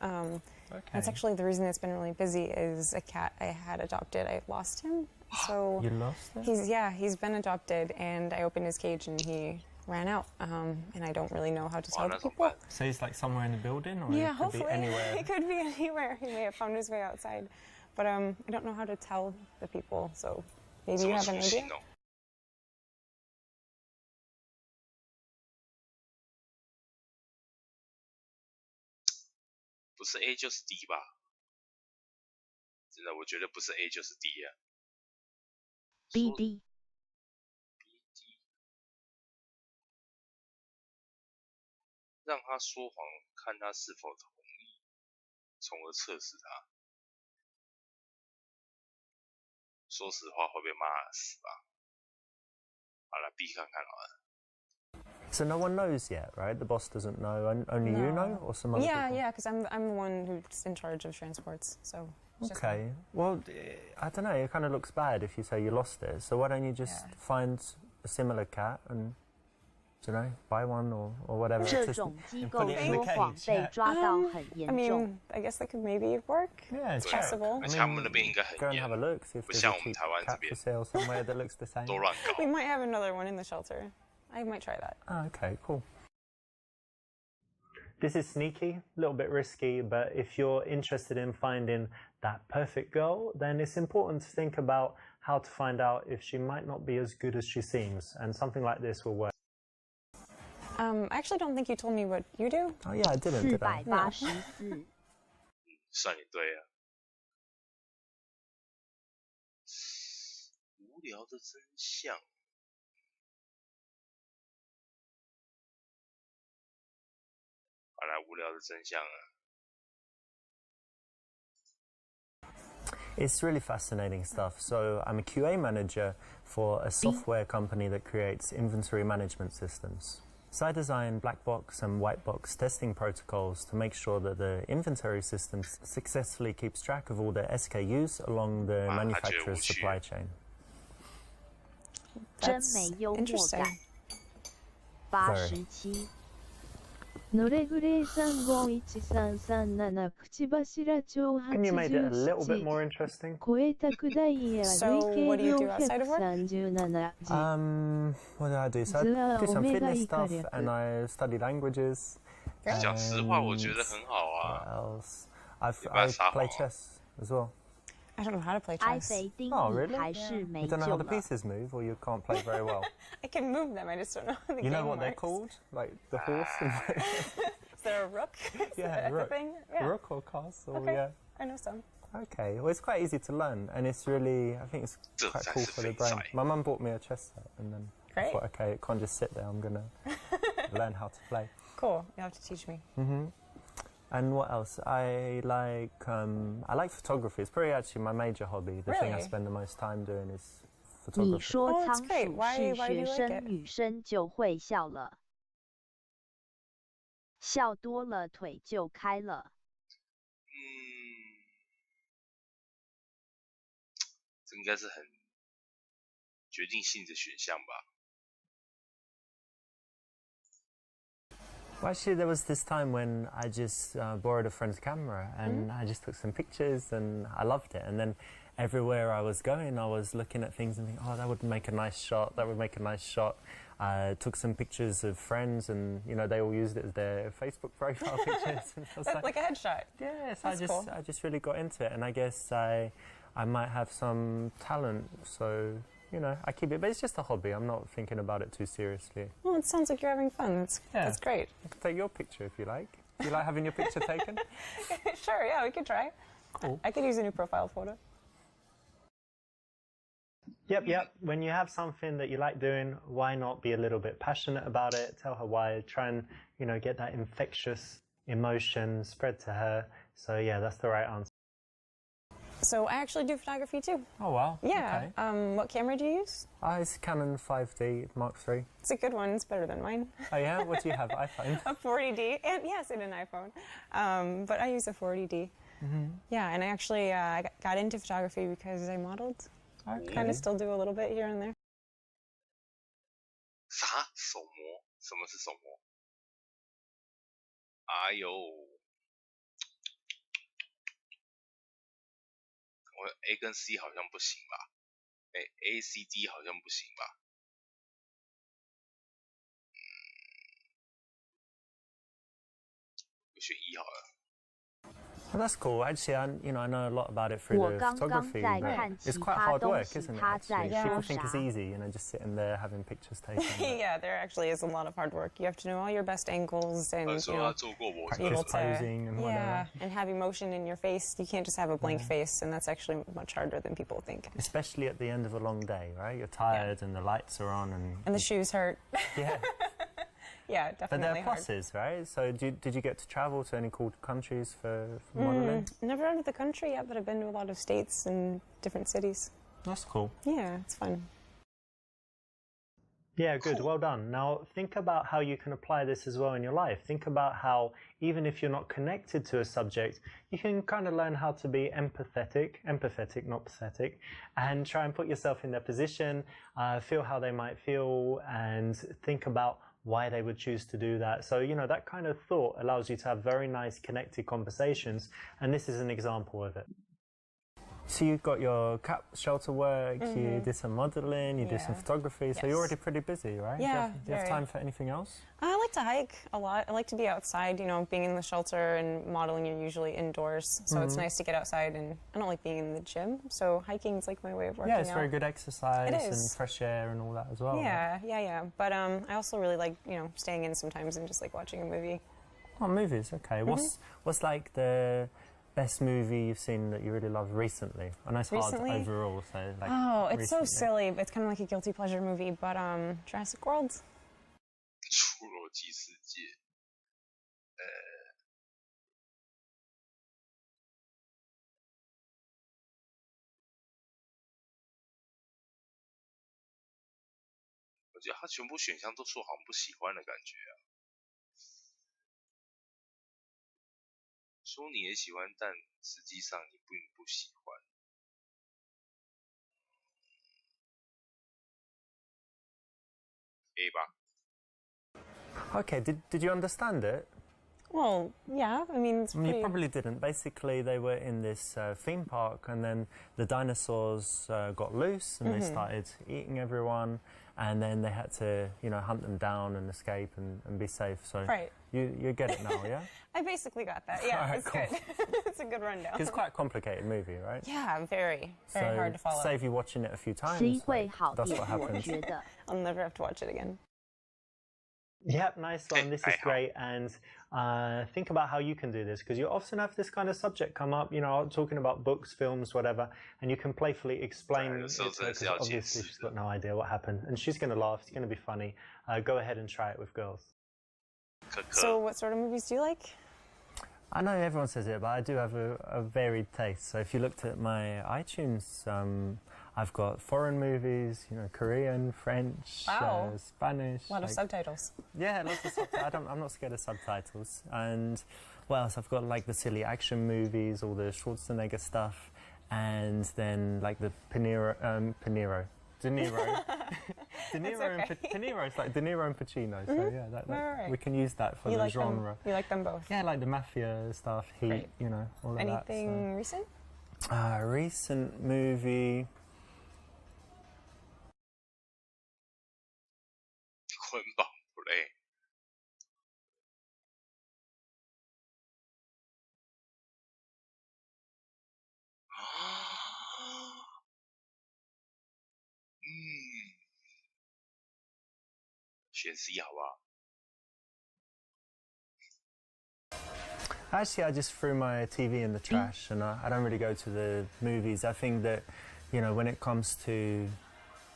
That's actually the reason it's been really busy is a cat I had adopted. I lost him. So You lost him? he's been adopted, and I opened his cage and he ran out, and I don't really know how to tell the people. So he's like somewhere in the building, or Yeah, it could hopefully. be anywhere? It could be anywhere. He may have found his way outside. But I don't know how to tell the people, so maybe you have an idea? 不是 A 就是 D 吧？真的，我觉得不是 A 就是 D 啊。BD 让他说谎，看他是否同意，从而测试他。说实话会被骂死吧？好了 ，B 看看好了。So no one knows yet, right? The boss doesn't know. Only you know, or some other Yeah, people? yeah, because I'm the one who's in charge of transports, so. it's just Okay. Well, I don't know. It kind of looks bad if you say you lost it. So why don't you just find a similar cat and, you know, buy one or whatever. 这种机构说谎被抓到很 I 严重。 mean, I guess that could maybe work. Yeah, It's check. possible. 而且他们那边应该很 Go and 严 have a，look, see if 不 there's 像 a 我们 cheap 台湾这 cat 边 for sale somewhere that looks the same. 都乱搞 We。might have another one in the shelter. I might try that. Oh, okay, cool. This is sneaky, a little bit risky, but if you're interested in finding that perfect girl, then it's important to think about how to find out if she might not be as good as she seems, and something like this will work. I actually don't think you told me what you do. Oh yeah, I didn't, did I? 484。算你对啊。无聊的真相。好啦，无聊的真相啊。 It's really fascinating stuff. So I'm a QA manager for a software company that creates inventory management systems. So I design black box and white box testing protocols to make sure that the inventory system successfully keeps track of all the SKUs along the manufacturer's supply chain. 真没幽默感。87。ノレグレー351337口柱町 Can you make it a little bit more interesting? 超えたくダイヤ累計量137時。What did I do? So I do some fitness stuff and I study languages. 讲实话，我觉得很好 What 啊。 else? I 你不要撒谎 play chess as well. I don't know how to play 埃 chess. 菲丁 Oh, 你 really? 还是没 You don't know 救 how the 了。 pieces move, or you can't play very well. I can move them, I just don't know how the You know game what they're works. called? Like the horse and Is there a rook? Is yeah, there a rook, thing? Yeah. rook or castle. Okay. Yeah. I know some. Okay. Well, it's quite easy to learn, and it's really, I think it's quite cool for the brain. My mum bought me a chess set, and then I Great. thought, okay, it can't just sit there. I'm gonna learn how to play. Cool. You'll have to teach me. And what else? I like photography. It's probably actually my major hobby. The thing I Really? spend the most time doing is 你 photography. 说 Oh, 仓 that's great. 鼠 Why- 是 why do you 学 like 生 it? 女生就会笑了，笑多了腿就开了。这应该是很决定性的选项吧。 Well, actually, there was this time when I just borrowed a friend's camera and I just took some pictures and I loved it. And then everywhere I was going, I was looking at things and thinking, oh, that would make a nice shot. That would make a nice shot. I took some pictures of friends and, you know, they all used it as their Facebook profile pictures. And I was That's like a headshot. yes, That's cool. I just really got into it. And I guess I might have some talent. So, you know, I keep it, but it's just a hobby. I'm not thinking about it too seriously. Well, it sounds like you're having fun. That's great. I can take your picture if you like. Do you like having your picture taken? Sure, yeah, we could try. Cool. I could use a new profile photo. Yep. When you have something that you like doing, why not be a little bit passionate about it? Tell her why. Try and, you know, get that infectious emotion spread to her. So yeah, that's the right answer. So I actually do photography too. Oh wow. Yeah. Okay. What camera do you use? It's Canon 5D Mark III. It's a good one. It's better than mine. Oh yeah? What do you have? iPhone? A 40D. And yes, and an iPhone. But I use a 40D. Yeah, and I actually got into photography because I modeled. Okay. Kind of still do a little bit here and there. 啥手模？什么是手模？哎呦，我 A 跟 C 好像不行吧？A、C、D 好像不行吧？我选E 好了。Well, that's cool. Actually, I know a lot about it through the photography. But it's quite hard work, isn't it? Actually? People think it's easy, just sitting there having pictures taken. Yeah, there actually is a lot of hard work. You have to know all your best angles and be able to posing and whatever. and have emotion in your face. You can't just have a blank face, and that's actually much harder than people think. Especially at the end of a long day, right? You're tired and the lights are on and the shoes hurt. Yeah. Yeah, definitely. But there are pluses, right? So did you get to travel to any cool countries for modeling? Never out of the country yet, but I've been to a lot of states and different cities. That's cool. Yeah, it's fun. Yeah, good. Well done. Now, think about how you can apply this as well in your life. Think about how, even if you're not connected to a subject, you can kind of learn how to be empathetic, not pathetic, and try and put yourself in their position, feel how they might feel, and think about why they would choose to do that. So, that kind of thought allows you to have very nice connected conversations, and this is an example of it. So you've got your cat shelter work, you did some modeling, you did some photography, so you're already pretty busy, right? Yeah, do you have time for anything else? I like to hike a lot. I like to be outside, being in the shelter and modeling, you're usually indoors, so it's nice to get outside, and I don't like being in the gym, so hiking is like my way of working out. Yeah, it's very good exercise and fresh air and all that as well. Yeah, right? yeah. But I also really like, staying in sometimes and just like watching a movie. Oh, movies, okay. What's like the best movie you've seen that you really love recently? I know it's hard overall, so like. Oh, it's so silly. It's kind of like a guilty pleasure movie, but Jurassic World. 侏罗纪世界，我觉得他全部选项都说好像不喜欢的感觉啊。说你也喜欢，但实际上你并不喜欢。A 吧。Okay, did you understand it? Well, yeah, I mean, it's pretty... You probably didn't. Basically, they were in this theme park, and then the dinosaurs got loose, and they started eating everyone, and then they had to, hunt them down and escape and be safe. So you get it now, yeah? I basically got that. Yeah, it's good. It's a good rundown. It's quite a complicated movie, right? Yeah, very hard to follow. Save you watching it a few times. That's what happens. I'll never have to watch it again. Yep, nice one. This is great. And think about how you can do this, because you often have this kind of subject come up, talking about books, films, whatever, and you can playfully explain it to her, because obviously she's got no idea what happened. And she's going to laugh. It's going to be funny. Go ahead and try it with girls. So what sort of movies do you like? I know everyone says it, but I do have a varied taste. So if you looked at my iTunes, I've got foreign movies, Korean, French, Spanish. A lot of subtitles. Yeah, lots of subtitles. I'm not scared of subtitles. And what else? I've got like the silly action movies, all the Schwarzenegger stuff, and then like the De Niro. De Niro is like De Niro and Pacino. So yeah, we can use that for the genre. You like them both? Yeah, like the mafia stuff, Heat, all of that. Anything recent? Recent movie. 捆绑 play。选 C 好不好？ Actually, I just threw my TV in the trash, and I don't really go to the movies. I think that, when it comes to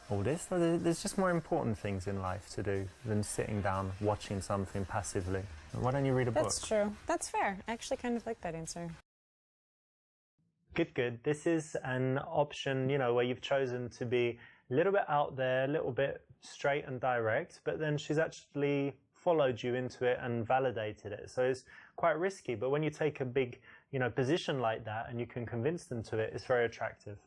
all this, there's just more important things in life to do than sitting down watching something passively. Why don't you read a book? That's true. That's fair. I actually kind of like that answer. Good, good. This is an option, you know, where you've chosen to be a little bit out there, a little bit straight and direct, but then she's actually followed you into it and validated it. So it's quite risky, but when you take a big, you know, position like that and you can convince them to it, it's very attractive.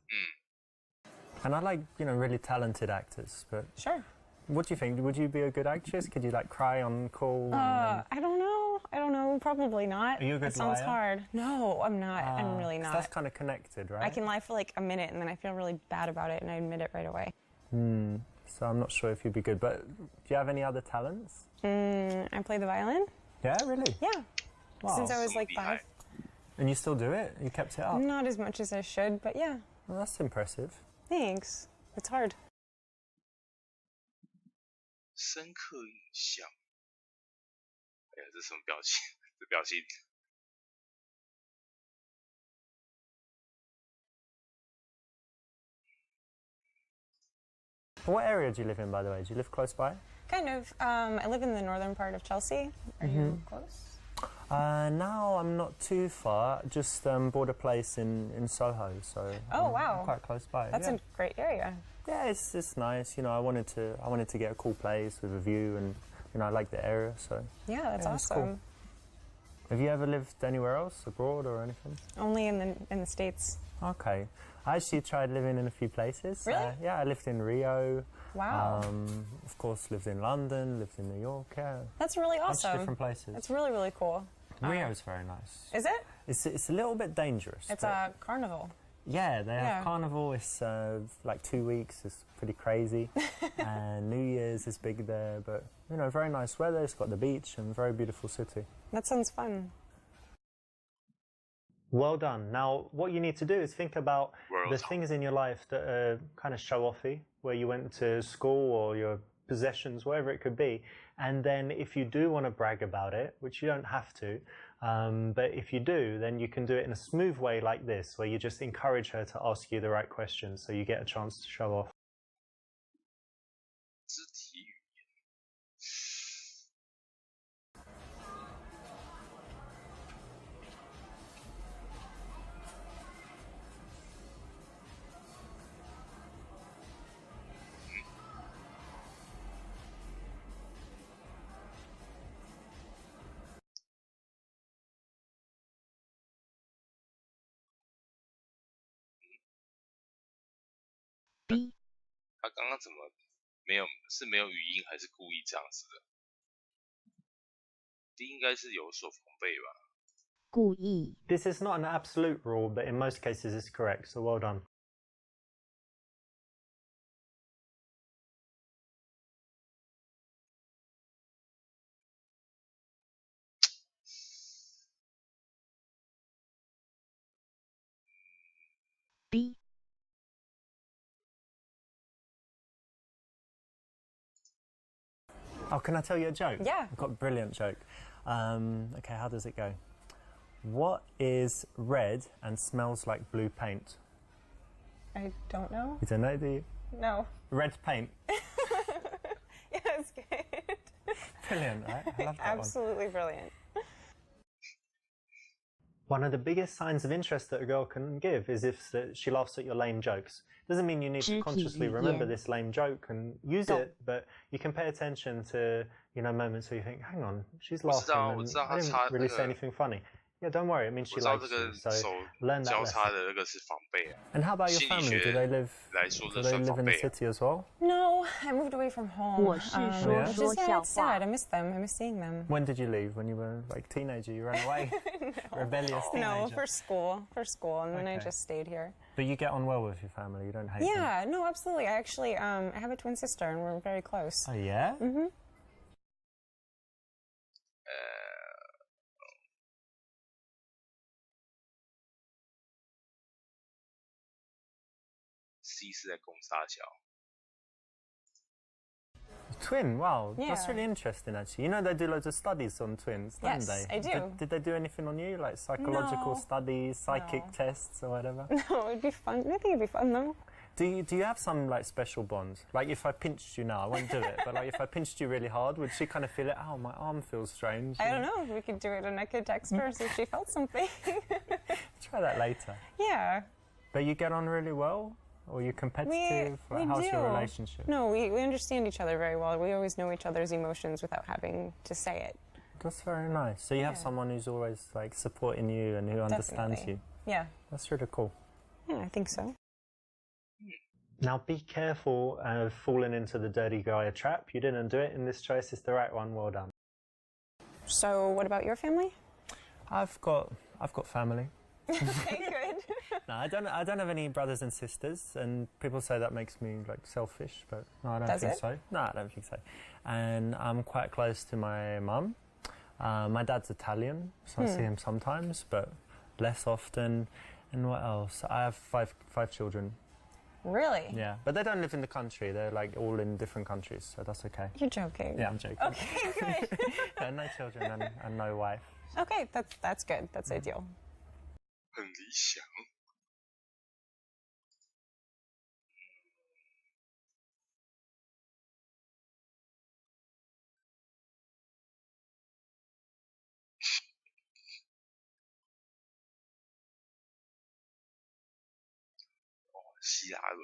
And I like, you know, really talented actors, but... Sure. What do you think? Would you be a good actress? Could you, like, cry on call? I don't know. I don't know. Probably not. Are you a good That sounds liar? hard. No, I'm not. I'm really not. That's kind of connected, right? I can lie for like a minute and then I feel really bad about it and I admit it right away. So I'm not sure if you'd be good, but do you have any other talents? I play the violin. Yeah, really? Yeah. Wow. Since I was like 5. And you still do it? You kept it up? Not as much as I should, but yeah. Well, that's impressive. Thanks. It's hard. 深刻印象。哎呀，这什么表情？这表情。What area do you live in, by the way? Do you live close by? Kind of. I live in the northern part of Chelsea. Are you close? Now I'm not too far. Just bought a place in Soho, so Oh, wow. I'm quite close by. That's yeah. a great area. Yeah, it's nice. You know, I wanted to get a cool place with a view, and you know, I like the area. So Yeah, that's yeah, it's awesome. cool. Have you ever lived anywhere else, abroad or anything? Only in the States. Okay, I actually tried living in a few places. Really? Yeah, I lived in Rio. Wow. Of course, lived in London, lived in New York. Yeah, That's really a bunch awesome. of different places. That's really, really cool. Rio's very nice. Is it? It's a little bit dangerous. It's but a carnival. yeah, they Yeah. have carnival. It's like 2 weeks. It's pretty crazy. And New Year's is big there, but you know, very nice weather. It's got the beach and very beautiful city. That sounds fun. Well done. Now, what you need to do is think about the things in your life that are kind of show-offy, where you went to school or your possessions, whatever it could be. And then if you do want to brag about it, which you don't have to, but if you do, then you can do it in a smooth way like this, where you just encourage her to ask you the right questions so you get a chance to show off. 肢体语言。他刚刚怎么没有？是没有语音还是故意这样子的？D 应该是有所防备吧。故意。 This is not an absolute rule, but in most cases it's correct, so well done. B. Oh, can I tell you a joke? Yeah. I've got a brilliant joke. Okay, how does it go? What is red and smells like blue paint? I don't know. You don't know, do you? No. Red paint. Yeah, it's good. Brilliant, right? I love that Absolutely brilliant. One of the biggest signs of interest that a girl can give is if she laughs at your lame jokes. Doesn't mean you need to consciously remember this lame joke and use it, but you can pay attention to, you know, moments where you think, hang on, she's laughing and I didn't really say anything funny. Yeah, don't worry, it means she likes you, so learn that 交叉 lesson. 的那个是防备啊。 And how about your 心理 family? 学 Do they live 来说，这 in 算 the 防备啊。 city as well? No, I moved away from home. 我是说 which is 说 yeah, 笑 it's 话 sad. I miss them. I miss seeing them. When did you leave? When you were like a teenager? You ran away? Rebellious teenager? No, for school, and then I Okay. just stayed here. But you get on well with your family, you don't hate them? Yeah, no, absolutely. I actually, I have a twin sister, and we're very close. Oh, yeah? Mm-hmm. C 是在攻沙桥。 Twin, wow, Yeah. that's really interesting actually. You know they do loads of studies on twins, don't Yes, they? I do. Did they do anything on you, like psychological No. studies, psychic No. tests or whatever? No, it'd be fun. I think it'd be fun though. Do you have some like special bonds? Like if I pinched you now, I won't do it, but like if I pinched you really hard, would she kind of feel it? Oh, my arm feels strange. I don't know. We could do it, and I could text her see if she felt something. Try that later. Yeah. But you get on really well? Or you're competitive? We How's do. your relationship? No, we understand each other very well. We always know each other's emotions without having to say it. That's very nice. So you have someone who's always like supporting you and who understands you. Yeah. That's really cool. Yeah, I think so. Now be careful of falling into the dirty guy trap. You didn't do it, and this choice is the right one. Well done. So what about your family? I've got family. Okay, good. No, I don't have any brothers and sisters, and people say that makes me like selfish, but no, I don't think so. No, I don't think so. And I'm quite close to my mum. My dad's Italian, so I see him sometimes, but less often. And what else? I have five children. Really? Yeah, but they don't live in the country. They're like all in different countries, so that's okay. You're joking. Yeah, I'm joking. Okay, good. No children and no wife. Okay, that's good. That's ideal. 很理想。希拉蕊。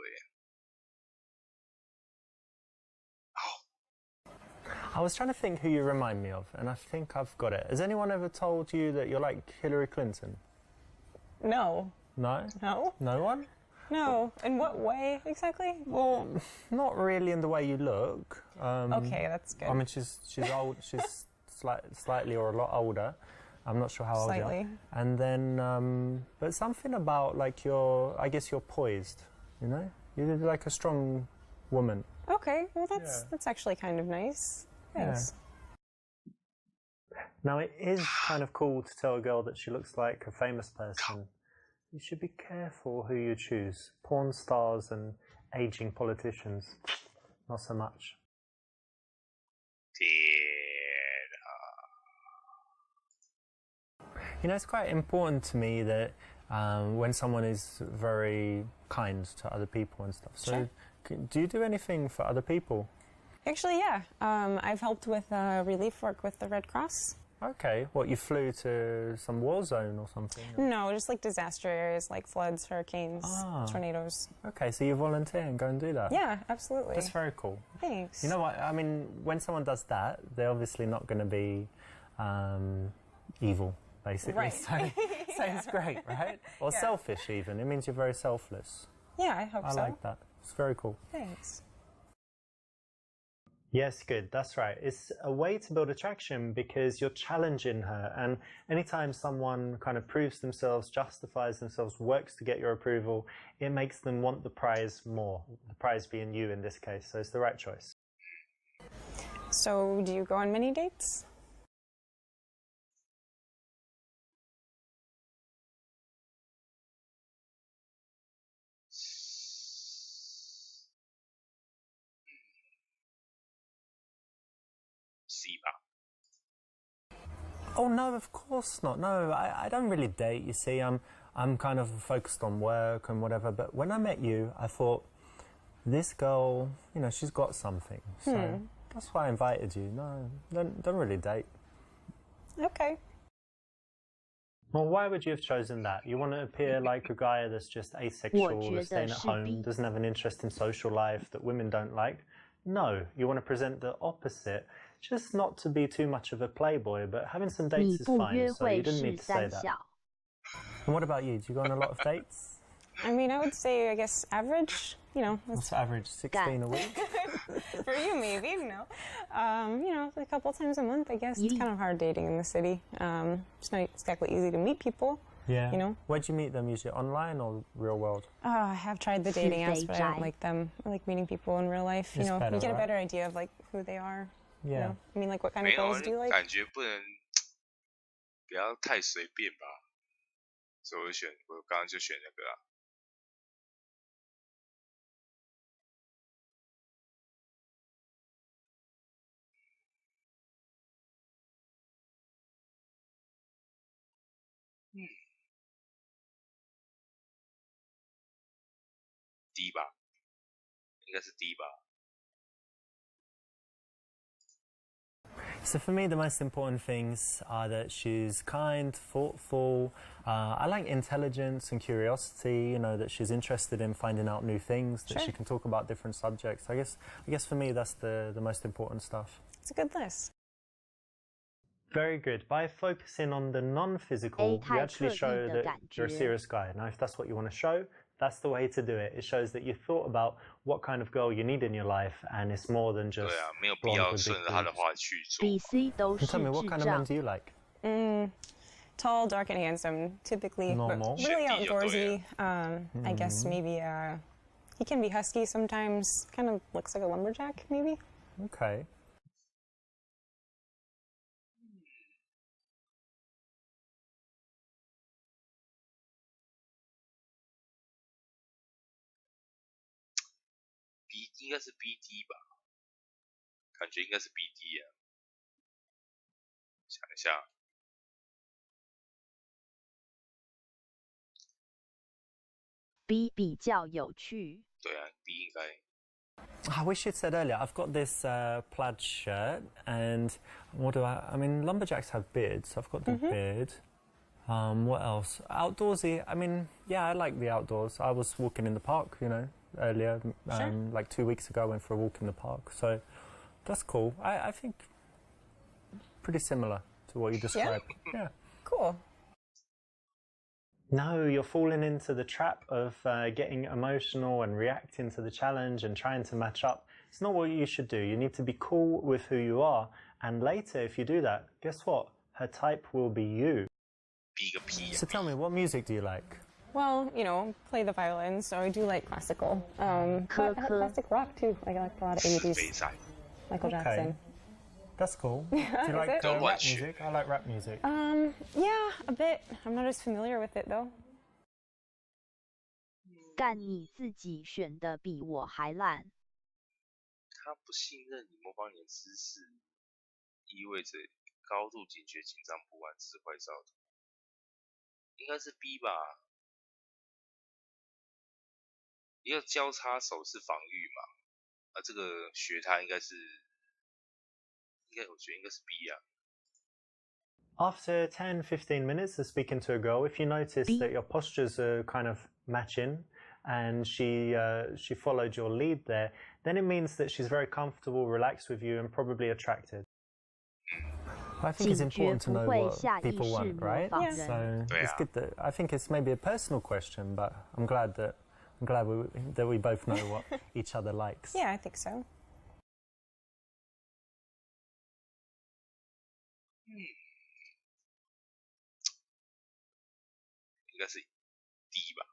I was trying to think who you remind me of, and I think I've got it. Has anyone ever told you that you're like Hillary Clinton? No. No? No? No one? No. In what way exactly? Well, not really in the way you look. Okay, that's good. I mean, she's old. She's slightly or a lot older. I'm not sure how old you are. And then, but something about like I guess you're poised. You know, you're like a strong woman. Okay, well that's actually kind of nice. Thanks. Yeah. Now it is kind of cool to tell a girl that she looks like a famous person. You should be careful who you choose. Porn stars and aging politicians, not so much. You know, it's quite important to me that when someone is very kind to other people and stuff. So, do you do anything for other people? Actually, yeah. I've helped with relief work with the Red Cross. Okay. What, you flew to some war zone or something? No, just like disaster areas like floods, hurricanes, tornadoes. Okay, so you volunteer and go and do that? Yeah, absolutely. That's very cool. Thanks. You know what? I mean, when someone does that, they're obviously not going to be evil, basically. Right. So it's great, right? Or selfish even. It means you're very selfless. Yeah, I hope so. I like that. It's very cool. Thanks. Yes, good. That's right. It's a way to build attraction because you're challenging her. And anytime someone kind of proves themselves, justifies themselves, works to get your approval, it makes them want the prize more. The prize being you in this case. So it's the right choice. So do you go on many dates? Oh no, of course not. No, I don't really date. You see, I'm kind of focused on work and whatever. But when I met you, I thought, this girl, you know, she's got something. So that's why I invited you. No, don't really date. Okay. Well, why would you have chosen that? You want to appear like a guy that's just asexual, that's staying at home, doesn't have an interest in social life that women don't like? No, you want to present the opposite. Just not to be too much of a playboy, but having some dates is fine, so you didn't need to say that. And what about you? Do you go on a lot of dates? I mean, I would say, I guess, average, you know. What's average, 16 a week? For you, maybe, no. You know, a couple times a month, I guess. It's kind of hard dating in the city. It's not exactly easy to meet people. Yeah. You know? Where'd you meet them? Usually online or real world? I have tried the dating apps, but I don't like them. I like meeting people in real life. You know, you get a better idea of, like, who they are. Yeah. You know? I mean, like, what kind of girls do you like? 感觉不能不要太随便吧，所以我刚刚就选那个啊。D 吧，应该是 D 吧。So for me, the most important things are that she's kind, thoughtful. I like intelligence and curiosity. You know, that she's interested in finding out new things. That she can talk about different subjects. I guess for me, that's the most important stuff. It's a good list. Very good. By focusing on the non-physical, you actually show that you're a serious guy. Now, if that's what you want to show, that's the way to do it. It shows that you thought about what kind of girl you need in your life, and it's more than just blonde with big boobs. Tell me, what kind of men do you like? Tall, dark, and handsome, typically. Normal. But really outdoorsy. I guess maybe he can be husky sometimes. Kind of looks like a lumberjack, maybe. Okay. B 应该是 BD 吧，感觉应该是 BD 啊。想一下 B 比较有趣。对啊 ，B 应该。I wish you'd said earlier. I've got this plaid shirt, and what do I mean, lumberjacks have beards. So I've got the beard. What else? Outdoorsy. I mean, yeah, I like the outdoors. I was walking in the park, you know, earlier. Like 2 weeks ago, I went for a walk in the park. So that's cool. I think pretty similar to what you described. Yeah. Cool. No, you're falling into the trap of getting emotional and reacting to the challenge and trying to match up. It's not what you should do. You need to be cool with who you are. And later, if you do that, guess what? Her type will be you. So tell me, what music do you like? Well, you know, play the violin, so I do like classical. But classic rock, too. I like a lot of 80s. Michael Jackson. That's cool. Do you like rap music? I like rap music. Yeah, a bit. I'm not as familiar with it, though. 干你自己选的比我还烂。他不信任你模仿你的姿势，意味着高度警觉、紧张不安、智慧少图。应该是 B 吧？一个交叉手势防御嘛，这个学他应该是。我觉得应该是 B 啊。After 10-15 minutes of speaking to a girl, if you notice that your postures are kind of matching and she followed your lead there, then it means that she's very comfortable, relaxed with you, and probably attracted. I think it's important to know what people want, right? Yeah. So it's good that I think it's maybe a personal question, but I'm glad that we both know what each other likes. Yeah, I think so. 应该是 D 吧。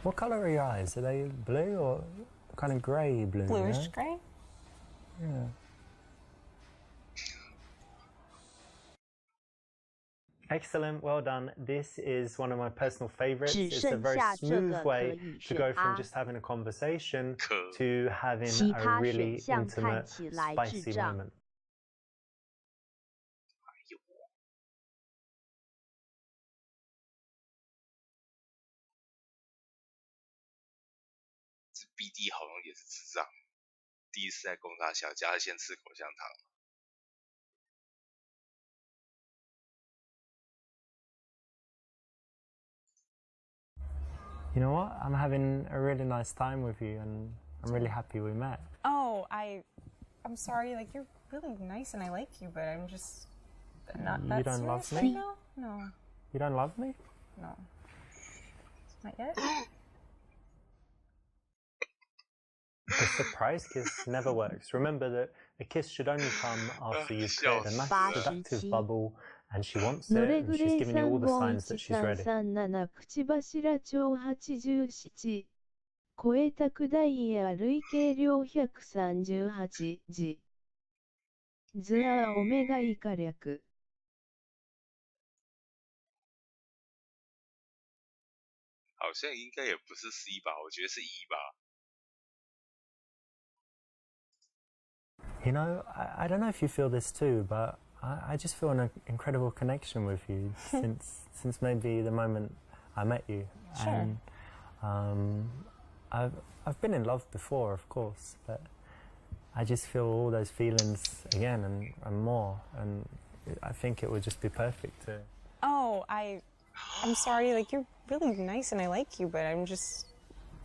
What color are your eyes? Are they blue or kind of grey blue? Bluish grey? Yeah. Excellent, well done. This is one of my personal favorites. It's a very smooth way to go from just having a conversation to having a really intimate, spicy moment. BD 好像也是智障，第一次在攻他小，叫他先吃口香糖。You know what? I'm having a really nice time with you, and I'm really happy we met. Oh, I'm sorry. Like, you're really nice, and I like you, but I'm just not that serious. You don't love me? Right now? No. You don't love me? No. Not yet. The surprise kiss never works. Remember that a kiss should only come after you've created a nice seductive bubble and she wants it and she's giving you all the signs that she's ready. 口柱長87超えたくダイヤ累計量138字ズアーオメガ以下略好像应该也不是 C 吧，我觉得是 E 吧。You know, I don't know if you feel this too, but I just feel an incredible connection with you since maybe the moment I met you. Sure. And I've been in love before, of course, but I just feel all those feelings again and more, and I think it would just be perfect to... Oh, I'm sorry, like, you're really nice and I like you, but I'm just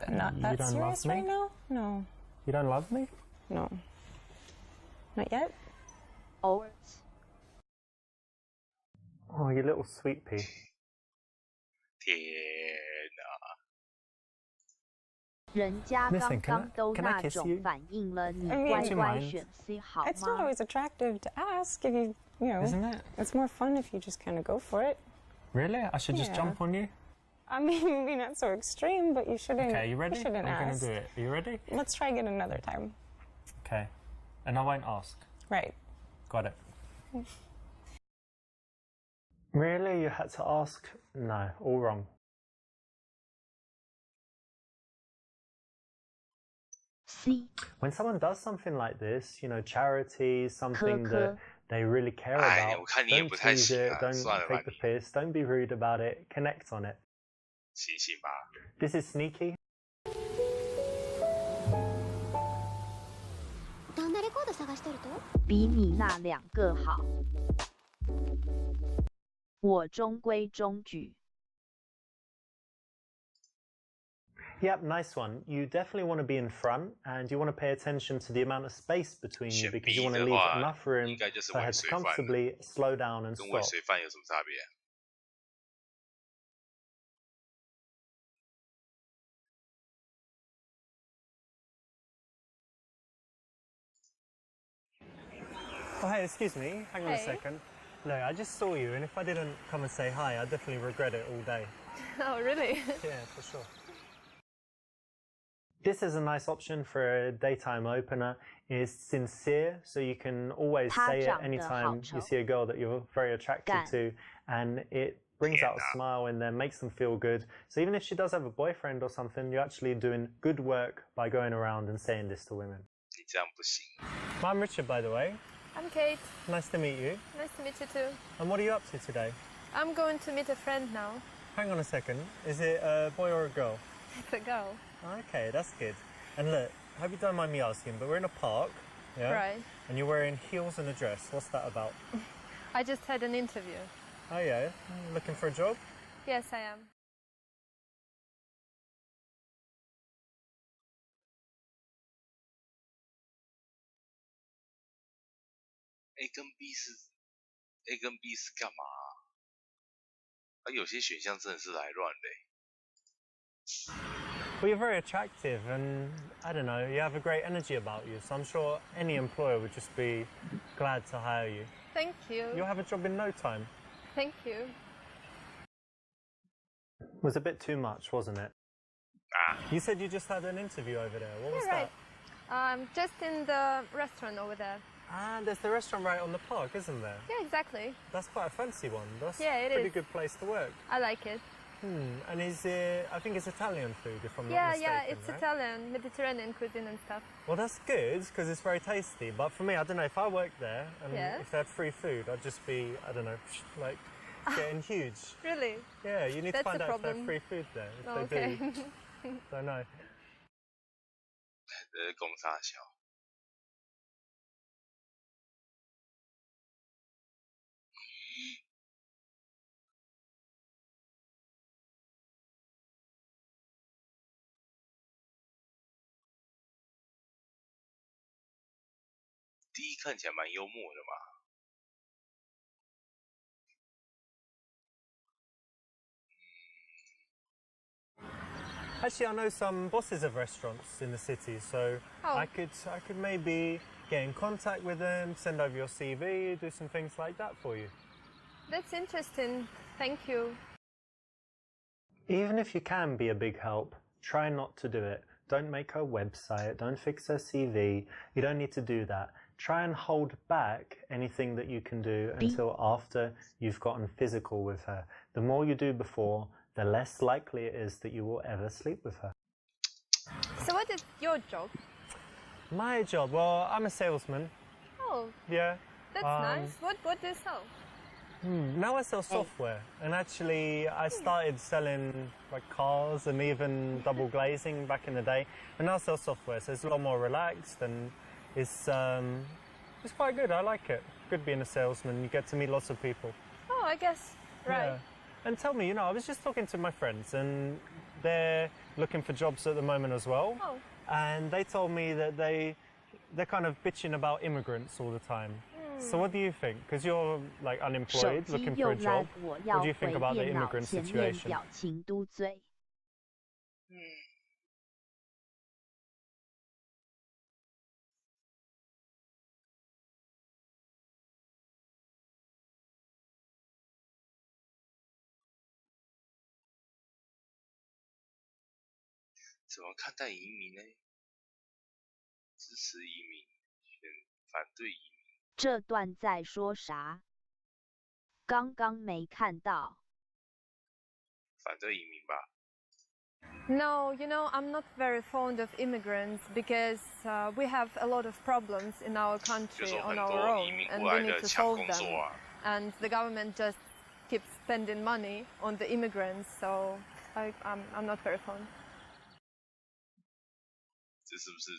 not that serious right now. No. You don't love me? No. Not yet. Always. Oh, you little sweet pea. 天哪！人家刚 Listen, 刚都 can I 那 kiss 种 you? 反应了，你 I mean, 乖 would you 乖 mind? 选 C 好 It's not 吗？ always attractive to ask if you know. Isn't it? It's more fun if you just kind of go for it. Really? I should just Yeah. jump on you? I mean, maybe not so extreme, but you shouldn't. Okay, you ready? You shouldn't I'm ask. gonna do it. Are you ready? Let's try again another time. Okay. And I won't ask. Right. Got it. Really? You had to ask? No, all wrong. C. When someone does something like this, you know, charity, something that 科科 they really care 哎， about, 我看你也 don't 不太 tease 行 it, 啊， don't 算了吧 take the 你， piss, don't be rude about it, connect on it. 醒醒吧。 This is sneaky. どんなレコード探しとると？比你那两个好。我中规中矩。 Yep, nice one. You definitely want to be in front, and you want to pay attention to the amount of space between you 选 because B you want to 的 leave 话， enough room 应该就是 for her 尾 to 随饭了， comfortably slow down and 跟尾 stop. 随饭有什么差别？ Oh, hey, excuse me. Hang on a second. Look, I just saw you, and if I didn't come and say hi, I'd definitely regret it all day. Oh, really? Yeah, for sure. This is a nice option for a daytime opener. It's sincere, so you can always say it anytime you see a girl that you're very attracted to, and it brings out a smile in them, makes them feel good. So even if she does have a boyfriend or something, you're actually doing good work by going around and saying this to women. 你这样不行。 I'm Richard, by the way. I'm Kate. Nice to meet you. Nice to meet you too. And what are you up to today? I'm going to meet a friend now. Hang on a second. Is it a boy or a girl? It's a girl. Okay, that's good. And look, I hope you don't mind me asking, but we're in a park, yeah? Right. And you're wearing heels and a dress. What's that about? I just had an interview. Oh yeah, looking for a job? Yes, I am. A 跟 B 是 A 跟 B 是干嘛？啊，有些选项真的是来乱的。 Well, you're very attractive, and I don't know, you have a great energy about you, so I'm sure any employer would just be glad to hire you. Thank you. You'll have a job in no time. Thank you. It was a bit too much, wasn't it? You said you just had an interview over there. What was right. that? Just in the restaurant over there. Ah, there's the restaurant right on the park, isn't there? Yeah, exactly. That's quite a fancy one. That's Yeah, it a pretty is. good place to work. I like it. And is it, I think it's Italian food, if I'm not Yeah, mistaken, yeah, it's right? Italian, Mediterranean cuisine and stuff. Well, that's good, because it's very tasty. But for me, I don't know, if I worked there, and Yes. if they had free food, I'd just be, I don't know, like, getting huge. Really? Yeah, you need That's to find the out if they have problem. free food there. If Oh, they okay. do, don't know. 这是公差小。 D 看起来蛮幽默的嘛。 Actually, I know some bosses of restaurants in the city, so I could maybe get in contact with them, send over your CV, do some things like that for you. That's interesting. Thank you. Even if you can be a big help, try not to do it. Don't make her website, don't fix her CV. You don't need to do that. Try and hold back anything that you can do until after you've gotten physical with her. The more you do before, the less likely it is that you will ever sleep with her. So what is your job? My job? Well, I'm a salesman. Oh, Yeah. that's nice. What do you sell? Now I sell software, and actually I started selling like cars and even double glazing back in the day, and now I sell software, so it's a lot more relaxed, and it's quite good. I like it. Good being a salesman. You get to meet lots of people. Oh, I guess. Right. Yeah. And tell me, I was just talking to my friends, and they're looking for jobs at the moment as well. Oh. And they told me that they're kind of bitching about immigrants all the time. So what do you think? Because you're like unemployed, looking for a job. What do you think about the immigrant situation? 怎么看待移民呢？支持移民，选反对移民。这段在说啥？刚刚没看到。反对移民吧。No, I'm not very fond of immigrants because we have a lot of problems in our country on our own, and we need to solve them. And the government just keeps spending money on the immigrants, so I'm not very fond. 这是不是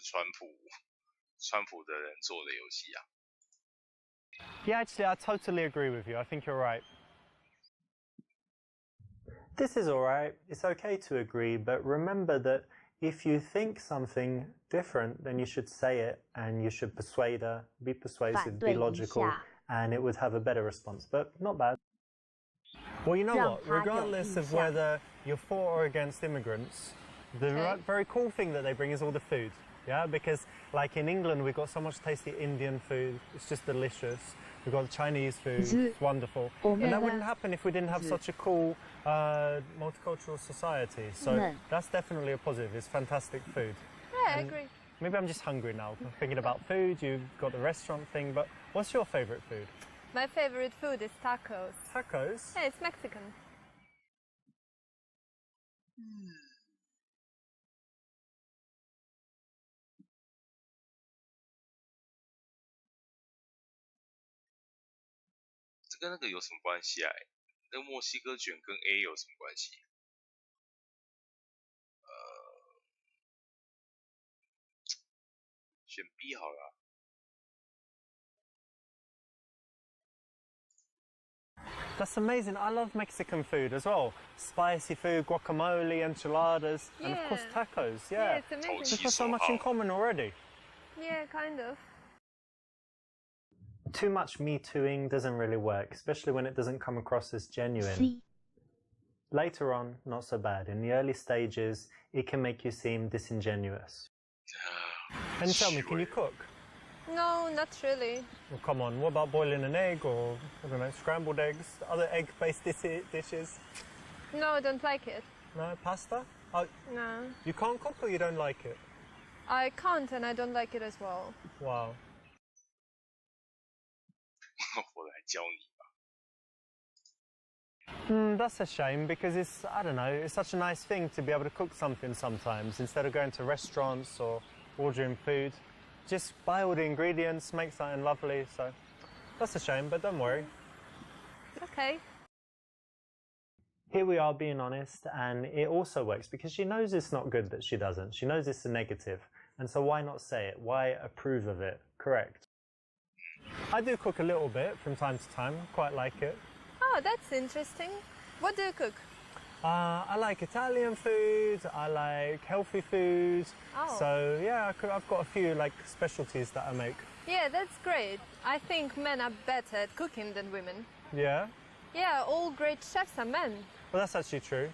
川普的人做的游戏啊？ Yeah, actually, I totally agree with you. I think you're right. This is all right. It's okay to agree, but remember that if you think something different, then you should say it, and you should persuade her, be persuasive, be logical, and it would have a better response. But not bad. Well, you know what? Regardless of whether you're for or against immigrants, the very cool thing that they bring is all the food. Yeah, because like in England, we've got so much tasty Indian food. It's just delicious. We've got Chinese food. It's wonderful. And that wouldn't happen if we didn't have such a cool multicultural society. So that's definitely a positive. It's fantastic food. Yeah, I agree. Maybe I'm just hungry now. I'm thinking about food. You've got the restaurant thing. But what's your favorite food? My favorite food is tacos. Tacos? Yeah, it's Mexican. 这跟那个有什么关系啊？那个墨西哥卷跟 A 有什么关系？选 B 好了。That's amazing. I love Mexican food as well. Spicy food, guacamole, enchiladas, and of course tacos. Yeah, it's amazing. We've got so much in common already. Yeah, kind of. Too much Me Tooing doesn't really work, especially when it doesn't come across as genuine. Later on, not so bad. In the early stages, it can make you seem disingenuous. And tell me, can you cook? No, not really. Well, come on, what about boiling an egg or, I don't know, scrambled eggs, other egg-based dishes? No, I don't like it. No, pasta? Oh, no. You can't cook or you don't like it? I can't, and I don't like it as well. Wow. 我来教你吧。That's a shame because it's, I don't know, it's such a nice thing to be able to cook something sometimes instead of going to restaurants or ordering food. Just buy all the ingredients, make something lovely, so that's a shame, but don't worry. Okay. Here we are being honest, and it also works because she knows it's not good that she doesn't. She knows it's a negative, and so why not say it? Why approve of it? Correct. I do cook a little bit from time to time, quite like it. Oh, that's interesting. What do you cook? I like Italian food, I like healthy food, so yeah, I've got a few like specialties that I make. Yeah, that's great. I think men are better at cooking than women. Yeah? Yeah, all great chefs are men. Well, that's actually true.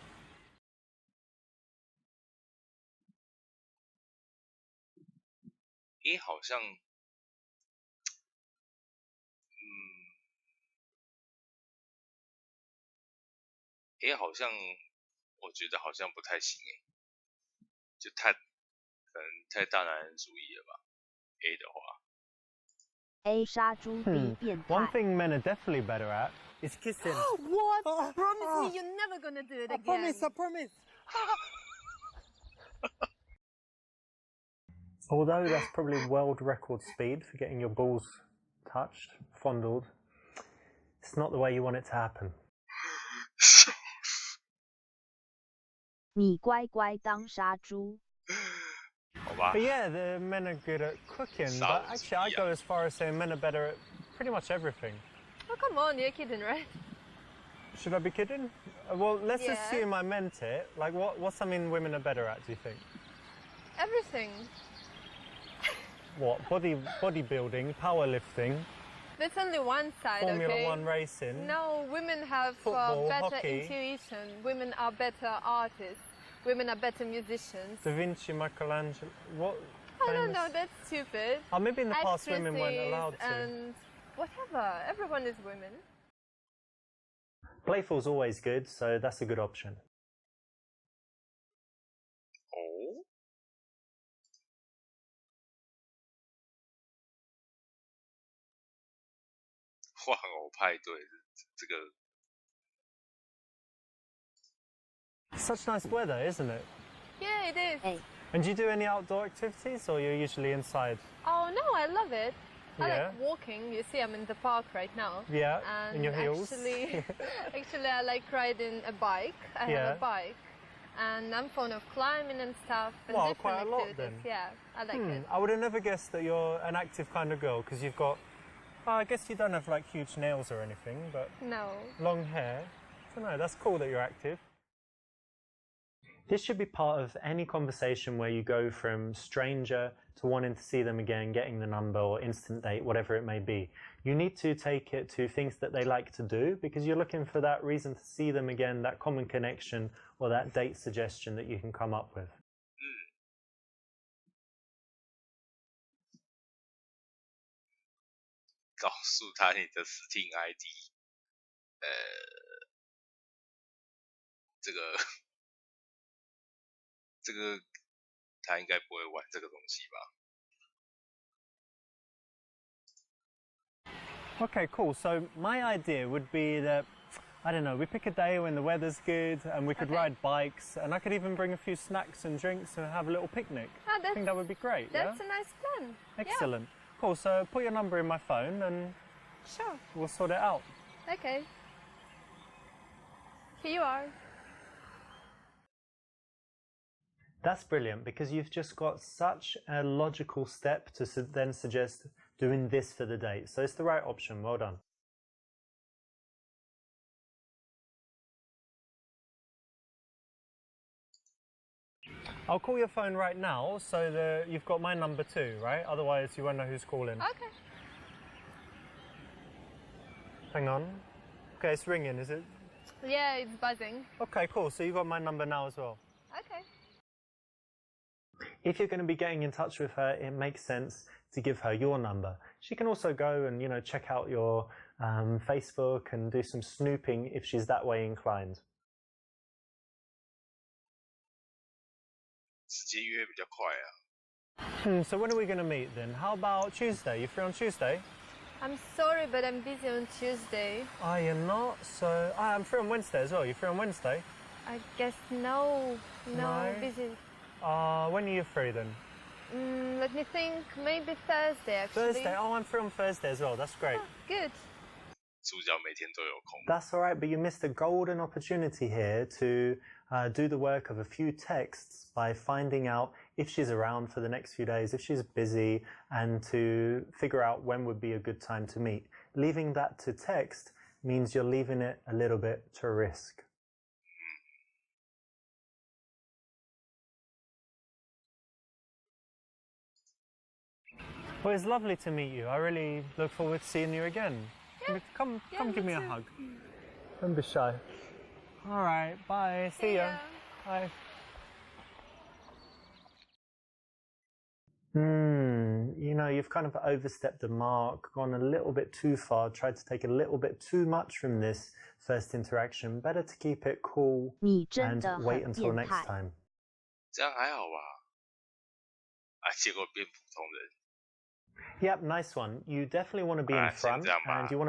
A 好像，A 好像，我觉得好像不太行就可能太大男人主义了吧。A 的话 A 杀猪 B 变态。 One thing men are definitely better at is kissing. What? Promise me you're never gonna do it again. I promise. Although that's probably world record speed for getting your balls touched, fondled, it's not the way you want it to happen. 你乖乖当杀猪。好 But yeah, the men are good at cooking, but actually I go as far as saying men are better at pretty much everything. Oh, come on, you're kidding, right? Should I be kidding? Well, let's assume I meant it. Like, what's something women are better at, do you think? Everything. What? Bodybuilding, powerlifting? There's only one side, Formula One racing? No, women have football, better hockey. intuition. Women are better artists. Women are better musicians. Da Vinci, Michelangelo, what? I don't know, that's stupid. Oh, maybe in the past women weren't allowed to. And whatever, everyone is women. Playful's always good, so that's a good option. Oh? 换偶派对，这个 Such nice weather, isn't it? Yeah, it is. Hey. And do you do any outdoor activities, or you're usually inside? Oh no, I love it. I Yeah. like walking. You see, I'm in the park right now. Yeah, And in your heels. actually, I like riding a bike. I have a bike, and I'm fond of climbing and stuff. And Well, different quite a lot activities. then. Yeah, I like it. I would have never guessed that you're an active kind of girl, because you've got, I guess you don't have like huge nails or anything, but No. long hair. I don't know, that's cool that you're active. This should be part of any conversation where you go from stranger to wanting to see them again, getting the number or instant date, whatever it may be. You need to take it to things that they like to do, because you're looking for that reason to see them again, that common connection or that date suggestion that you can come up with. 告诉他你的 Steam ID， 这个他应该不会玩这个东西吧？ Okay, cool. So my idea would be that, I don't know, we pick a day when the weather's good and we could ride bikes, and I could even bring a few snacks and drinks and have a little picnic. I think that would be great. That's a nice plan. Excellent. Cool, so put your number in my phone and Sure. we'll sort it out. Okay. Here you are. That's brilliant, because you've just got such a logical step to then suggest doing this for the date. So it's the right option. Well done. I'll call your phone right now so that you've got my number too, right? Otherwise you won't know who's calling. Okay. Hang on. Okay, it's ringing, is it? Yeah, it's buzzing. Okay, cool. So you've got my number now as well. Okay. If you're going to be getting in touch with her, it makes sense to give her your number. She can also go and, you know, check out your Facebook and do some snooping if she's that way inclined. 直接约比较快啊。So when are we going to meet then? How about Tuesday? You free on Tuesday? I'm sorry, but I'm busy on Tuesday. Oh, you're not? So I'm free on Wednesday as well. You free on Wednesday? I guess no. No, busy. When are you free then? Let me think. Maybe Thursday, actually. Thursday? Oh, I'm free on Thursday as well. That's great. Oh, good. 主角每天都有空。 That's all right, but you missed a golden opportunity here to do the work of a few texts by finding out if she's around for the next few days, if she's busy, and to figure out when would be a good time to meet. Leaving that to text means you're leaving it a little bit to risk. Well, it's lovely to meet you. I really look forward to seeing you again. Yeah. Come give me a hug. Don't be shy. All right, bye. See ya. Bye. You know, you've kind of overstepped the mark, gone a little bit too far, tried to take a little bit too much from this first interaction. Better to keep it cool and wait until next time. 这样还好吧？啊，结果变普通人。 Yep, nice one. You definitely want to be in front, and you want to